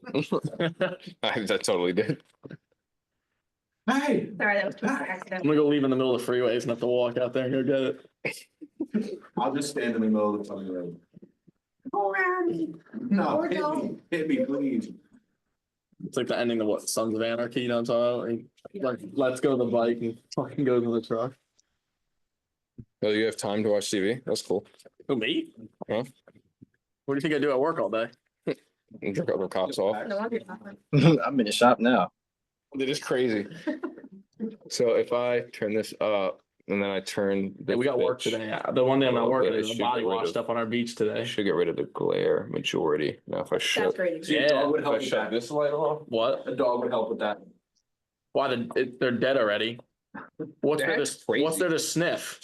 I totally did. Hey. Sorry, that was just an I'm accident. gonna go leave in the middle of the freeways and have to walk out there and go get it. I'll just stand in the middle of the fucking road. Go around me. No, Or hit me, please. It's like the ending of what, Sons of Anarchy, you know what I'm talking about? Like, let's go to the bike and fucking go to the truck. Oh, you have time to watch TV? That's cool. Who, me? Huh? What do you think I do at work all day? And jerk other cops off. No wonder you're not. I'm in the shop now. It is crazy. So if I turn this up and then I turn. Yeah, we got work today. The one day I'm not working is the body wash stuff on our beach I today. should get rid of the glare majority. Now if I That's shut, great. See, a dog would if help I with shut that. this light off. What? A dog would help with that. Why they're dead already? What's there That's to what's crazy. there to sniff?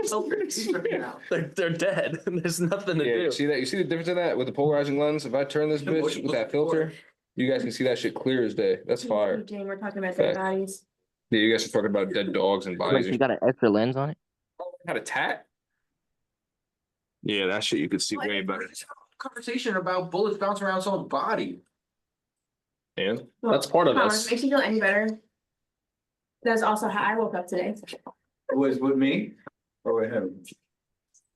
So crazy right now. They're dead. There's nothing to Yeah, do. you see that? You see the difference in that with the polarizing lens? If I turn this bitch with that filter, you guys can see that shit clear as day. That's fire. Jane, we're talking about dead Fact. bodies. Yeah, you guys are talking about dead dogs and bodies. Like, you got an extra lens on it? Got a tat? Yeah, that shit you could see way better. Conversation about bullets bouncing around someone's body. And That's part of Connor, this. makes you feel any better. That's also how I woke up today. Was with me or with him?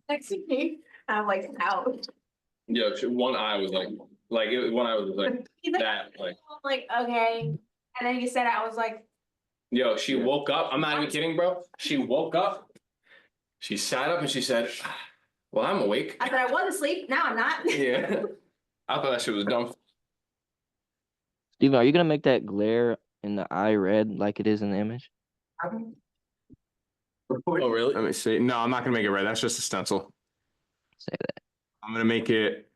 Next to me, I'm like out. yeah, one eye was one eye was like He's like, that, like. I'm like, okay. And then you said, I was like, Yo, she woke up. I'm not even kidding, bro. She woke up. She sat up and she said, "Well, I'm awake." I thought I was asleep. Now I'm not. Yeah, I thought that shit was dumb. Steven, are you gonna make that glare in the eye red like it is in the image? Oh, really? Let me see. No, I'm not gonna make it red. That's just a stencil. Say that. I'm gonna make it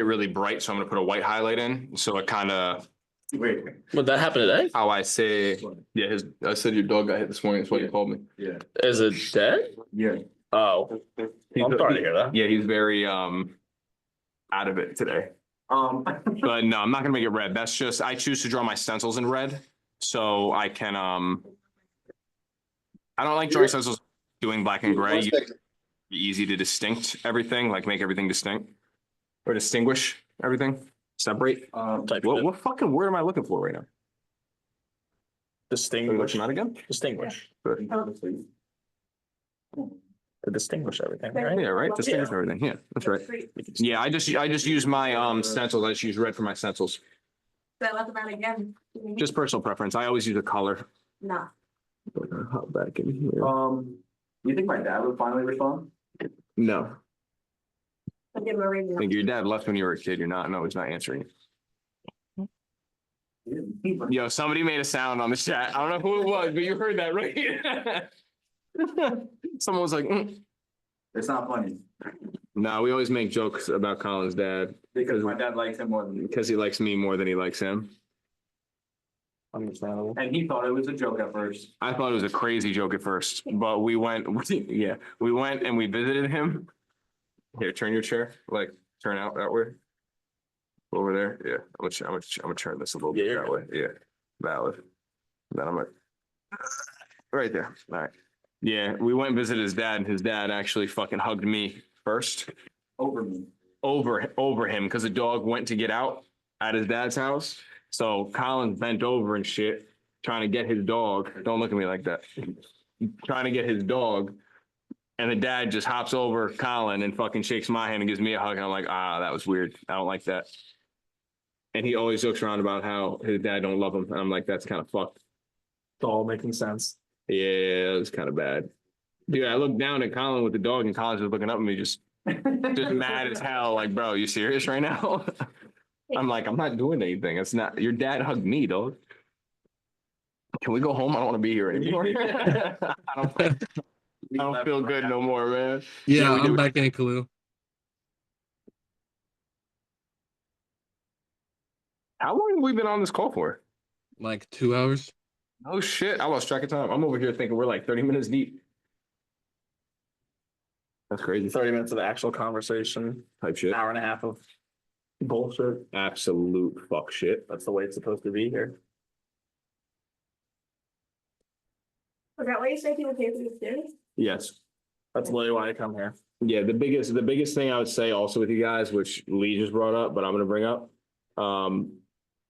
really bright. So I'm gonna put a white highlight in. So it kind of. Wait. Would that happen today? How I say, yeah. I said your dog got hit this morning. That's what he called me. Yeah. Is it dead? Yeah. Oh, I'm sorry to hear that. Yeah, he's very out of it today. But no, I'm not gonna make it red. That's just I choose to draw my stencils in red, so I can I don't like drawing stencils doing black and gray. Easy to distinct everything, like make everything distinct or distinguish everything, separate. What fucking word am I looking for right now? Distinguish. Not again. Distinguish. Good. To distinguish everything, Right? Yeah, right. Distinguish everything. Yeah, that's right. Yeah, I just use my stencils. I just use red for my stencils. So I left them out again. Just personal preference. I always use a color. No. Hop back in here. You think my dad would finally respond? No. I'll give him a ring. I think your dad left when you were a kid. You're not. No, he's not answering. Yo, somebody made a sound on the chat. I don't know who it was, but you heard that, right? Someone was like, It's not funny. No, we always make jokes about Colin's dad Because my dad likes him more than me. because he likes me more than he likes him. Understandable. And he thought it was a joke at first. I thought it was a crazy joke at first, but we went and we visited him. Here, turn your chair, like turn out that way. Over there, yeah. I'm gonna turn this a little bit that way. Yeah, valid. Then I'm gonna right there. All right. Yeah, we went and visited his dad, and his dad actually fucking hugged me first. Over me. Over him, because the dog went to get out at his dad's house. So Colin bent over and shit, trying to get his dog. Don't look at me like that. Trying to get his dog. And the dad just hops over Colin and fucking shakes my hand and gives me a hug. And I'm like, that was weird. I don't like that. And he always jokes around about how his dad don't love him. And I'm like, that's kind of fucked. It's all making sense. Yeah, it was kind of bad. Dude, I looked down at Colin with the dog and Colin's just looking up at me just mad as hell. Like, bro, you serious right now? I'm like, I'm not doing anything. It's not, your dad hugged me, dog. Can we go home? I don't want to be here anymore. I don't feel good no more, man. Yeah, we I'm do. back in Kalu. How long have we been on this call for? Like 2 hours. Oh shit, I lost track of time. I'm over here thinking we're like 30 minutes deep. That's crazy. 30 minutes of actual conversation. Type shit. An hour and a half of bullshit. Absolute fuck shit. That's the way it's supposed to be here. Was that why you said people pay for the stairs? Yes. That's literally why I come here. Yeah, the biggest thing I would say also with you guys, which Lee just brought up, but I'm gonna bring up,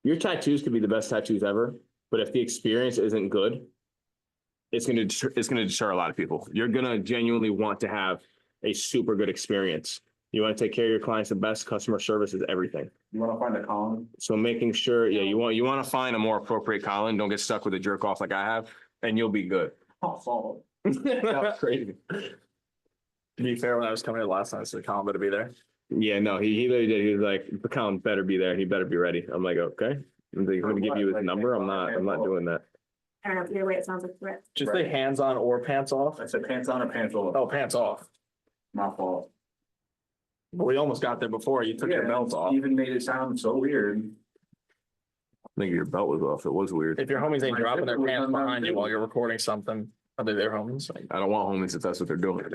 your tattoos could be the best tattoos ever, but if the experience isn't good, it's gonna deter a lot of people. You're gonna genuinely want to have a super good experience. You want to take care of your clients the best. Customer service is everything. You want to find a Colin? So making sure, yeah, you want to find a more appropriate Colin. Don't get stuck with a jerk off like I have, and you'll be good. Oh, That's crazy. To be fair, when I was coming here last night, I said Colin better be there. Yeah, no, he literally did. He was like, Colin better be there. He better be ready. I'm like, okay. I'm like, gonna give you his number. I'm not doing that. I don't know, either way, it sounds like a threat. Just say hands on or pants off. I said pants on or pants off. Oh, pants off. My fault. But we almost got there before you took your belt off. Even made it sound so weird. I think your belt was off. It was weird. If your homies ain't dropping their pants behind you while you're recording something, are they their homies? I don't want homies if that's what they're doing.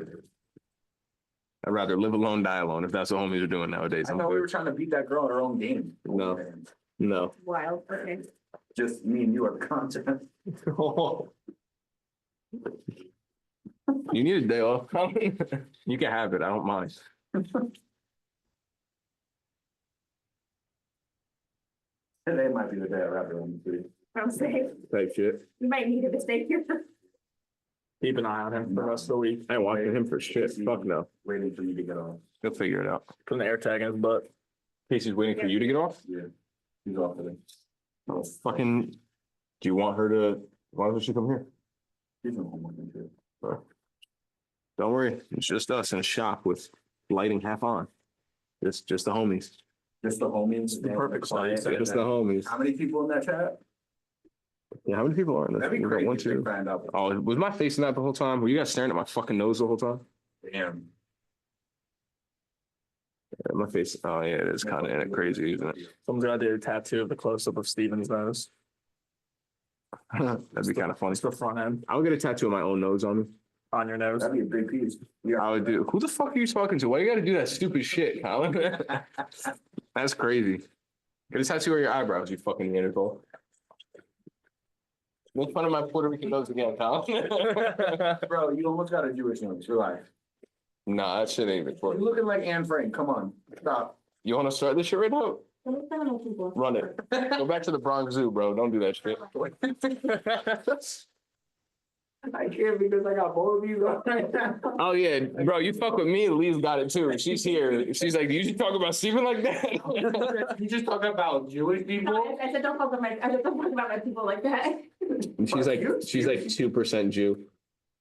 I'd rather live alone, die alone. If that's what homies are doing nowadays. I thought we were trying to beat that girl at her own game. No. Wild, okay. Just me and you are the content. You need a day off. You can have it. I don't mind. Today might be the day I wrap it on the tree. I'm saying, Type shit. you might need a mistake here. Keep an eye on him for the rest of the week. I ain't watching him for shit. Fuck no. Waiting for you to get off. He'll figure it out. Put an air tag in his butt. Casey's waiting for you to get off? Yeah. He's off today. Oh, fucking, do you want her to, why doesn't she come here? He's no homework and shit. Don't worry, it's just us in a shop with lighting half on. Just the homies. Just the homies. The perfect size. Just the homies. How many people in that chat? Yeah, how many people are in this? That'd be We got crazy one, if they two. found out. Oh, was my face in that the whole time? Were you guys staring at my fucking nose the whole time? Damn. Yeah, my face, oh yeah, it is kind of in it crazy, isn't it? Someone's gonna do a tattoo of the close-up of Steven's nose. That'd be kind of funny. It's the front end I would get a tattoo of my own nose on me. on your nose. That'd be a big piece. I would do. Who the fuck are you talking to? Why you gotta do that stupid shit, Colin? That's crazy. Get a tattoo of your eyebrows, you fucking Neanderthal. Make fun of my Puerto Rican nose again, Colin. Bro, you almost got a Jewish nose. Relax. Nah, that shit ain't even You're looking like Anne Frank. Come on. Stop. You wanna start this shit right now? Run it. Go back to the Bronx Zoo, bro. Don't do that shit. I can't because I got both of you. Oh yeah, bro, you fuck with me, Lee's got it too. She's here. She's like, you should talk about Steven like that. You just talk about Jewish people? I said, don't talk about my people like that. And she's like 2% Jew.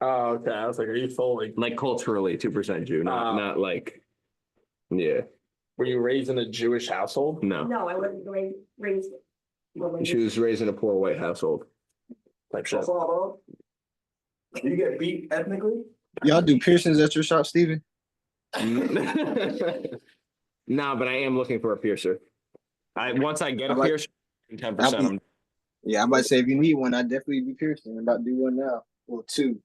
Oh, okay. I was like, are you fully? Like culturally 2% Jew, not like, yeah. Were you raised in a Jewish household? No. No, I wasn't raised. She was raised in a poor white household. Like shit. That's all, bro. You get beat ethnically? Y'all do piercings at your shop, Steven? Nah, but I am looking for a piercer. Once I get a piercer, 10%. Yeah, I'm about to say if you need one, I'd definitely be piercing. I'm about to do one now. Well, two.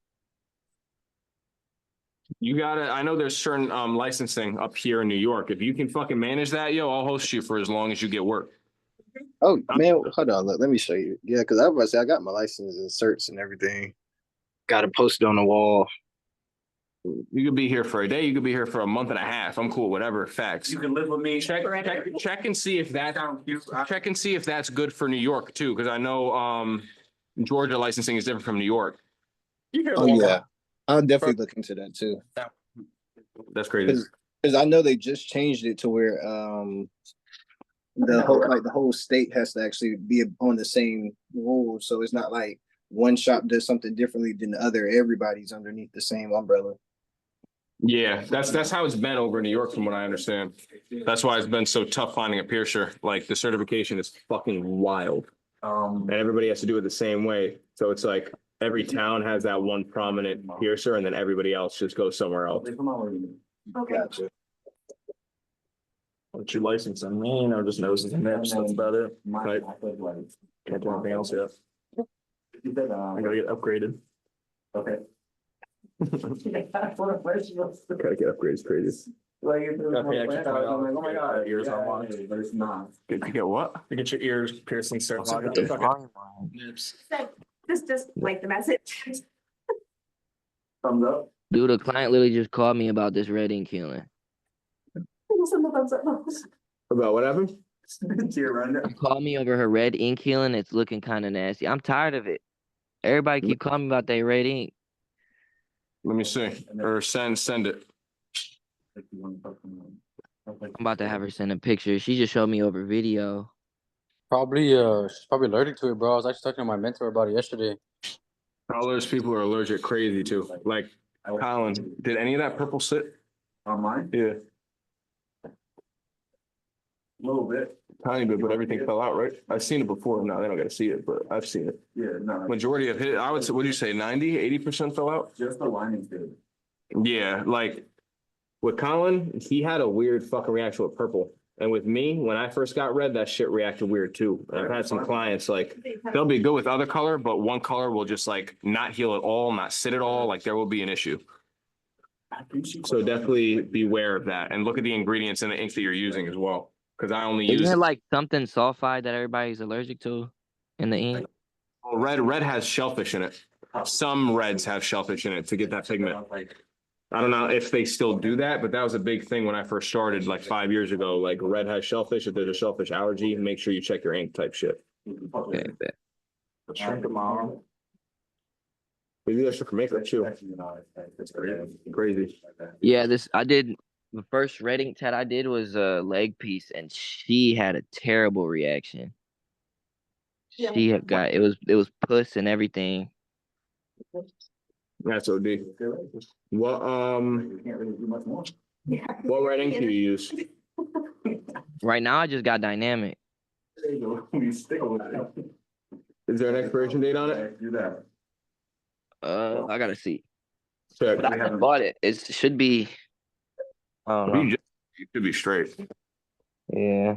You gotta, I know there's certain licensing up here in New York. If you can fucking manage that, yo, I'll host you for as long as you get work. Oh man, hold on, let me show you. Yeah, because I was about to say I got my license and certs and everything. Got to post it on the wall. You could be here for a day. You could be here for a month and a half. I'm cool. Whatever. Facts. You can live with me. Check and see if that. Check and see if that's good for New York too, because I know Georgia licensing is different from New York. Oh yeah, I'll definitely look into that too. That's crazy. Because I know they just changed it to where the whole state has to actually be on the same rules, so it's not like one shop does something differently than the other. Everybody's underneath the same umbrella. Yeah, that's how it's been over in New York, from what I understand. That's why it's been so tough finding a piercer. Like the certification is fucking wild, and everybody has to do it the same way. So it's like every town has that one prominent piercer, and then everybody else just goes somewhere else. Okay. Gotcha. What's your license in Maine or just noses and nips? That's about it. Right. Can't do anything else yet. I gotta get upgraded. Okay. Gotta get upgrades, crazy. Like if there was Gotta pay more extra plans, I was like, oh my god, ears yeah, unlocked. yeah, but it's not. Get what? To get your ears piercing, start What's locking that? up fucking nips. Just like the message. Thumbs up. Dude, a client literally just called me about this red ink healing. About what happened? She called me over her red ink healing. It's looking kind of nasty. I'm tired of it. Everybody keep calling me about that red ink. Let me see. Or send it. I'm about to have her send a picture. She just showed me over video. Probably, she's probably allergic to it, bro. I was actually talking to my mentor about it yesterday. All those people are allergic crazy too. Like Colin, did any of that purple sit? On mine? Yeah. A little bit. Tiny bit, but everything fell out, right? I've seen it before. No, they don't gotta see it, but I've seen it. Yeah, no. Majority of it, I would say, what do you say, 90-80% fell out? Just the lining's good. Yeah, like with Colin, he had a weird fucking reaction with purple. And with me, when I first got red, that shit reacted weird too. And I've had some clients like they'll be good with other color, but one color will just like not heal at all, not sit at all. Like there will be an issue. So definitely beware of that and look at the ingredients in the ink that you're using as well. Because I only use Isn't it like something sulfide that everybody's allergic to in the ink? well, red has shellfish in it. Some reds have shellfish in it to get that pigment. I don't know if they still do that, but that was a big thing when I first started like 5 years ago. Like red has shellfish. If there's a shellfish allergy, make sure you check your ink type shit. Okay, bet. Shrink tomorrow. We do that shit for makeup too. That's crazy. Yeah, I did the first red ink tat I did was a leg piece, and she had a terrible reaction. She had got it was puss and everything. That's OD. What what red ink do you use? Right now, I just got dynamic. Is there an expiration date on it? I gotta see. Check. But I haven't bought it. It should be. I don't know. You should be straight. Yeah.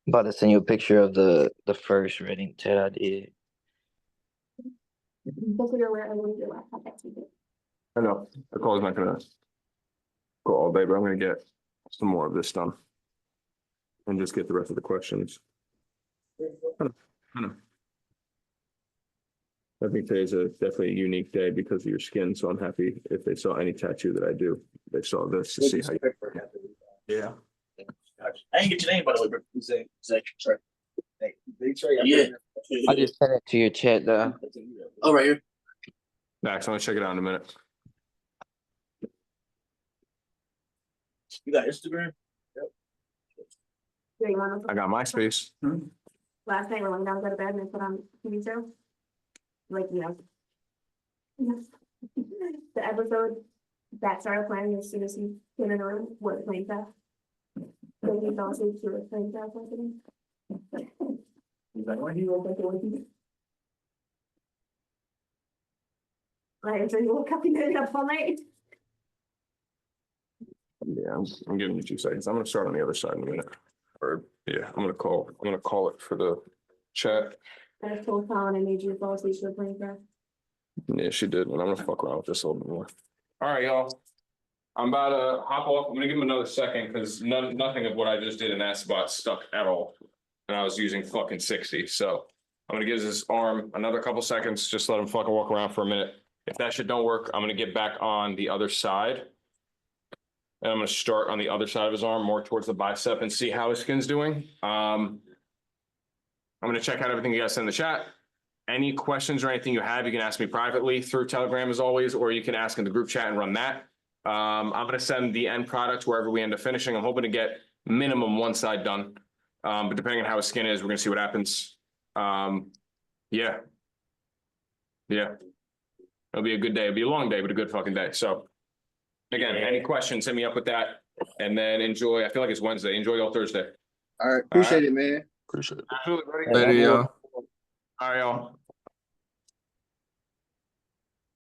I'm about to send you a picture of the first red ink tat I did. I know. The call's not gonna go all day, but I'm gonna get some more of this done. And just get the rest of the questions. I think today's definitely a unique day because of your skin, so I'm happy if they saw any tattoo that I do, they saw this to see how you. Yeah. I didn't get your name, by the way, bro. Zach Trey. Big Trey. Yeah. I just sent it to your chat though. Oh, right here. Max, I'm gonna check it out in a minute. You got Instagram? I got MySpace. Last night when I went down to go to bed and I put on TV show, like, the episode that started playing as soon as he came in the room was playing fast. Like he fell asleep to it playing fast happening. He's like, when he woke up, it was like, so you woke up and ended up all night. Yeah, I'm giving you 2 seconds. I'm gonna start on the other side in a minute. Or yeah, I'm gonna call it for the chat. I just told Colin I made you fall asleep to it playing fast. Yeah, she did, and I'm gonna fuck around with this a little bit more. All right, y'all. I'm about to hop off. I'm gonna give him another second because nothing of what I just did in that spot stuck at all. And I was using fucking 60. So I'm gonna give his arm another couple seconds, just let him fucking walk around for a minute. If that shit don't work, I'm gonna get back on the other side. And I'm gonna start on the other side of his arm, more towards the bicep, and see how his skin's doing. I'm gonna check out everything you guys send in the chat. Any questions or anything you have, you can ask me privately through Telegram as always, or you can ask in the group chat and run that. I'm gonna send the end product wherever we end up finishing. I'm hoping to get minimum 1 side done. But depending on how his skin is, we're gonna see what happens. Yeah. It'll be a good day. It'll be a long day, but a good fucking day. So again, any questions, hit me up with that. And then enjoy. I feel like it's Wednesday. Enjoy your Thursday. All right. Appreciate it, man. Appreciate it. Absolutely, buddy. Later, y'all. All right, y'all.